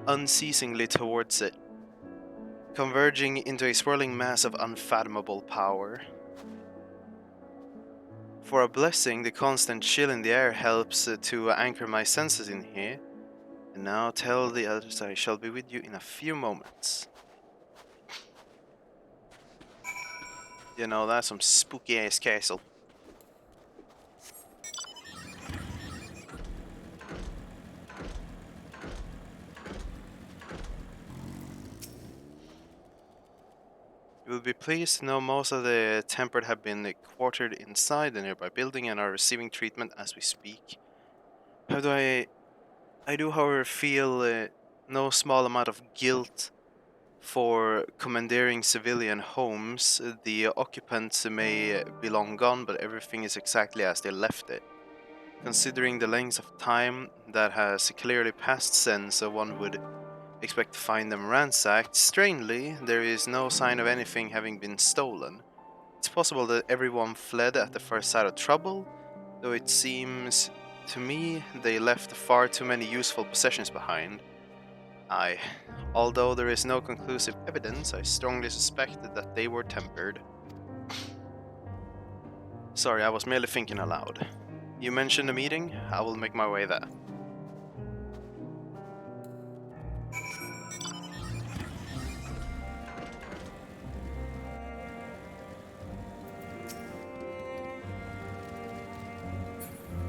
unceasingly towards it, converging into a swirling mass of unfathomable power. For a blessing, the constant chill in the air helps to anchor my senses in here. And now tell the others I shall be with you in a few moments. You know, that's some spooky ass castle. You will be pleased to know most of the tempered have been quartered inside the nearby building and are receiving treatment as we speak. How do I do, however, feel no small amount of guilt for commandeering civilian homes. The occupants may be long gone, but everything is exactly as they left it. Considering the length of time that has clearly passed since one would expect to find them ransacked, strangely, there is no sign of anything having been stolen. It's possible that everyone fled at the first sight of trouble, though it seems to me they left far too many useful possessions behind. Aye, although there is no conclusive evidence, I strongly suspected that they were tempered. Sorry, I was merely thinking aloud. You mentioned a meeting? I will make my way there.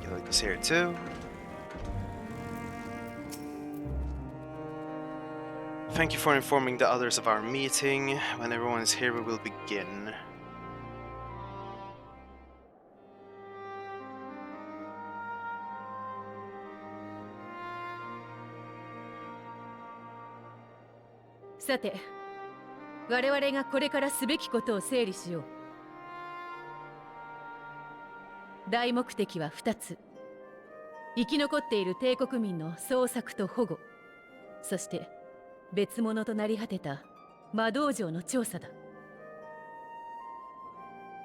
You like this here too? Thank you for informing the others of our meeting. When everyone is here, we will begin.さて、我々がこれからすべきことを整理しよう。大目的は2つ。生き残っている帝国民の捜索と保護、そして別物となり果てた魔道場の調査だ。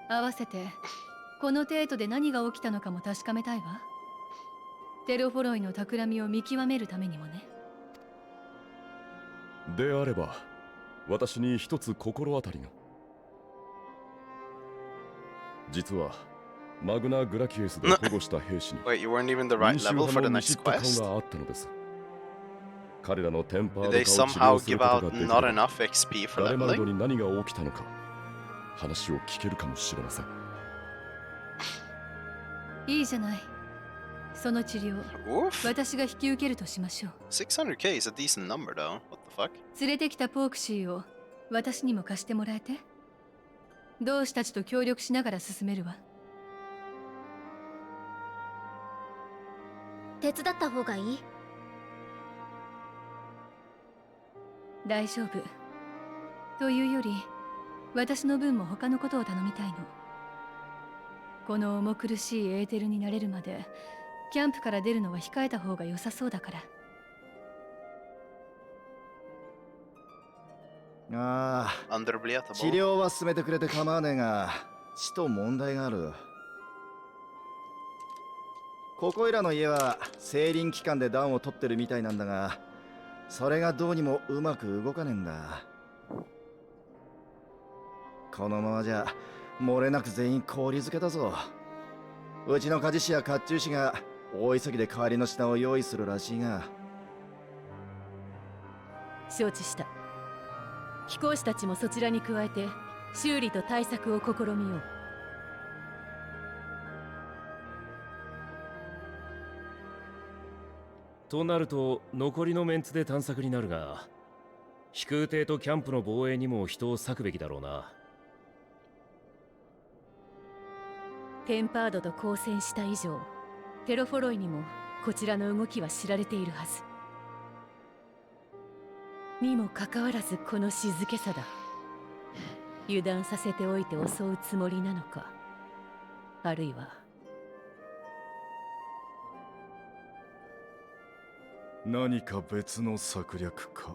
合わせてこの程度で何が起きたのかも確かめたいわ。テロフォロイの企みを見極めるためにもね。であれば私に一つ心当たりが。実はマグナ・グラキエスで保護した兵士にWait, you weren't even the right level for the next quest? があったのです。彼らのテンパード Did they 化を治 somehow 療する give こと out ができれ not ば enough XP for ガレマルド leveling? に何が起きたのか話を聞けるかもしれません。いいじゃない。その治療、 Oof. 私が引き受けるとしましょう。 600k is a decent number though. What the fuck? 連れてきたポークシーを私にも貸してもらえて。同志たちと協力しながら進めるわ。手伝った方がいい？大丈夫。というより、私の分も他のことを頼みたいの。この重苦しいエーテルになれるまでキャンプから出るのは控えた方が良さそうだから。ああ、治療は進めてくれて構わねえが、ちと問題がある。ここいらの家は成林期間で暖を取ってるみたいなんだが、それがどうにもうまく動かねえんだ。このままじゃ漏れなく全員氷漬けだぞ。うちの鍛冶師や甲冑師が大急ぎで代わりの品を用意するらしいが。承知した。飛行士たちもそちらに加えて修理と対策を試みよう。となると残りのメンツで探索になるが、飛空艇とキャンプの防衛にも人を割くべきだろうな。テンパードと交戦した以上、テロフォロイにもこちらの動きは知られているはず。にもかかわらずこの静けさだ。油断させておいて襲うつもりなのか、あるいは何か別の策略か。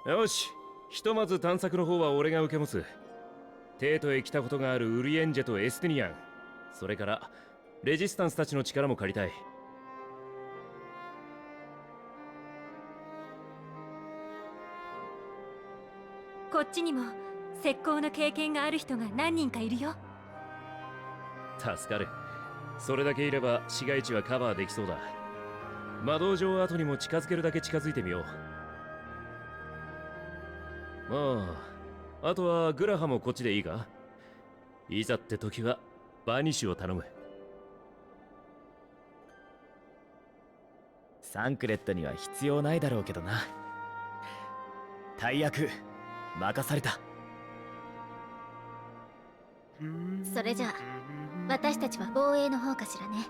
よし、ひとまず探索の方は俺が受け持つ。テートへ来たことがあるウリエンジェとエスティニアン、それからレジスタンスたちの力も借りたい。こっちにも石膏の経験がある人が何人かいるよ。助かる。それだけいれば市街地はカバーできそうだ。魔導城跡にも近づけるだけ近づいてみよう。まあ、あとはグラハもこっちでいいか。いざって時はバニッシュを頼む。サンクレットには必要ないだろうけどな。大役任された。それじゃあ私たちは防衛の方かしらね。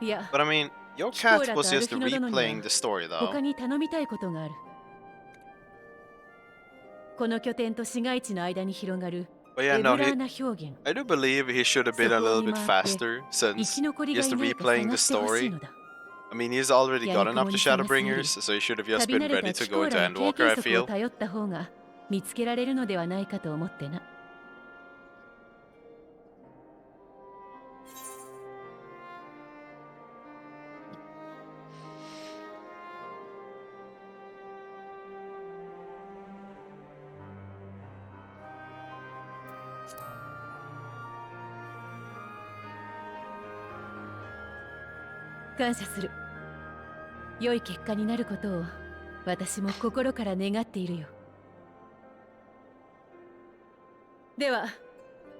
いや、 But I mean, your cat was just replaying the story though. 他に頼みたいことがある。この拠点と市街地の間に広がる But エ yeah, ブ no, ラーな表現。 I do believe he should have been a little bit faster 生 since き残りが he's いないか replaying 探 the してほしい story. のだ。 I mean, he's already や got み enough くも to に探すより Shadowbringers, so he should have just 旅 been 慣れ ready た to チ go コー into ラや経 endwalker, I 験則を feel. 頼った方が見つけられるのではないかと思ってな。感謝する。良い結果になることを私も心から願っているよ。では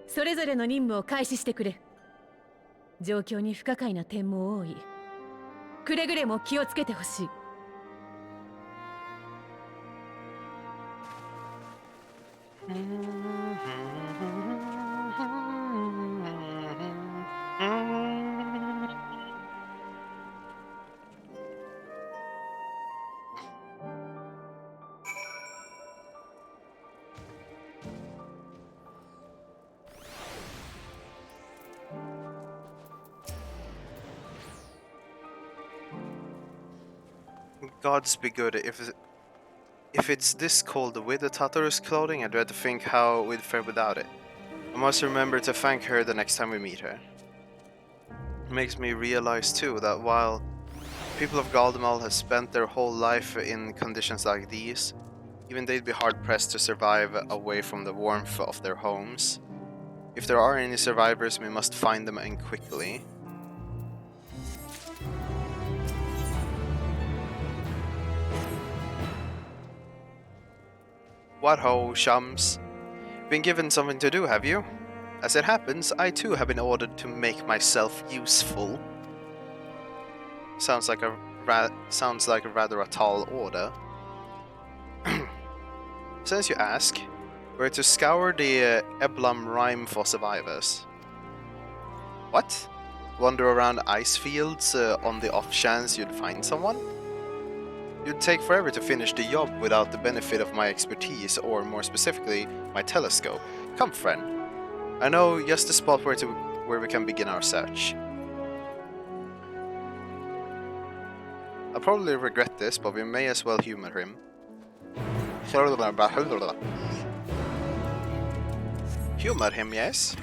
それぞれの任務を開始してくれ。状況に不可解な点も多い。くれぐれも気をつけてほしい。Gods be good. If it's this cold with the Tataru's clothing, I dread to think how we'd fare without it. I must remember to thank her the next time we meet her. It makes me realize too that while people of Galdemal have spent their whole life in conditions like these, even they'd be hard-pressed to survive away from the warmth of their homes. If there are any survivors, we must find them and quickly. What ho, chums? Been given something to do, have you? As it happens, I too have been ordered to make myself useful. Sounds like a rather a tall order. Since you ask, we're to scour the Eblam Rime for survivors. What? Wander around ice fields on the off chance you'd find someone? It'd take forever to finish the job without the benefit of my expertise, or more specifically, my telescope. Come, friend. I know just the spot where we can begin our search. I'll probably regret this, but we may as well humor him. Humor him, yes?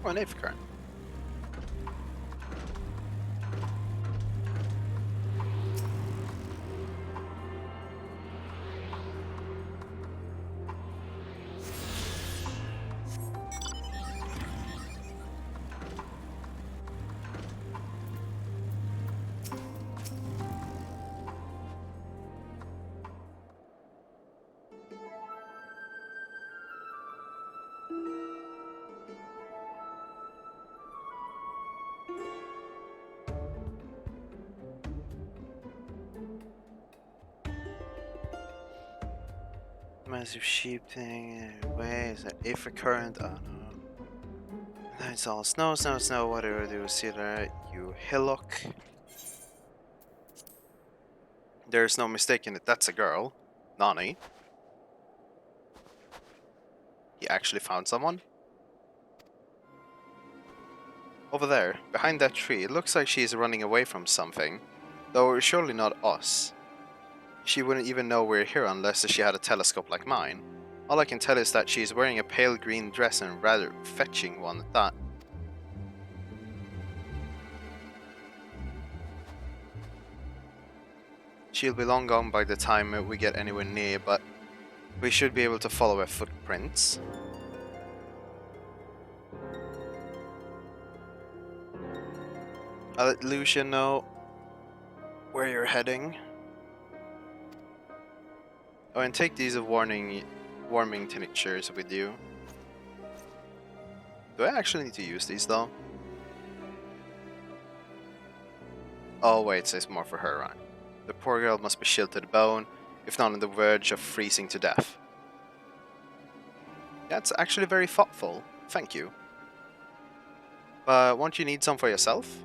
Oh, an Aphicurn. Massive sheep thing. Where is that? Aphicurn? Oh no. That's all snow, snow, snow. Whatever do you see there? You hillock. There's no mistaking it. That's a girl. Nani. He actually found someone? Over there, behind that tree, it looks like she is running away from something. Though surely not us. She wouldn't even know we're here unless she had a telescope like mine. All I can tell is that she is wearing a pale green dress, and rather fetching one at that. She'll be long gone by the time we get anywhere near, but we should be able to follow her footprints. I'll let Lucia know where you're heading. Oh, and take these warming tinctures with you. Do I actually need to use these though? Oh wait, it says more for her, right? The poor girl must be chilled to the bone, if not on the verge of freezing to death. That's actually very thoughtful. Thank you. But won't you need some for yourself?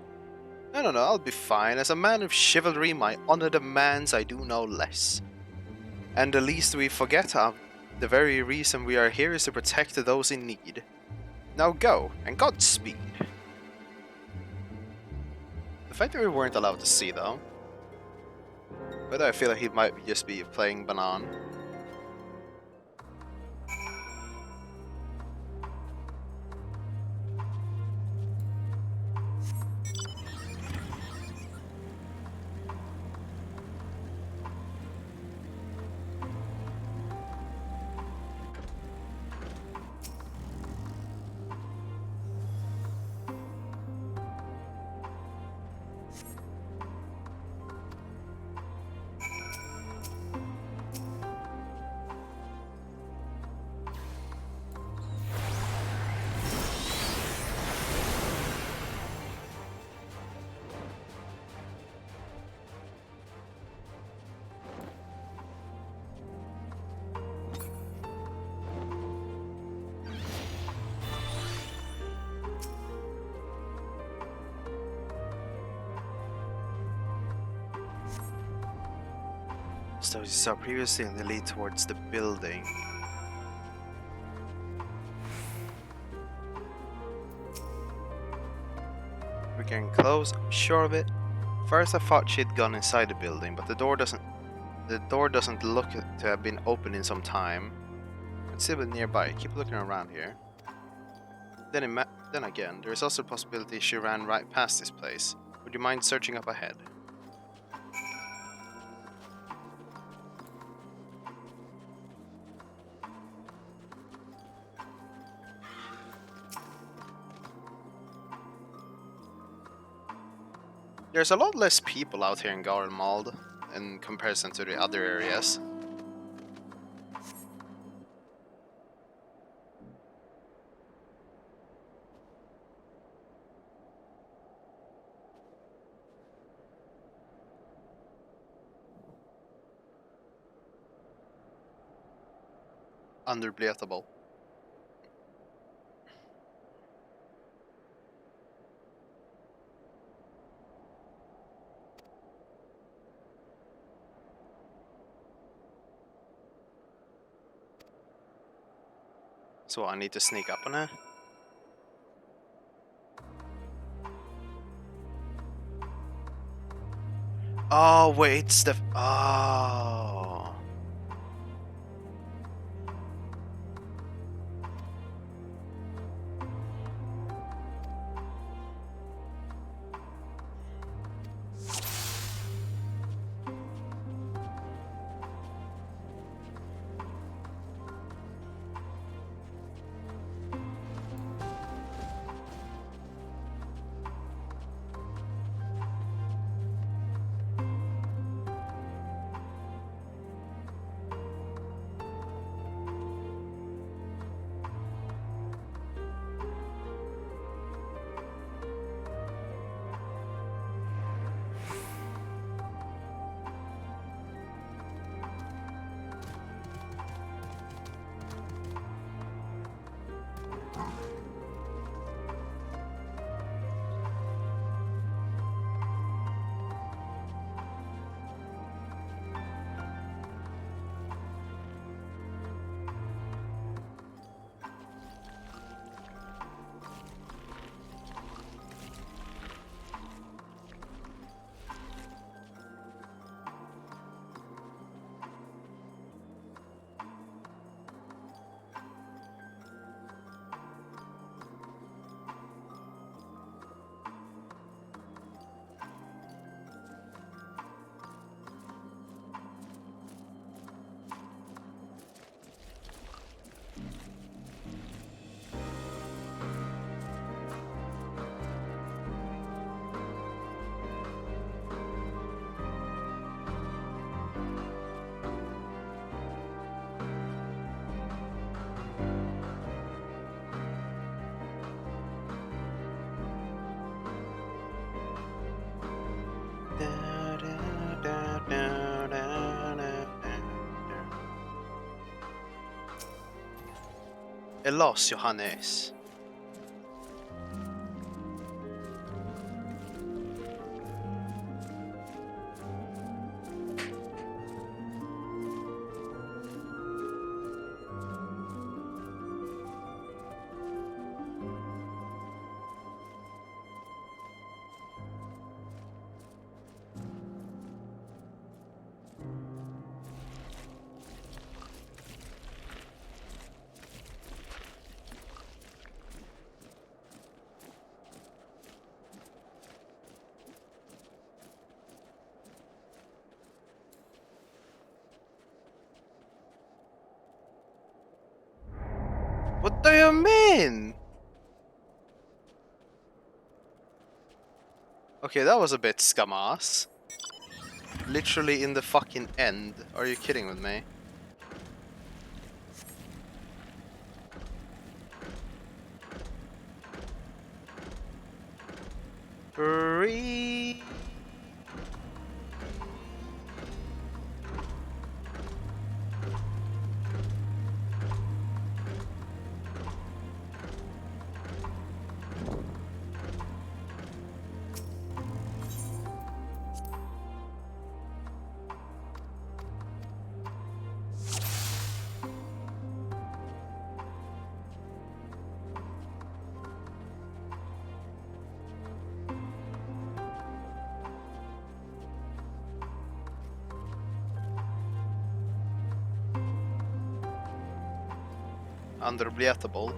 No, I'll be fine. As a man of chivalry, my honor demands I do no less. And the least we forget of, the very reason we are here is to protect those in need. Now go, and Godspeed. The fact that we weren't allowed to see, though. Whether I feel like he might just be playing Banan. So you saw previously on the lead towards the building. We're getting close, I'm sure of it. First I thought she'd gone inside the building, but the door doesn't look to have been open in some time. It's still nearby. Keep looking around here. Then again, there is also a possibility she ran right past this place. Would you mind searching up ahead? There's a lot less people out here in Garlemald in comparison to the other areas. Underbletable. So I need to sneak up on her. Oh wait, it's the oh. Elos, Johannes. What do you mean? Okay, that was a bit scum-ass. Literally in the fucking end. Are you kidding with me? Free. Underbleatable.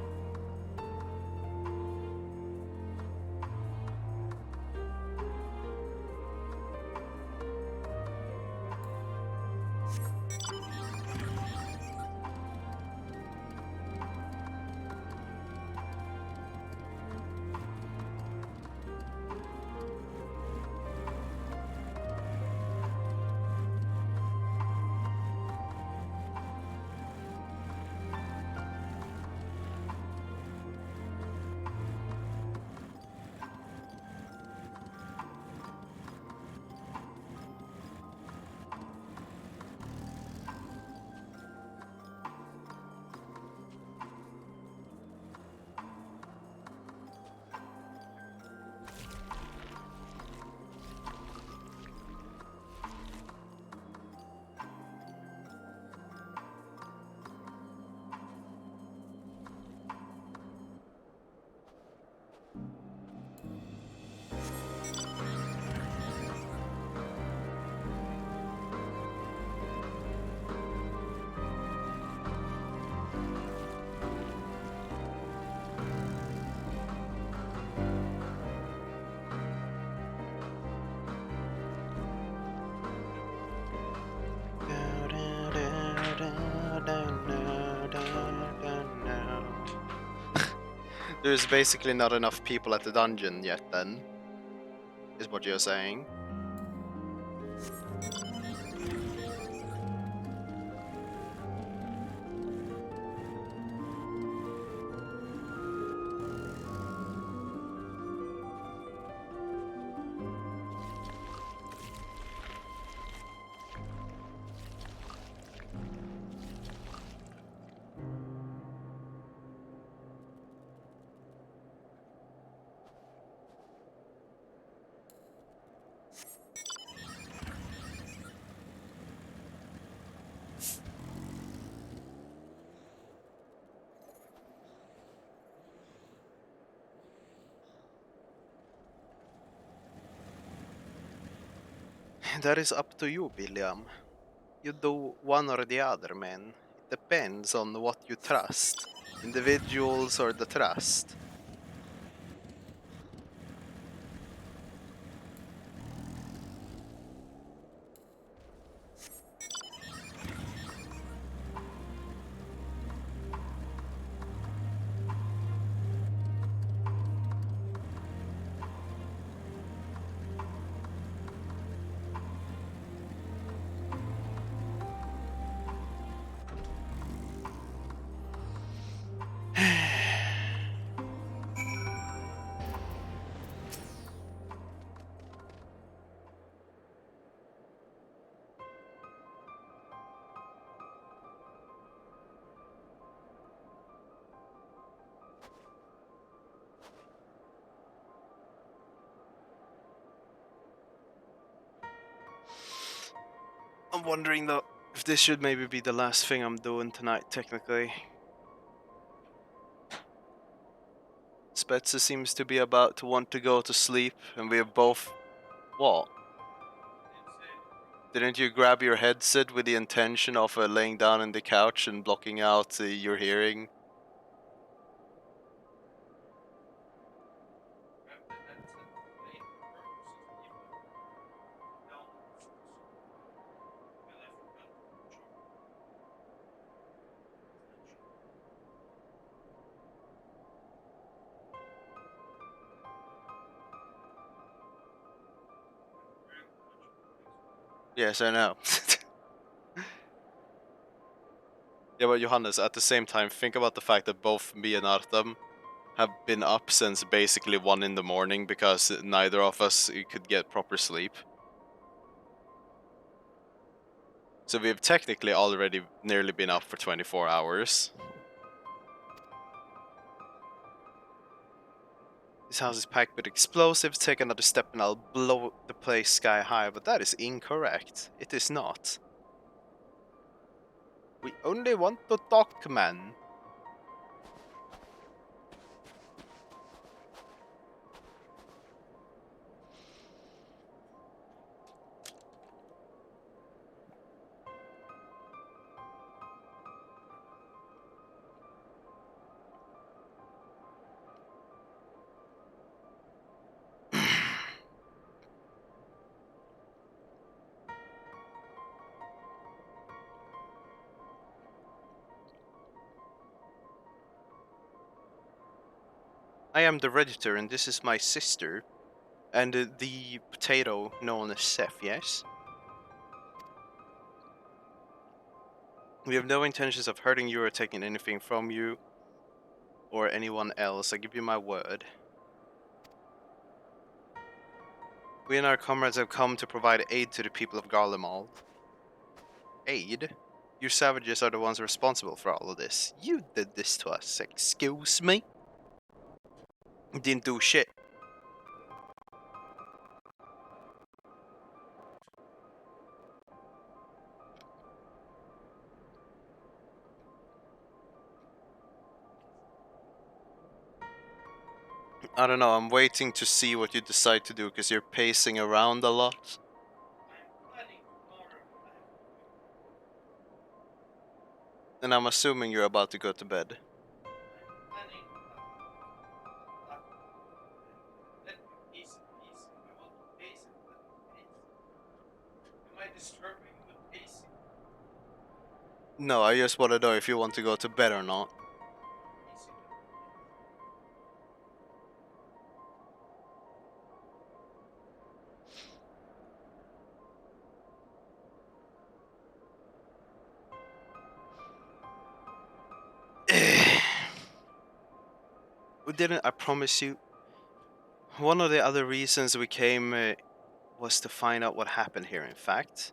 There's basically not enough people at the dungeon yet, then, is what you're saying. That is up to you, William. You do one or the other, man. It depends on what you trust. Individuals or the trust. I'm wondering though if this should maybe be the last thing I'm doing tonight, technically. Spetsa seems to be about to want to go to sleep, and we have both. What? Didn't you grab your headset with the intention of laying down in the couch and blocking out your hearing? Yes, I know. Yeah, but Johannes, at the same time, think about the fact that both me and Artem have been up since basically 1 in the morning because neither of us could get proper sleep. So we've technically already nearly been up for 24 hours. This house is packed with explosives. Take another step and I'll blow the place sky high, but that is incorrect. It is not. We only want to talk, man. I am the Redditor, and this is my sister, and the potato known as Seth, yes? We have no intentions of hurting you or taking anything from you or anyone else, I give you my word. We and our comrades have come to provide aid to the people of Garlemald. Aid? You savages are the ones responsible for all of this. You did this to us, excuse me? Didn't do shit. I don't know, I'm waiting to see what you decide to do because you're pacing around a lot. And I'm assuming you're about to go to bed. No, I just want to know if you want to go to bed or not. didn't, I promise you. One of the other reasons we came was to find out what happened here, in fact.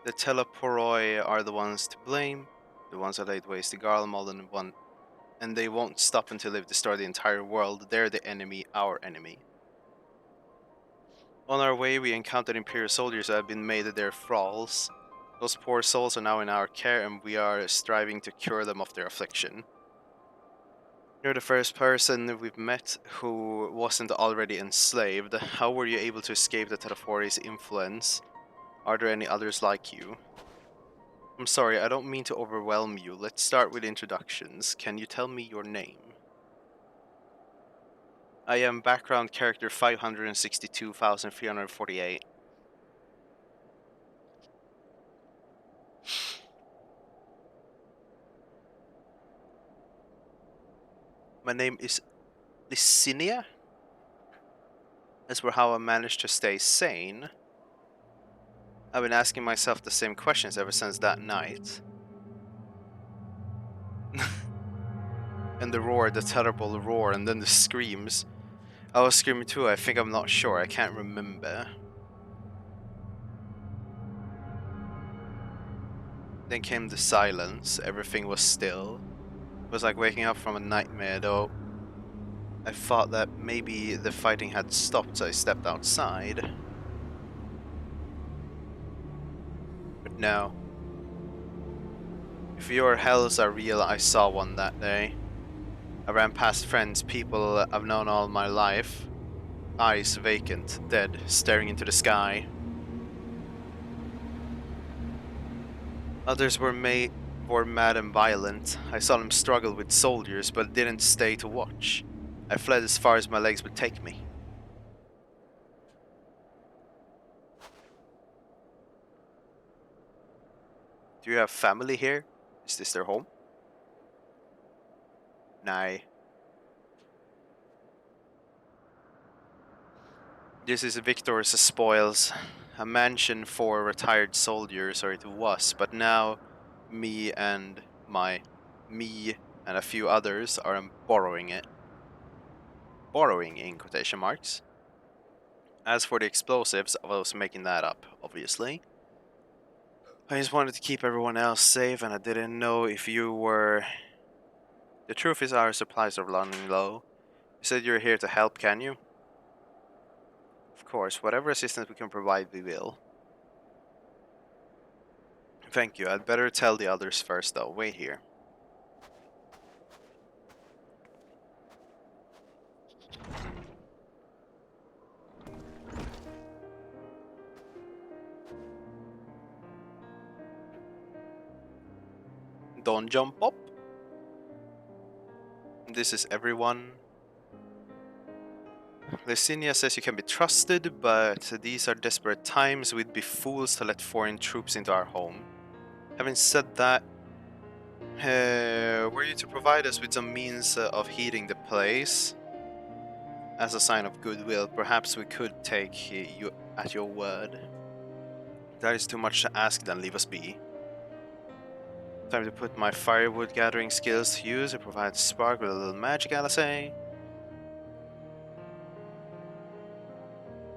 The Teleporoi are the ones to blame, the ones that laid waste to Garlemald and they won't stop until they've destroyed the entire world. They're the enemy, our enemy. On our way, we encountered Imperial soldiers that have been made their thralls. Those poor souls are now in our care, and we are striving to cure them of their affliction. You're the first person we've met who wasn't already enslaved. How were you able to escape the Telefori's influence? Are there any others like you? I'm sorry, I don't mean to overwhelm you. Let's start with introductions. Can you tell me your name? I am background character 562,348. My name is Licinia? As for how I managed to stay sane, I've been asking myself the same questions ever since that night. And the roar, the terrible roar, and then the screams. I was screaming too, I think I'm not sure, I can't remember. Then came the silence, everything was still. It was like waking up from a nightmare, though. I thought that maybe the fighting had stopped, so I stepped outside. But no. If your hells are real, I saw one that day. I ran past friends, people I've known all my life. Eyes vacant, dead, staring into the sky. Others were mad and violent. I saw them struggle with soldiers, but didn't stay to watch. I fled as far as my legs would take me. Do you have family here? Is this their home? Nay. This is Victor's spoils. A mansion for retired soldiers, or it was, but now me and a few others are borrowing it. Borrowing in quotation marks. As for the explosives, I was making that up, obviously. I just wanted to keep everyone else safe, and I didn't know if you were... The truth is our supplies are running low. You said you're here to help, can you? Of course, whatever assistance we can provide, we will. Thank you, I'd better tell the others first though. Wait here. Don't jump up. This is everyone. Licinia says you can be trusted, but these are desperate times. We'd be fools to let foreign troops into our home. Having said that, were you to provide us with some means of heating the place, as a sign of goodwill, perhaps we could take you at your word. If that is too much to ask, then leave us be. Time to put my firewood gathering skills to use and provide a spark with a little magic, I'll say.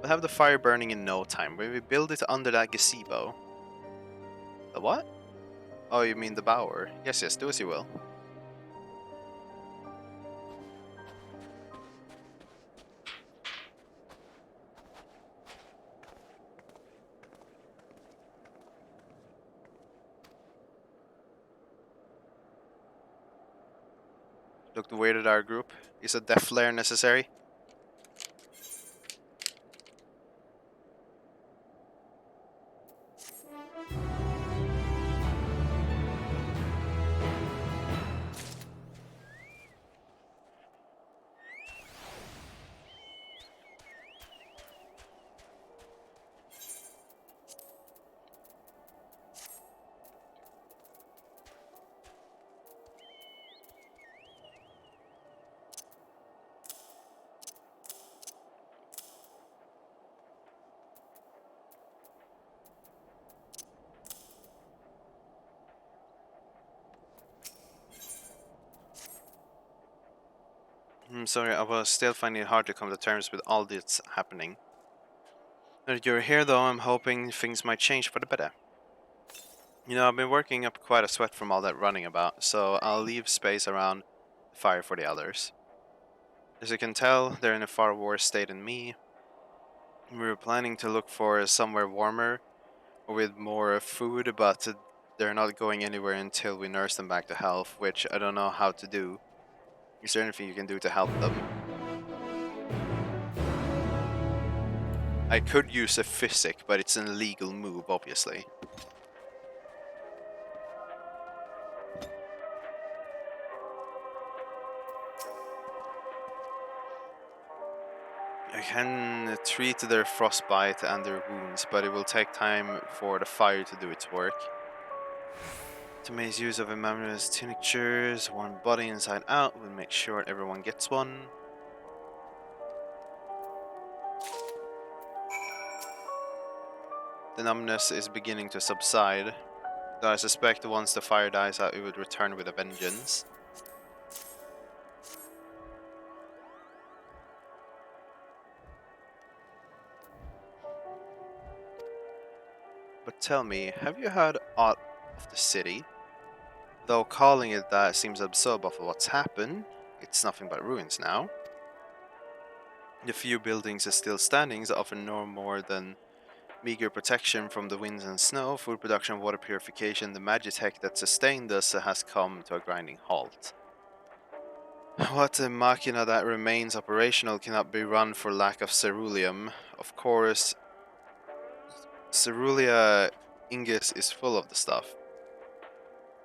We'll have the fire burning in no time. When we build it under that gazebo. The what? Oh, you mean the bower. Yes, yes, do as you will. Looked weird at our group. Is a death flare necessary? I'm sorry, I was still finding it hard to come to terms with all this happening. Now that you're here though, I'm hoping things might change for the better. You know, I've been working up quite a sweat from all that running about, so I'll leave space around the fire for the others. As you can tell, they're in a far worse state than me. We were planning to look for somewhere warmer or with more food, but they're not going anywhere until we nurse them back to health, which I don't know how to do. Is there anything you can do to help them? I could use a physic, but it's an illegal move, obviously. I can treat their frostbite and their wounds, but it will take time for the fire to do its work. To make use of Emmanuel's tinctures, warm body inside out, we'll make sure everyone gets one. The numbness is beginning to subside, though I suspect once the fire dies out it would return with a vengeance. But tell me, have you heard aught of the city? Though calling it that seems absurd of what's happened, it's nothing but ruins now. The few buildings are still standing offer no more than meager protection from the winds and snow. Food production, water purification, the magitech that sustained us has come to a grinding halt. What a machina that remains operational cannot be run for lack of ceruleum. Of course, Cerulia Ingus is full of the stuff.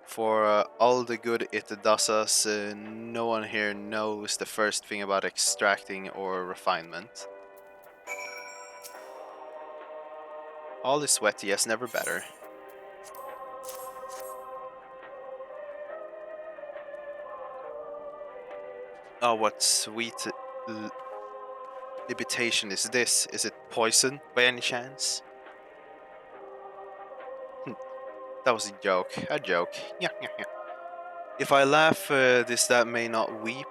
For all the good it does us, no one here knows the first thing about extracting or refinement. All is wet, yes, never better. Oh, what sweet libitation is this? Is it poison by any chance? That was a joke. A joke. Yeah, yeah, yeah. If I laugh, this that may not weep.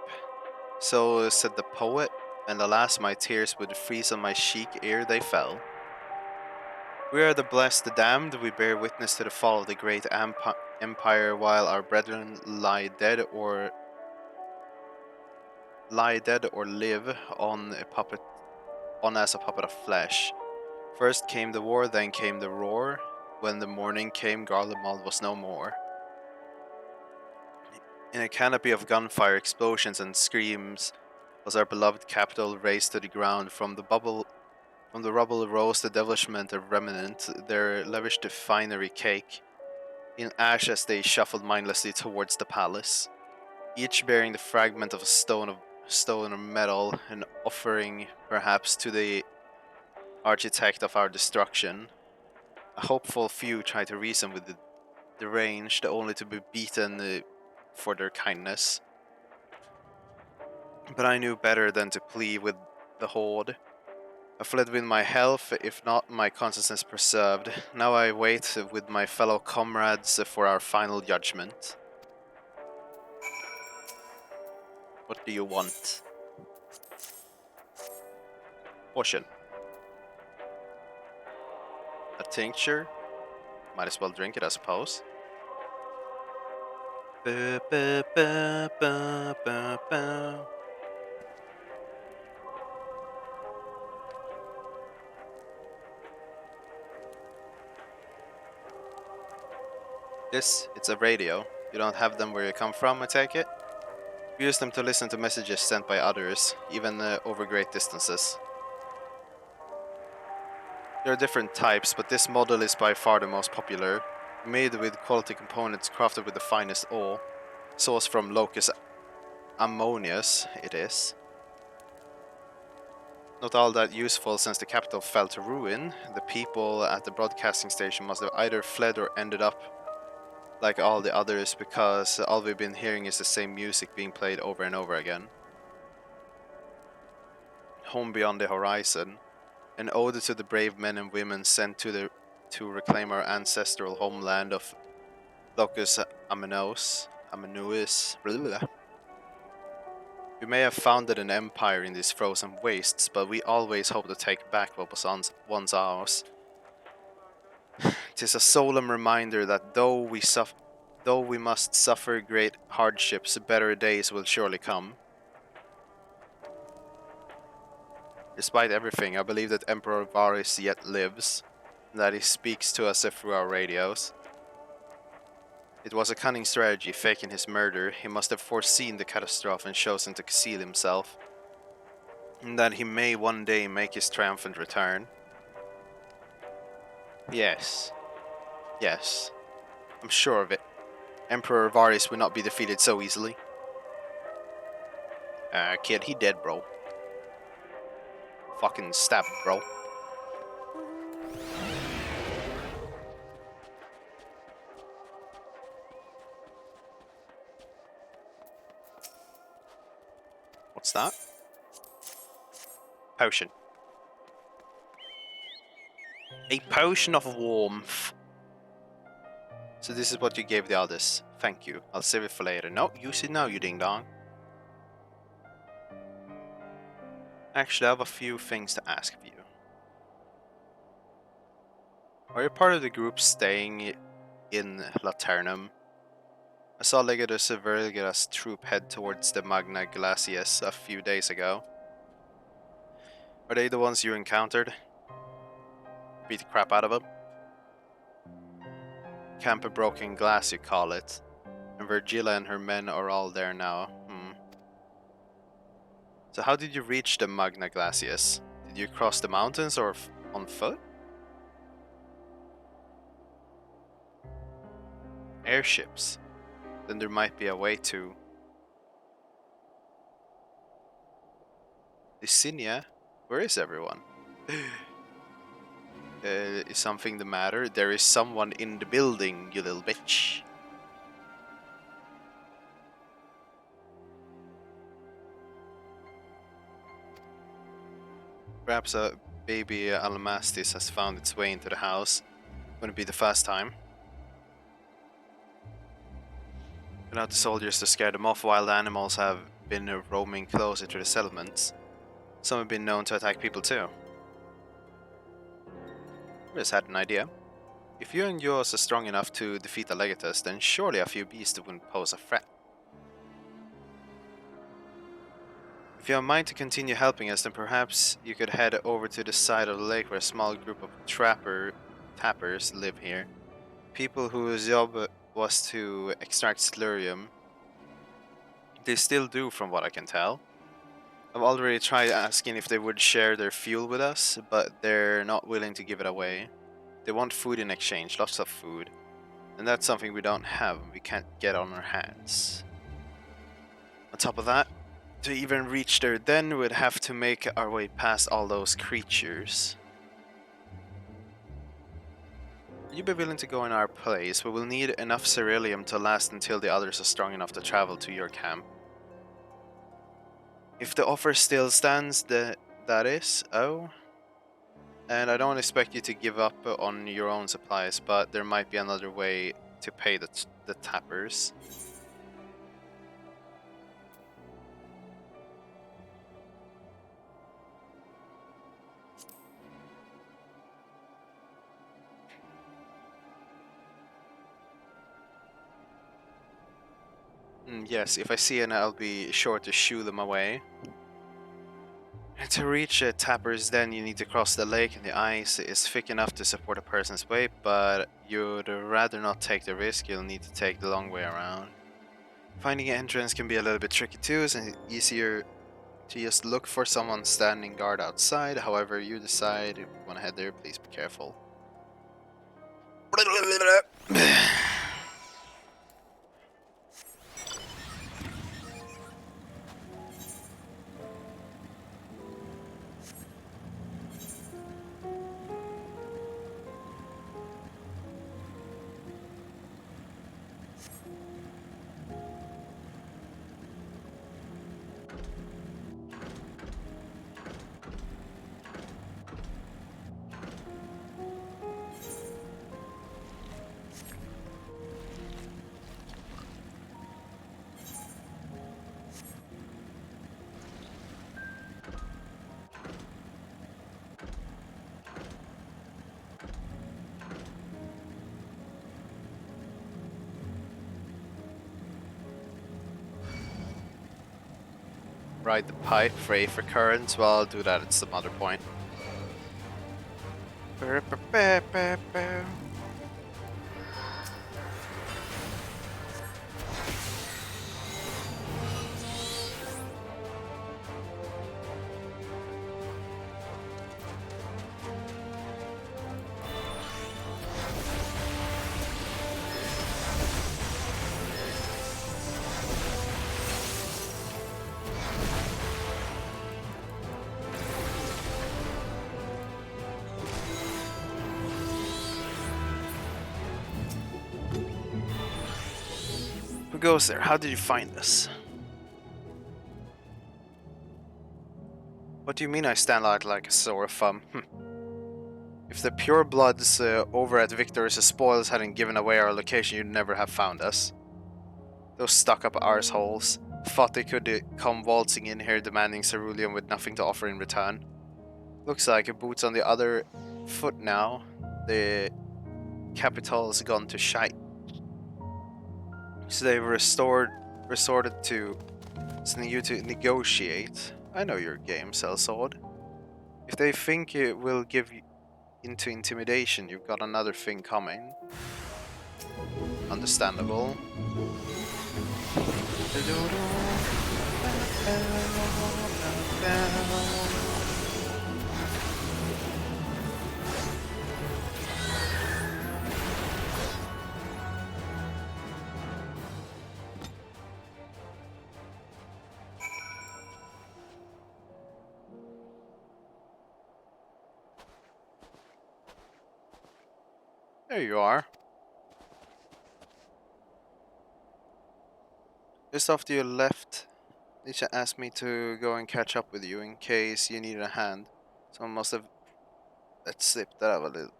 So said the poet, and alas, my tears would freeze on my cheek ere they fell. We are the blessed, the damned. We bear witness to the fall of the great empire, while our brethren lie dead or live on as a puppet of flesh. First came the war, then came the roar. When the morning came, Garlemald was no more. In a canopy of gunfire, explosions, and screams was our beloved capital razed to the ground. From the rubble rose the devilishment of remnant, their lavished finery cake. In ash as they shuffled mindlessly towards the palace, each bearing the fragment of a stone or metal, an offering perhaps to the architect of our destruction. A hopeful few tried to reason with the deranged, only to be beaten for their kindness. But I knew better than to plead with the horde. I fled with my health, if not my consciousness preserved. Now I wait with my fellow comrades for our final judgment. What do you want? Potion. A tincture? Might as well drink it, I suppose. Ba, ba, ba, ba, ba, ba. It's a radio. You don't have them where you come from, I take it? We use them to listen to messages sent by others, even over great distances. There are different types, but this model is by far the most popular. Made with quality components crafted with the finest ore. Sourced from Locus Ammonius, it is. Not all that useful since the capital fell to ruin. The people at the broadcasting station must have either fled or ended up like all the others, because all we've been hearing is the same music being played over and over again. Home beyond the horizon, an ode to the brave men and women sent to reclaim our ancestral homeland of Locus Ammonius. Blah, blah, blah. We may have founded an empire in these frozen wastes, but we always hope to take back what was once ours. 'Tis a solemn reminder that though we must suffer great hardships, better days will surely come. Despite everything, I believe that Emperor Varys yet lives, and that he speaks to us through our radios. It was a cunning strategy, faking his murder. He must have foreseen the catastrophe and chosen to conceal himself, and that he may one day make his triumphant return. Yes. Yes. I'm sure of it. Emperor Varys will not be defeated so easily. Kid, he dead, bro. Fucking stab him, bro. What's that? Potion. A potion of warmth. So this is what you gave the others. Thank you. I'll save it for later. No, use it now, you ding dong. Actually, I have a few things to ask of you. Are you part of the group staying in Laternum? I saw Legatus Verga's troop head towards the Magna Glacies a few days ago. Are they the ones you encountered? Beat the crap out of them? Camp a broken glass, you call it. And Virgila and her men are all there now. So how did you reach the Magna Glacies? Did you cross the mountains or on foot? Airships. Then there might be a way to... Lysinia? Where is everyone? Is something the matter? There is someone in the building, you little bitch. Perhaps a baby Almastis has found its way into the house. Wouldn't be the first time. Been out the soldiers to scare them off. Wild animals have been roaming closer to the settlements. Some have been known to attack people too. I just had an idea. If you and yours are strong enough to defeat the Legatus, then surely a few beasts wouldn't pose a threat. If you have mind to continue helping us, then perhaps you could head over to the side of the lake where a small group of tappers live here. People whose job was to extract slurium. They still do, from what I can tell. I've already tried asking if they would share their fuel with us, but they're not willing to give it away. They want food in exchange, lots of food. And that's something we don't have, we can't get on our hands. On top of that, to even reach there then, we'd have to make our way past all those creatures. Would you be willing to go in our place? We will need enough ceruleum to last until the others are strong enough to travel to your camp. If the offer still stands, that is, oh. And I don't expect you to give up on your own supplies, but there might be another way to pay the tappers. Yes, if I see any, I'll be sure to shoo them away. And to reach the tappers, then you need to cross the lake, and the ice is thick enough to support a person's weight, but you'd rather not take the risk. You'll need to take the long way around. Finding an entrance can be a little bit tricky too, so it's easier to just look for someone standing guard outside. However you decide if you want to head there, please be careful. ride the pipe for Aether Currents. Well, I'll do that at some other point. Who goes there? How did you find us? What do you mean I stand out like a sore thumb? If the purebloods over at Victor's Spoils hadn't given away our location, you'd never have found us. Those stuck-up arseholes thought they could come waltzing in here demanding ceruleum with nothing to offer in return. Looks like a boot's on the other foot now. The capital's gone to shite. So they've resorted to sending you to negotiate. I know your game, sellsword. If they think it will give you into intimidation, you've got another thing coming. Understandable. There you are. Just after you left, Nisha asked me to go and catch up with you in case you needed a hand. Someone must have let slip that I have a little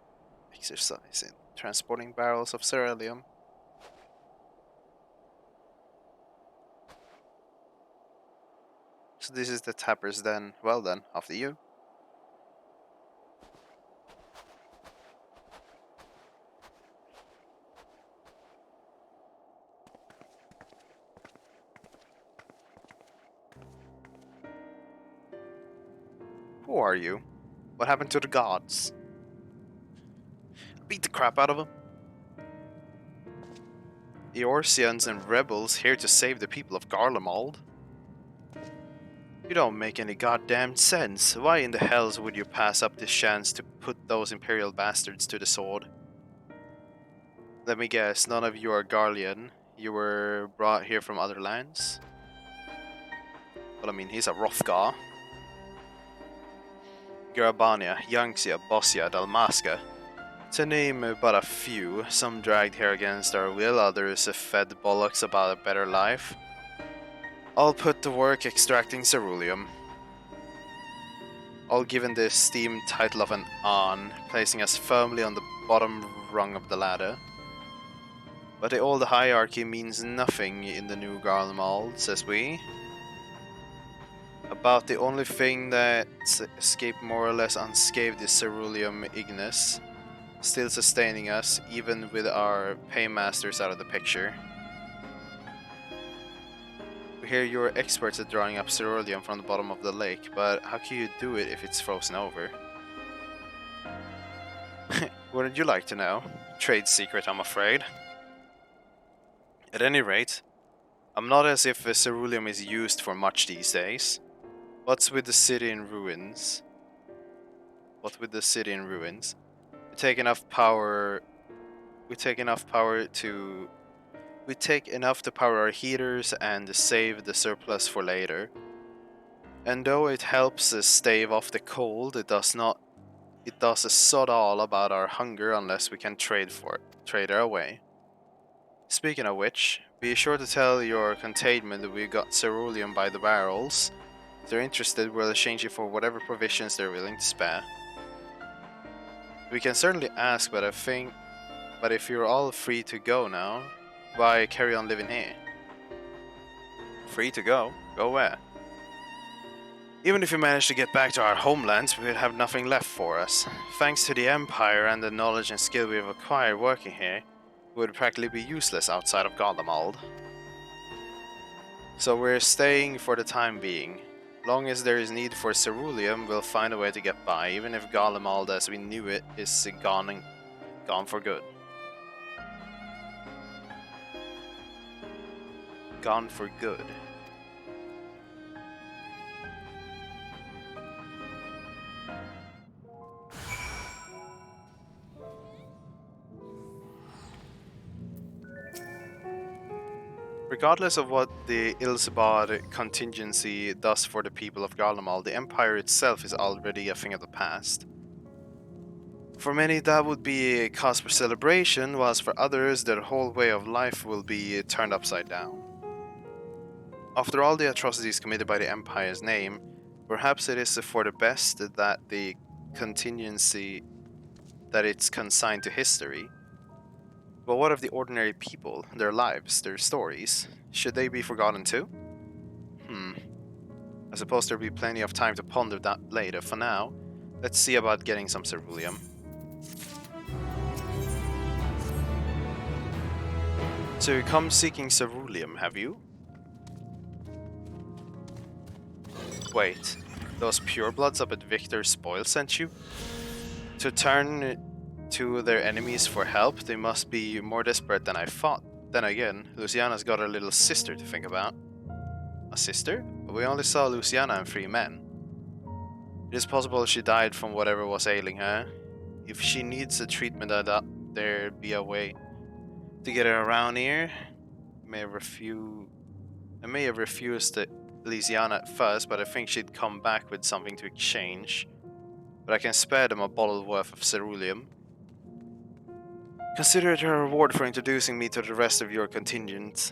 exercise in transporting barrels of ceruleum. So this is the Tapper's Den. Well then, after you. Who are you? What happened to the gods? Beat the crap out of them. Eorzeans and rebels here to save the people of Garlemald? You don't make any goddamn sense. Why in the hells would you pass up this chance to put those imperial bastards to the sword? Let me guess, none of you are Garlean. You were brought here from other lands? Well, I mean, he's a Hrothgar. Garabania, Yangtze, Bossia, Dalmasca. To name but a few, some dragged here against our will, others fed bollocks about a better life. All put to work extracting ceruleum. All given the esteemed title of an An, placing us firmly on the bottom rung of the ladder. But the old hierarchy means nothing in the new Garlemald, says we. About the only thing that escaped more or less unscathed is ceruleum ignis, still sustaining us even with our paymasters out of the picture. We hear you're experts at drawing up ceruleum from the bottom of the lake, but how can you do it if it's frozen over? Wouldn't you like to know? Trade secret, I'm afraid. At any rate, I'm not as if ceruleum is used for much these days. What's with the city in ruins? What with the city in ruins? We take enough to power our heaters and save the surplus for later. And though it helps us stave off the cold, it does a sod all about our hunger unless we can trade it away. Speaking of which, be sure to tell your containment that we got ceruleum by the barrels. If they're interested, we'll exchange it for whatever provisions they're willing to spare. We can certainly ask, but if you're all free to go now, why carry on living here? Free to go? Go where? Even if we manage to get back to our homelands, we would have nothing left for us. Thanks to the Empire and the knowledge and skill we've acquired working here, we would practically be useless outside of Garlemald. So we're staying for the time being. Long as there is need for ceruleum, we'll find a way to get by, even if Garlemald as we knew it is gone for good. Gone for good. Regardless of what the Ilsebad contingency does for the people of Garlemald, the Empire itself is already a thing of the past. For many that would be a cause for celebration, whilst for others their whole way of life will be turned upside down. After all the atrocities committed by the Empire's name, perhaps it is for the best that the contingency that it's consigned to history. But what of the ordinary people, their lives, their stories? Should they be forgotten too? I suppose there'll be plenty of time to ponder that later. For now, let's see about getting some ceruleum. So you come seeking ceruleum, have you? Wait, those purebloods up at Victor's Spoil sent you? To turn to their enemies for help, they must be more desperate than I thought. Then again, Luciana's got her little sister to think about. A sister? But we only saw Luciana and 3 men. It is possible she died from whatever was ailing her. If she needs a treatment, I doubt there'd be a way to get her around here. I may have refused Luciana at first, but I think she'd come back with something to exchange. But I can spare them a bottle worth of ceruleum. Consider it a reward for introducing me to the rest of your contingent.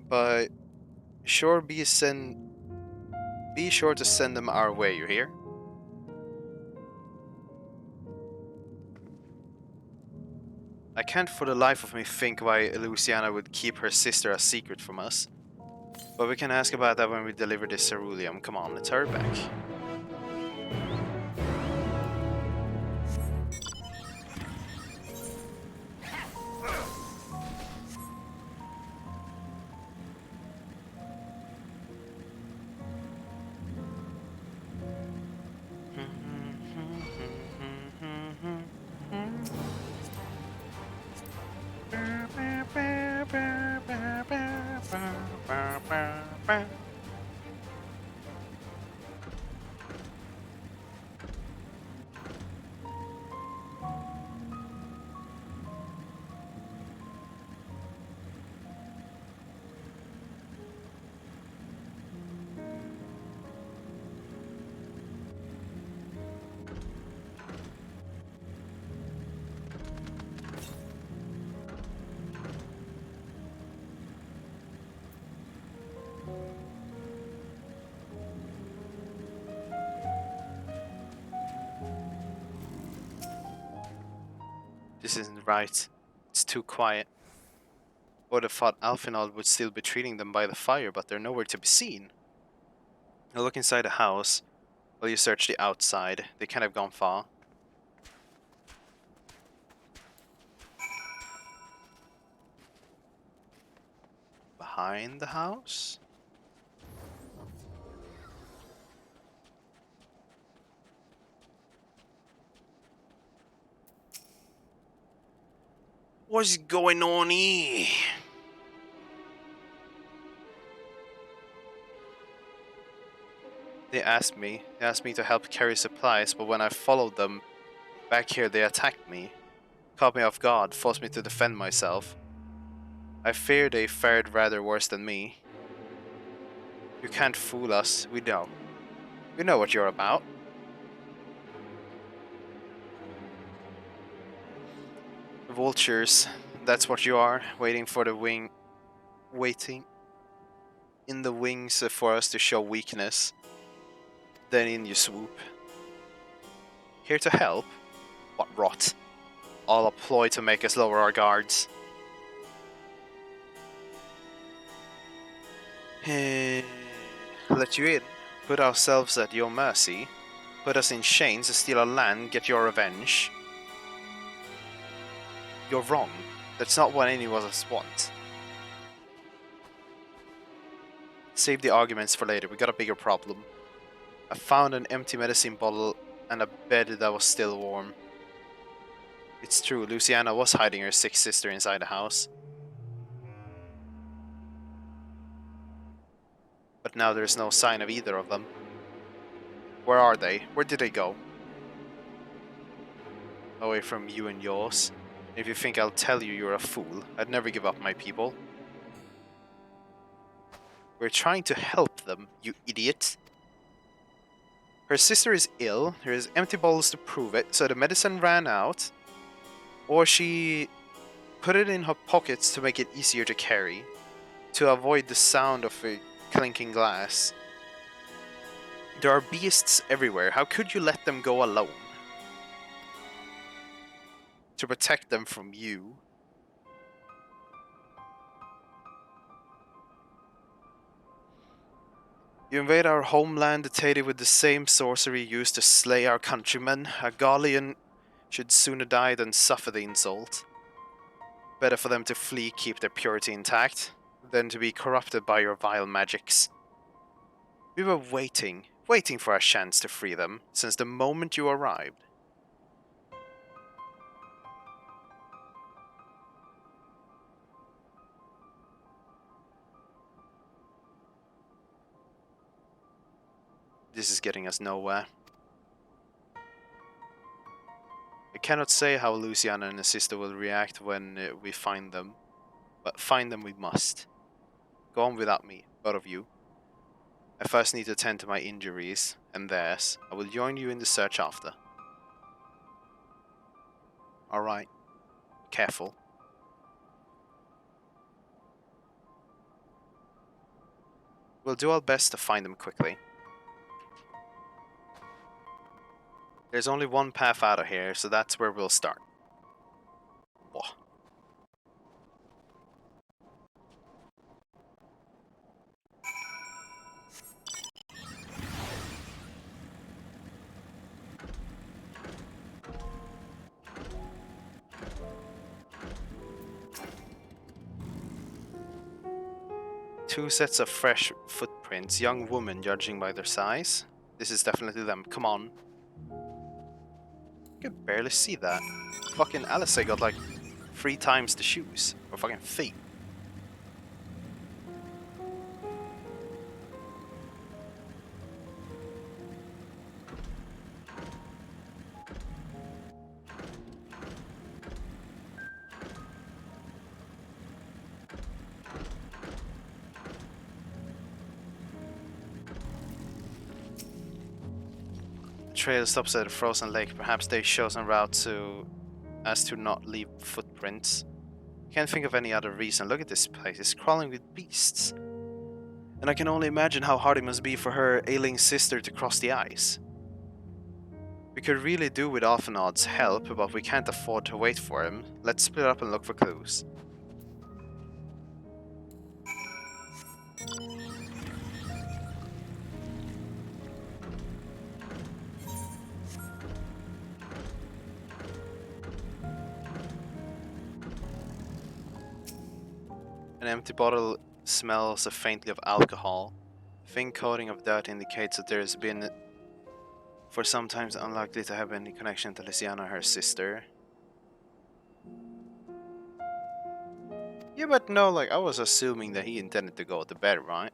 But be sure to send them our way, you hear? I can't for the life of me think why Luciana would keep her sister a secret from us. But we can ask about that when we deliver this ceruleum. Come on, let's hurry back. This isn't right. It's too quiet. I would have thought Alfinald would still be treating them by the fire, but they're nowhere to be seen. I'll look inside the house while you search the outside. They can't have gone far. Behind the house? What's going on here? They asked me to help carry supplies, but when I followed them back here, they attacked me. Caught me off guard, forced me to defend myself. I fear they fared rather worse than me. You can't fool us, we know. We know what you're about. Vultures, that's what you are, waiting in the wings for us to show weakness. Then in you swoop. Here to help? What rot. All a ploy to make us lower our guards. Let you in, put ourselves at your mercy, put us in chains, steal our land, get your revenge. You're wrong. That's not what any of us want. Save the arguments for later, we got a bigger problem. I found an empty medicine bottle and a bed that was still warm. It's true, Luciana was hiding her sick sister inside the house. But now there's no sign of either of them. Where are they? Where did they go? Away from you and yours. If you think I'll tell you, you're a fool. I'd never give up my people. We're trying to help them, you idiot. Her sister is ill, there is empty bottles to prove it, so the medicine ran out. Or she put it in her pockets to make it easier to carry. To avoid the sound of a clinking glass. There are beasts everywhere, how could you let them go alone? To protect them from you. You invade our homeland dictated with the same sorcery used to slay our countrymen. A Gallian should sooner die than suffer the insult. Better for them to flee, keep their purity intact, than to be corrupted by your vile magics. We were waiting for a chance to free them, since the moment you arrived. This is getting us nowhere. I cannot say how Luciana and her sister will react when we find them, but find them we must. Go on without me, both of you. I first need to tend to my injuries, and theirs. I will join you in the search after. Alright. Careful. We'll do our best to find them quickly. There's only one path out of here, so that's where we'll start. Whoa. Two sets of fresh footprints, young women judging by their size. This is definitely them, come on. I can barely see that. Fucking Alice got like 3 times the shoes, or fucking feet. Trail stops at a frozen lake. Perhaps they chose a route as to not leave footprints. Can't think of any other reason. Look at this place. It's crawling with beasts. And I can only imagine how hard it must be for her ailing sister to cross the ice. We could really do with Alphanod's help, but we can't afford to wait for him. Let's split up and look for clues. An empty bottle smells faintly of alcohol. A thin coating of dirt indicates that there has been, for sometimes unlikely to have any connection to Luciana and her sister. Yeah, but no, like, I was assuming that he intended to go to bed, right?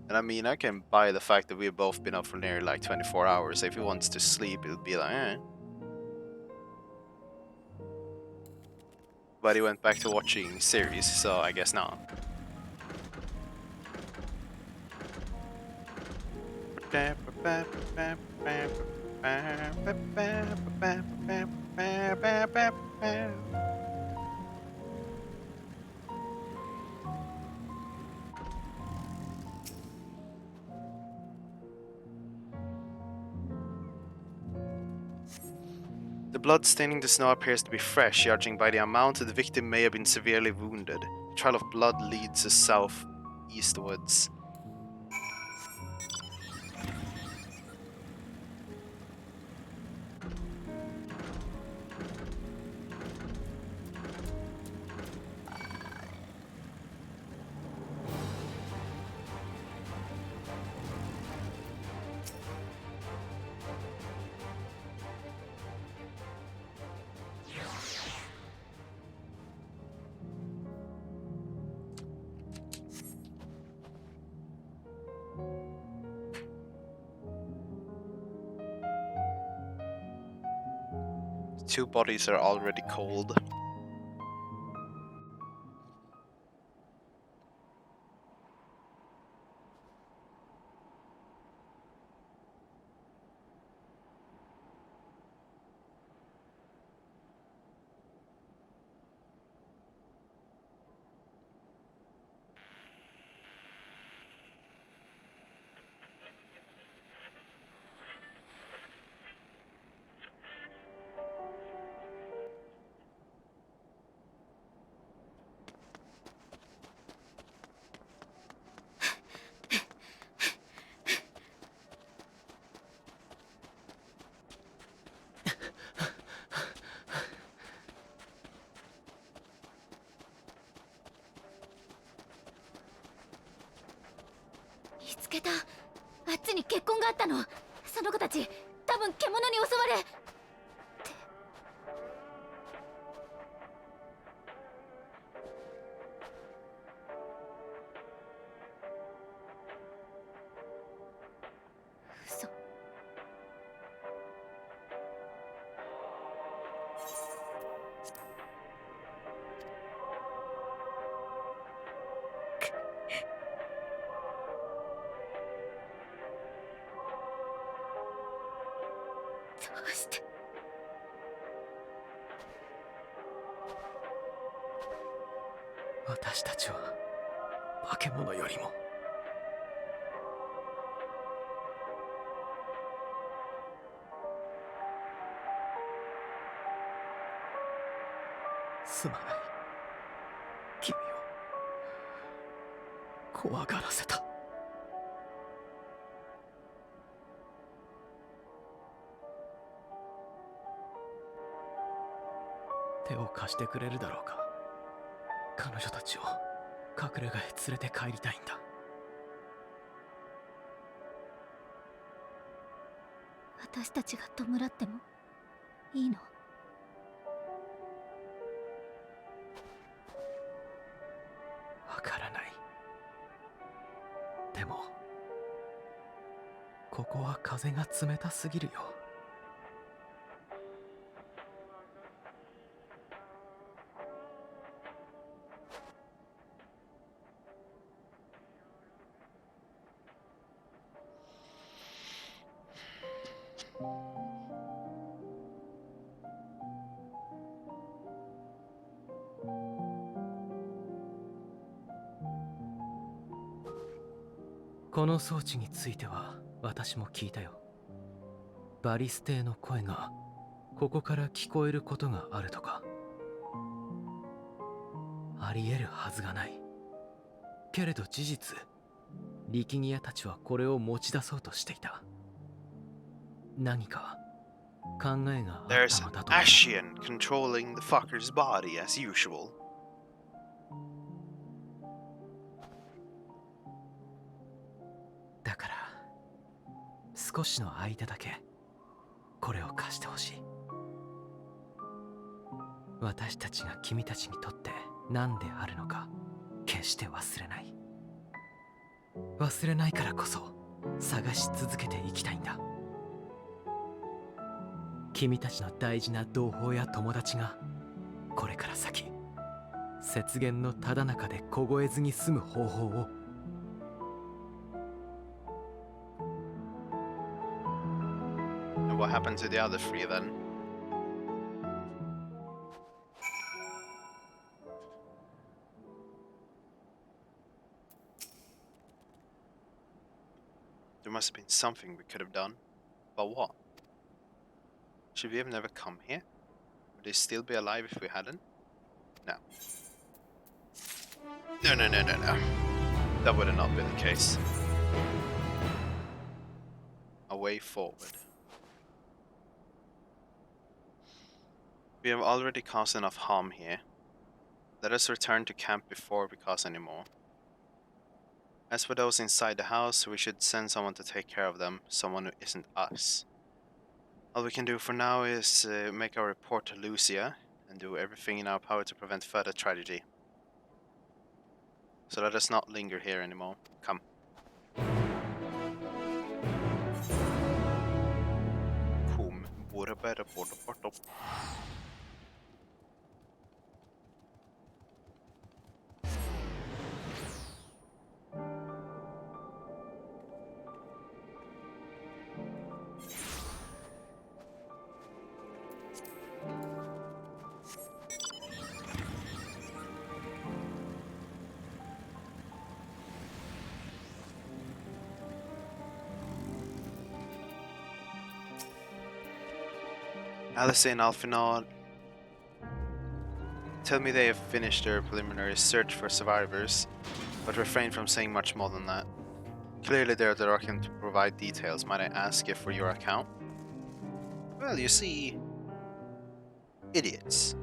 And I mean, I can buy the fact that we've both been up for nearly like 24 hours. If he wants to sleep, it'll be like, eh. But he went back to watching series, so I guess not. The blood staining the snow appears to be fresh, judging by the amount the victim may have been severely wounded. The trail of blood leads us south-eastwards. two bodies are already cold.見つけた。あっちに血痕があったの。その子たち多分獣に襲われ。嘘。どうして。私たちは化け物よりもすまない。君を怖がらせた。手を貸してくれるだろうか。彼女たちを隠れ家へ連れて帰りたいんだ。私たちが弔ってもいいの？わからない。でもここは風が冷たすぎるよ。この装置については私も聞いたよ。バリス艇の声がここから聞こえることがあるとか。ありえるはずがない。けれど事実、力儀屋たちはこれを持ち出そうとしていた。何か考えがあった There's の an だと思う。 Ashian controlling the fucker's body as usual. だから少しの間だけこれを貸してほしい。私たちが君たちにとって何であるのか決して忘れない。忘れないからこそ探し続けていきたいんだ。君たちの大事な同胞や友達がこれから先雪原のただ中で凍えずに済む方法を。And what happened to the other three then? There must have been something we could have done. But what? Should we have never come here? Would they still be alive if we hadn't? No. No, no, no, no, no. That would have not been the case. A way forward. We have already caused enough harm here. Let us return to camp before we cause any more. As for those inside the house, we should send someone to take care of them, someone who isn't us. All we can do for now is make our report to Lucia and do everything in our power to prevent further tragedy. So let us not linger here anymore. Come. Kom, Buddha, Buddha, Buddha, Buddha. Alice and Alphinaud tell me they have finished their preliminary search for survivors, but refrain from saying much more than that. Clearly they're reluctant to provide details. Might I ask if for your account? Well, you see... idiots.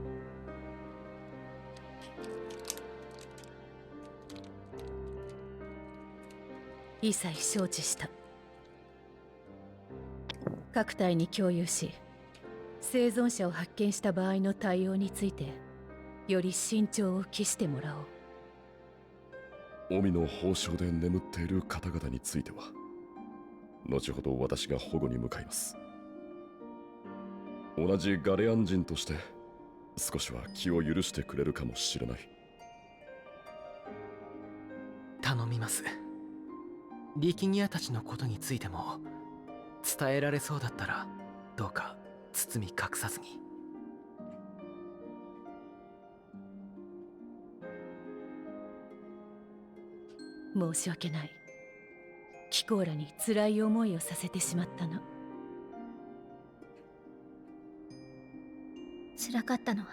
一切承知した。各隊に共有し、生存者を発見した場合の対応についてより慎重を期してもらおう。臣の宝生で眠っている方々については後ほど私が保護に向かいます。同じガレアン人として少しは気を許してくれるかもしれない。頼みます。力ギアたちのことについても伝えられそうだったらどうか包み隠さずに。申し訳ない。キコーラに辛い思いをさせてしまったな。辛かったのは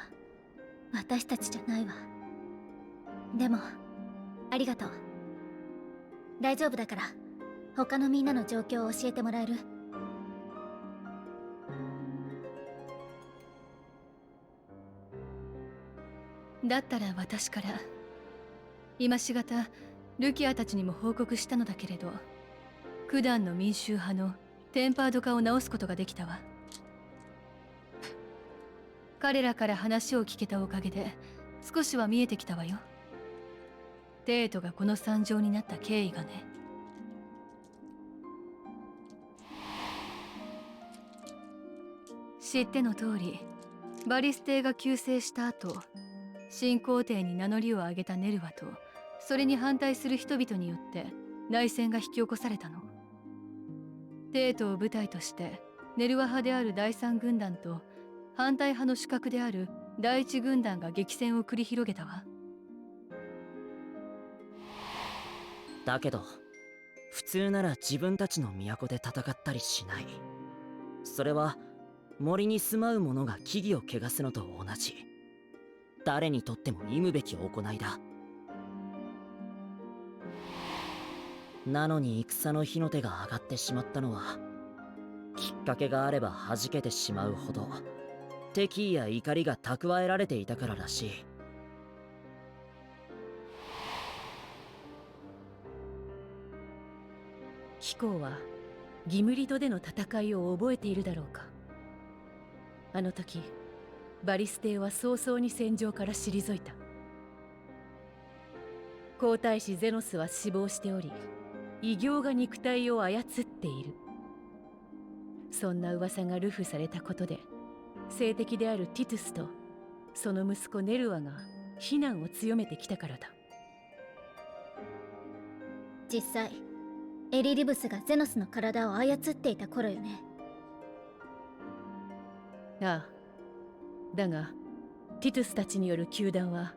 私たちじゃないわ。でもありがとう。大丈夫だから他のみんなの状況を教えてもらえる？だったら私から。今しがたルキアたちにも報告したのだけれど、九段の民衆派のテンパード化を直すことができたわ。彼らから話を聞けたおかげで少しは見えてきたわよ。テートがこの惨状になった経緯がね。知っての通り、バリス帝が急逝した後、新皇帝に名乗りを上げたネルワとそれに反対する人々によって内戦が引き起こされたの。テートを舞台としてネルワ派である第三軍団と反対派の主格である第一軍団が激戦を繰り広げたわ。だけど普通なら自分たちの都で戦ったりしない。それは森に住まう者が木々を汚すのと同じ、誰にとっても忌むべき行いだ。なのに戦の火の手が上がってしまったのは、きっかけがあれば弾けてしまうほど敵意や怒りが蓄えられていたかららしい。貴公はギムリドでの戦いを覚えているだろうか。あの時バリス帝は早々に戦場から退いた。皇太子ゼノスは死亡しており、異形が肉体を操っている。そんな噂が流布されたことで、政敵であるティトゥスとその息子ネルワが非難を強めてきたからだ。実際エリリブスがゼノスの体を操っていた頃よね。ああ。だがティトゥスたちによる糾弾は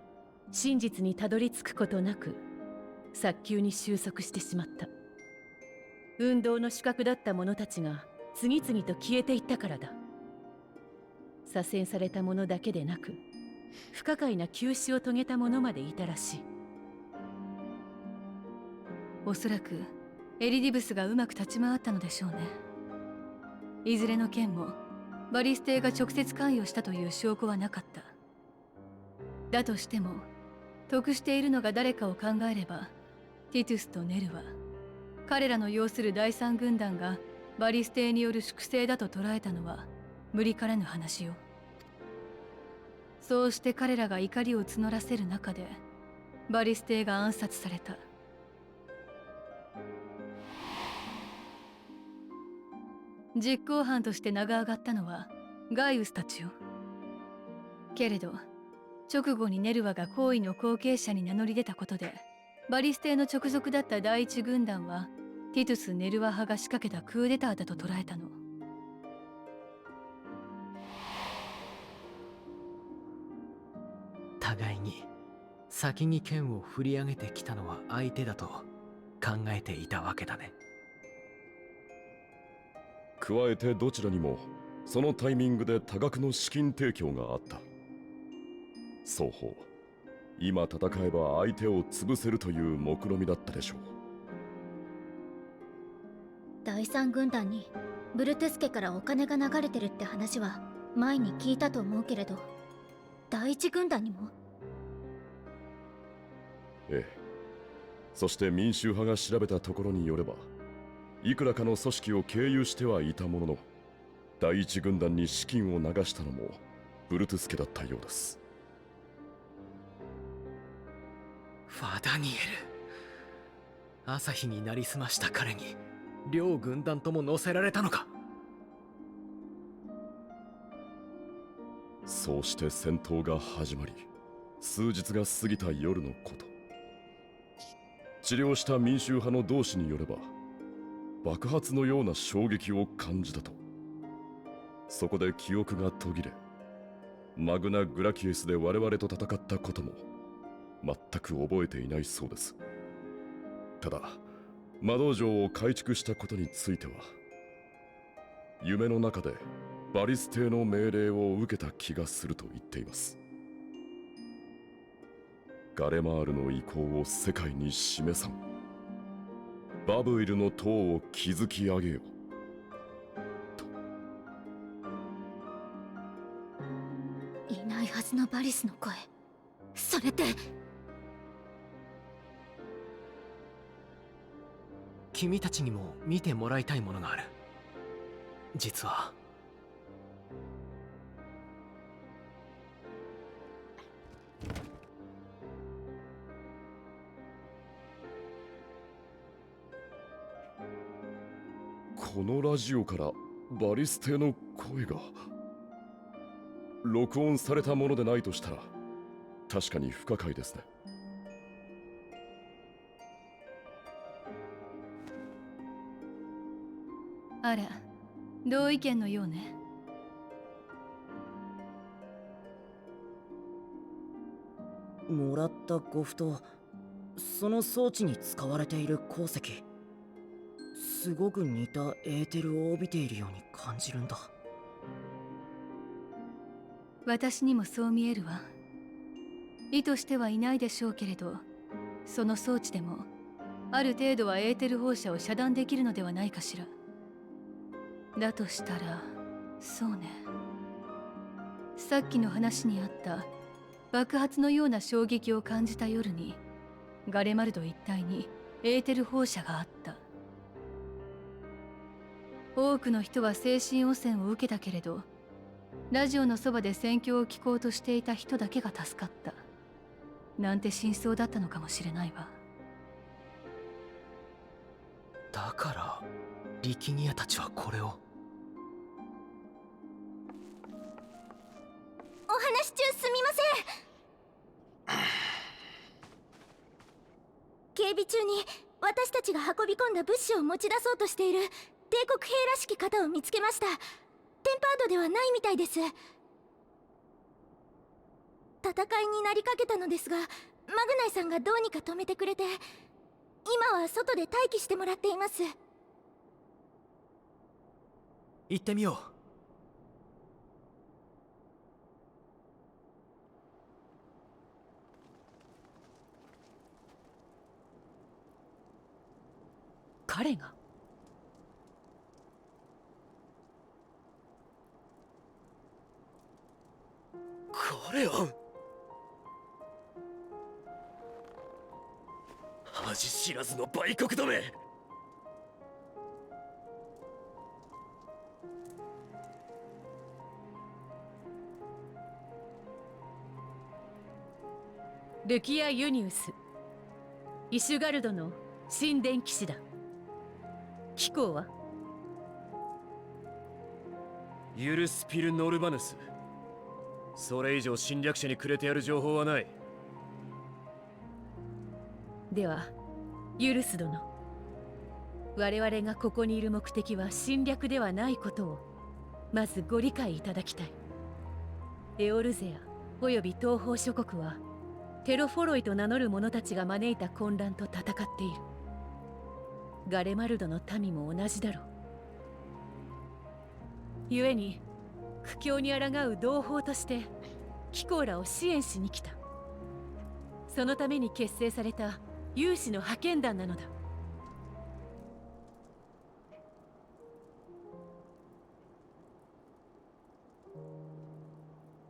真実にたどり着くことなく早急に収束してしまった。運動の主角だった者たちが次々と消えていったからだ。左遷された者だけでなく不可解な急死を遂げた者までいたらしい。おそらくエリディブスがうまく立ち回ったのでしょうね。いずれの件もバリス帝が直接関与したという証拠はなかった。だとしても得しているのが誰かを考えれば、ティトゥスとネルは彼らの要する第三軍団がバリス帝による粛清だと捉えたのは無理からぬ話よ。そうして彼らが怒りを募らせる中でバリス帝が暗殺された。実行犯として名が挙がったのはガイウスたちよ。けれど直後にネルワが皇位の後継者に名乗り出たことで、バリス帝の直属だった第一軍団はティトゥス・ネルワ派が仕掛けたクーデターだと捉えたの。互いに先に剣を振り上げてきたのは相手だと考えていたわけだね。加えてどちらにもそのタイミングで多額の資金提供があった。双方今戦えば相手を潰せるという目論みだったでしょう。第三軍団にブルテス家からお金が流れてるって話は前に聞いたと思うけれど、第一軍団にも？ええ。そして民衆派が調べたところによれば、いくらかの組織を経由してはいたものの、第一軍団に資金を流したのもブルトゥス家だったようです。ファダニエル、朝日になりすました彼に両軍団とも乗せられたのか。そうして戦闘が始まり、数日が過ぎた夜のこと、治療した民衆派の同志によれば、爆発のような衝撃を感じたと。そこで記憶が途切れ、マグナ・グラキエスで我々と戦ったことも全く覚えていないそうです。ただ魔道場を改築したことについては、夢の中でバリス帝の命令を受けた気がすると言っています。ガレマールの意向を世界に示さん、バブイルの塔を築き上げよと。いないはずのバリスの声、それって。君たちにも見てもらいたいものがある。実はこのラジオからバリス帝の声が録音されたものでないとしたら、確かに不可解ですね。あら、同意見のようね。もらった呉服とその装置に使われている鉱石、すごく似たエーテルを帯びているように感じるんだ。私にもそう見えるわ。意図してはいないでしょうけれど、その装置でもある程度はエーテル放射を遮断できるのではないかしら。だとしたら、そうね。さっきの話にあった爆発のような衝撃を感じた夜に、ガレマルド一帯にエーテル放射があった。多くの人は精神汚染を受けたけれど、ラジオのそばで戦況を聞こうとしていた人だけが助かった。なんて真相だったのかもしれないわ。だからリキニアたちはこれを。お話中すみません。警備中に私たちが運び込んだ物資を持ち出そうとしている帝国兵らしき方を見つけました。テンパードではないみたいです。戦いになりかけたのですが、マグナイさんがどうにか止めてくれて、今は外で待機してもらっています。行ってみよう。彼が？これは恥知らずの売国どめ。ルキア・ユニウス、イシュガルドの神殿騎士だ。貴公は？ユルスピル・ノルバヌス。それ以上侵略者にくれてやる情報はない。ではユルス殿、我々がここにいる目的は侵略ではないことをまずご理解いただきたい。エオルゼアおよび東方諸国はテロフォロイと名乗る者たちが招いた混乱と戦っている。ガレマルドの民も同じだろう。故に苦境に抗う同胞として貴公らを支援しに来た。そのために結成された有志の派遣団なのだ。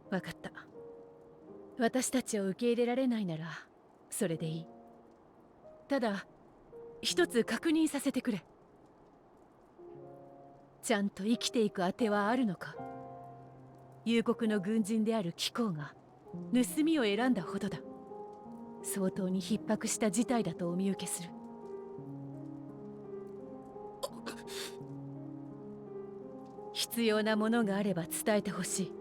分かった。私たちを受け入れられないならそれでいい。ただ一つ確認させてくれ。ちゃんと生きていく当てはあるのか。幽国の軍人である貴公が盗みを選んだほどだ。相当に逼迫した事態だとお見受けする。必要なものがあれば伝えてほしい。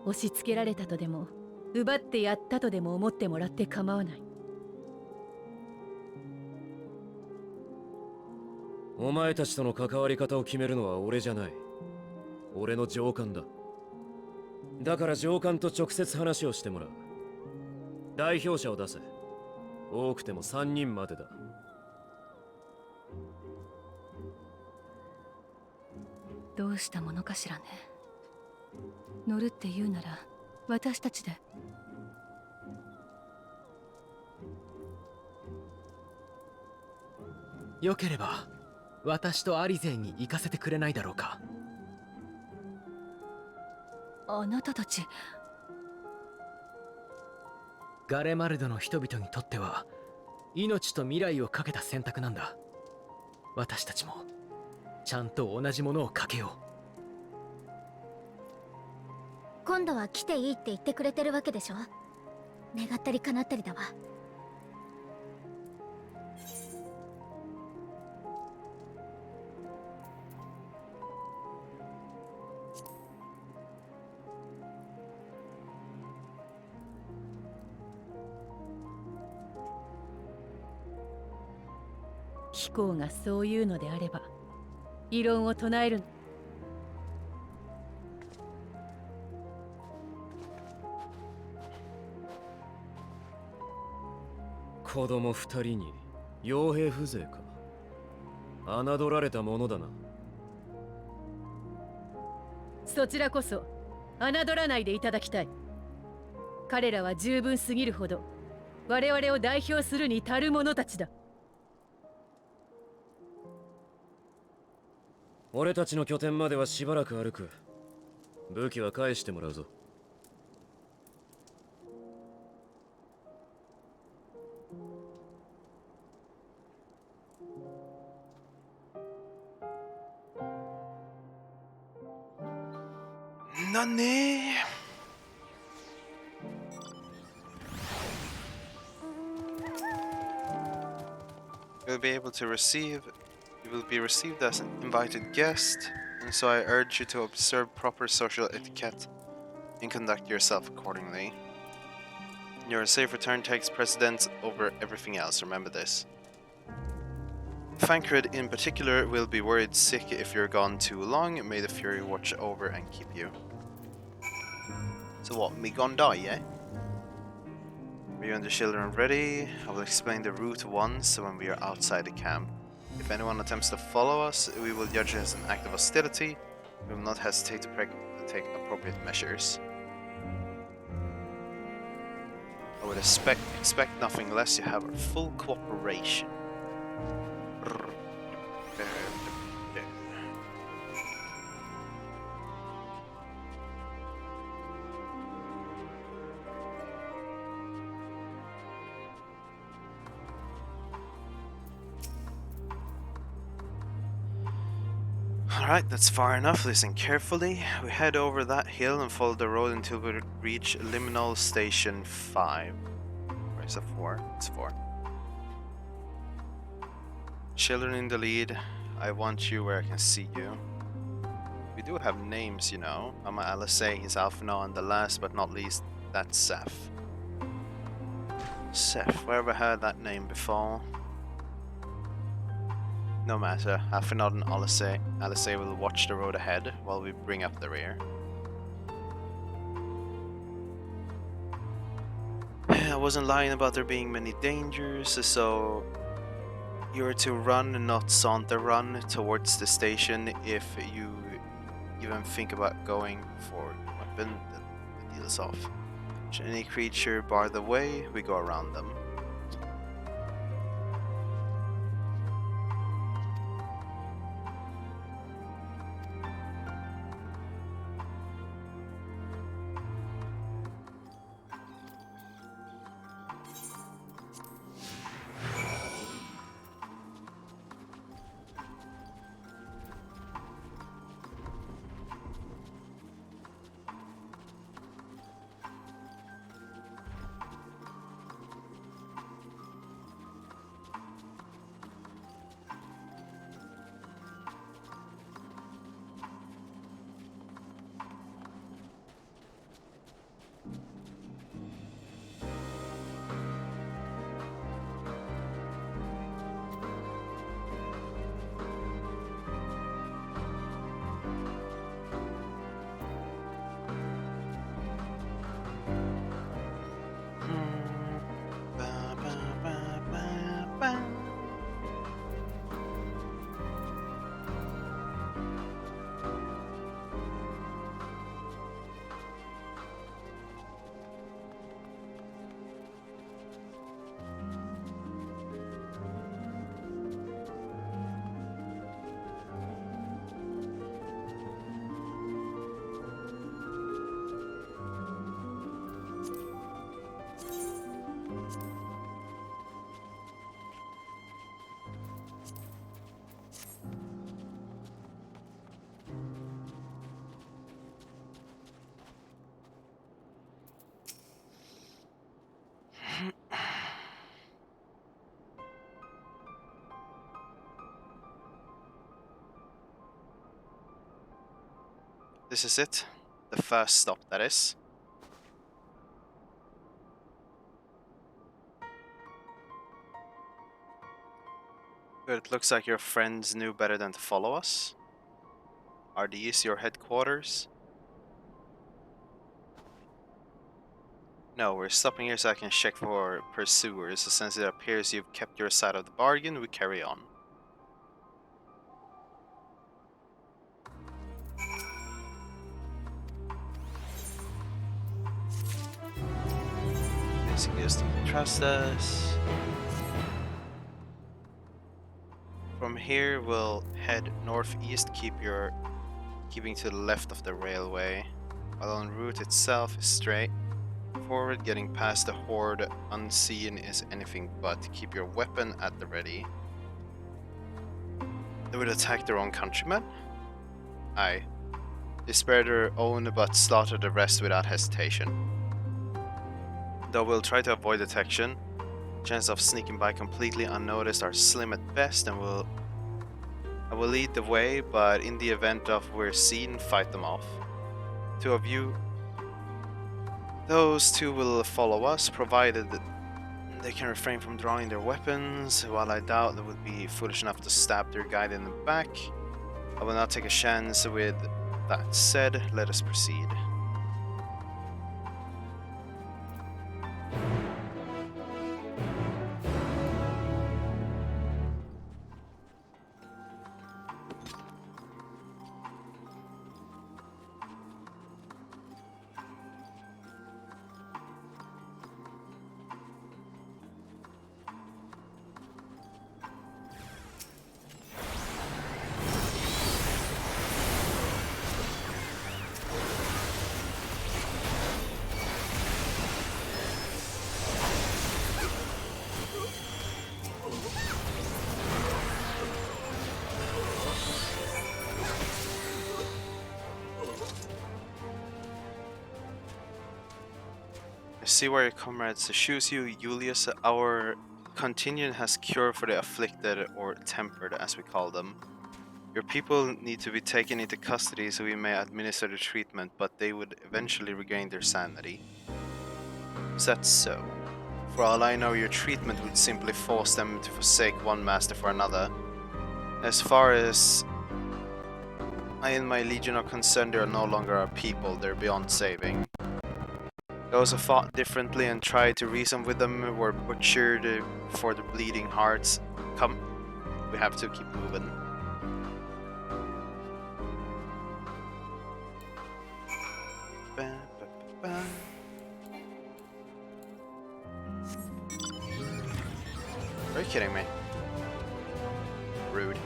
押し付けられたとでも奪ってやったとでも思ってもらって構わない。お前たちとの関わり方を決めるのは俺じゃない。俺の上官だ。だから上官と直接話をしてもらう。代表者を出せ。多くても3人までだ。どうしたものかしらね。乗るって言うなら私たちで。よければ私とアリゼンに行かせてくれないだろうか。あなたたちガレマルドの人々にとっては命と未来をかけた選択なんだ。私たちもちゃんと同じものをかけよう。今度は来ていいって言ってくれてるわけでしょ。願ったり叶ったりだわ。貴公がそういうのであれば異論を唱える。子供2人に傭兵風情か。侮られたものだな。そちらこそ侮らないでいただきたい。彼らは十分すぎるほど我々を代表するに足る者たちだ。俺たちの拠点まではしばらく歩く。武器は返してもらうぞ。なんねYou'll be able to receive. You will be received as an invited guest, and so I urge you to observe proper social etiquette and conduct yourself accordingly. Your safe return takes precedence over everything else, remember this. Thancred in particular will be worried sick if you're gone too long. May the Fury watch over and keep you. So what, me gonna die, yeah? Are you and the children ready? I will explain the route once when we are outside the camp. If anyone attempts to follow us, we will judge it as an act of hostility. We will not hesitate to take appropriate measures. I would expect nothing less. You have our full cooperation. Alright, that's far enough. Listen carefully. We head over that hill and follow the road until we reach Liminal Station 5. Or is it 4? It's 4. Children in the lead. I want you where I can see you. We do have names, you know. On my LSA is Alphinaud, and the last but not least, that's Seth. Seth, where have I heard that name before? No matter, Alphinaud and LSA will watch the road ahead while we bring up the rear. I wasn't lying about there being many dangers, so you're to run and not saunter run towards the station. If you even think about going for a weapon, the deal is off. Should any creature bar the way, we go around them. This is it. The first stop, that is. Good, it looks like your friends knew better than to follow us. Are these your headquarters? No, we're stopping here so I can check for pursuers. Since it appears you've kept your side of the bargain, we carry on. Basically just don't trust us. From here we'll head northeast, keeping to the left of the railway, while en route itself is straight forward. Getting past the horde unseen is anything but. Keep your weapon at the ready. They would attack their own countrymen? Aye. They spare their own but slaughter the rest without hesitation. Though we'll try to avoid detection, chances of sneaking by completely unnoticed are slim at best, and I will lead the way, but in the event of we're seen, fight them off. Two of you, those two will follow us, provided they can refrain from drawing their weapons. While I doubt they would be foolish enough to stab their guide in the back, I will not take a chance. With that said, let us proceed. See where your comrades choose you, Julius. Our contingent has cure for the afflicted, or tempered as we call them. Your people need to be taken into custody so we may administer the treatment, but they would eventually regain their sanity. Is that so? For all I know, your treatment would simply force them to forsake one master for another. As far as I and my legion are concerned, they are no longer our people, they're beyond saving. Those who fought differently and tried to reason with them were butchered for the bleeding hearts. Come, we have to keep moving. Are you kidding me? Rude.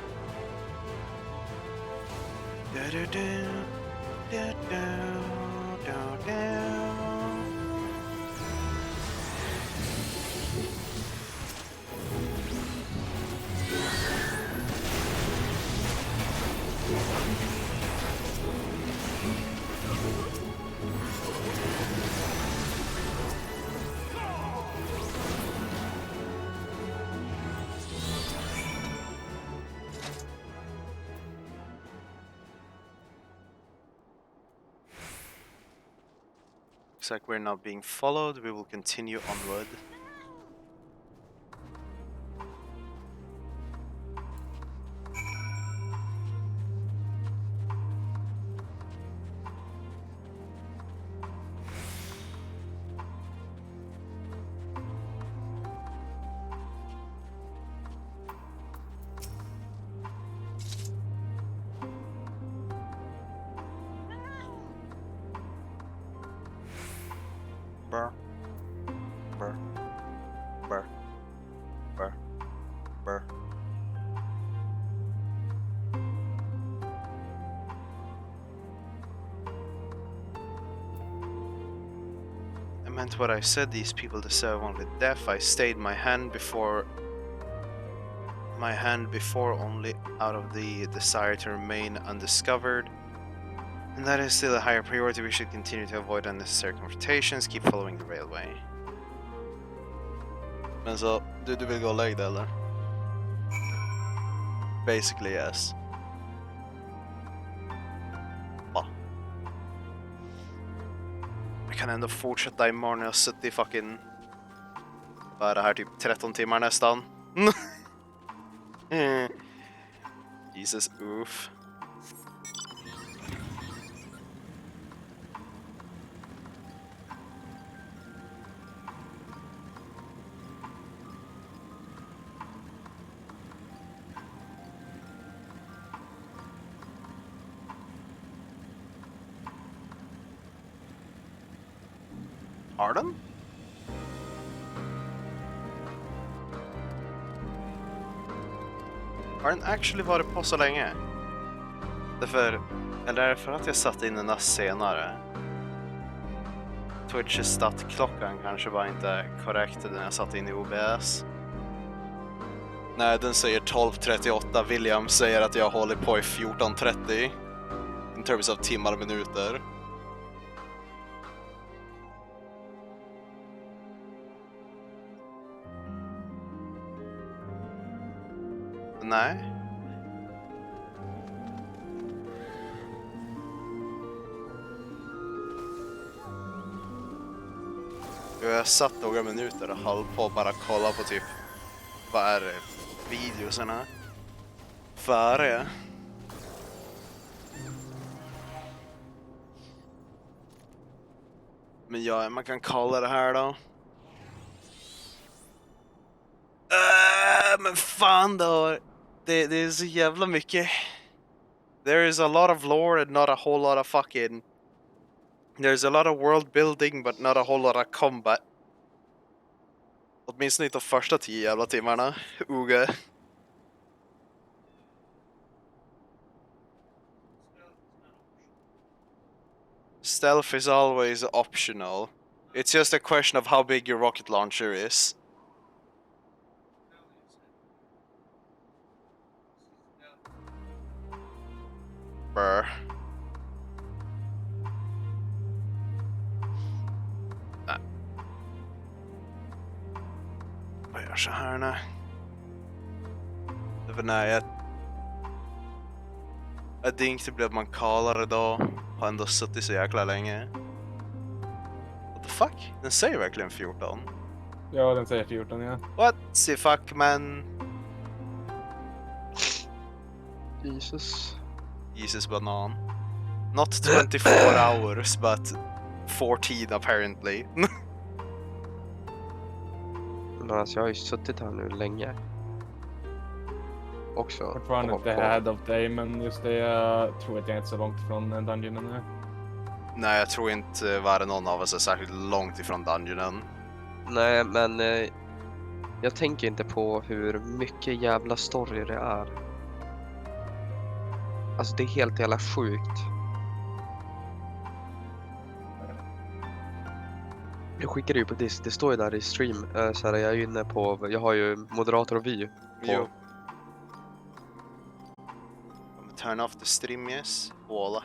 Looks like we're not being followed. We will continue onward. Burr. Burr. Burr. Burr. Burr. I meant what I said. These people deserve only death. I stayed my hand before only out of the desire to remain undiscovered. And that is still a higher priority. We should continue to avoid unnecessary confrontations, keep following the railway. Men så, du vill gå och lägga dig eller? Basically yes. Va? Jag kan ändå fortsätta imorgon. Jag har suttit i fucking... Vad är det här, typ 13 timmar nästan? Jesus, oof. Har den? Har den actually varit på så länge? Därför, eller är det för att jag satte in den senare? Twitch's startklockan kanske var inte korrekt den jag satte in i OBS. Nej, den säger 12:38. William säger att jag håller på i 14:30. In terms of timmar och minuter. Nej. Jag satt några minuter och höll på att bara kolla på typ vad är det, videosarna före. Men ja, man kan kolla det här då. Men fan då. Det är så jävla mycket. There is a lot of lore and not a whole lot of fucking... There's a lot of world building but not a whole lot of combat. Åtminstone inte de första 10 jävla timmarna. Uge. Stealth is always optional. It's just a question of how big your rocket launcher is. Brr. Nej. Vad gör så här nu? För nej, Att det inte blev man kalare då. Har ändå suttit så jäkla länge. What the fuck? Den säger verkligen 14. Ja, den säger 14, ja. What the fuck, man? Jesus banan. Not 24 hours, but 14 apparently. Men alltså jag har ju suttit här nu länge. Också. Fortfarande inte ahead of day, men just det, jag tror att jag är inte så långt från dungeonen nu. Nej, jag tror inte vare någon av oss är särskilt långt ifrån dungeonen. Nej, men jag tänker inte på hur mycket jävla story det är. Alltså det är helt jävla sjukt. Jag skickade ju på det står ju där i stream. Så här, jag är ju inne på, jag har ju moderator och vy. Jo. Turn off the stream, yes. Voila.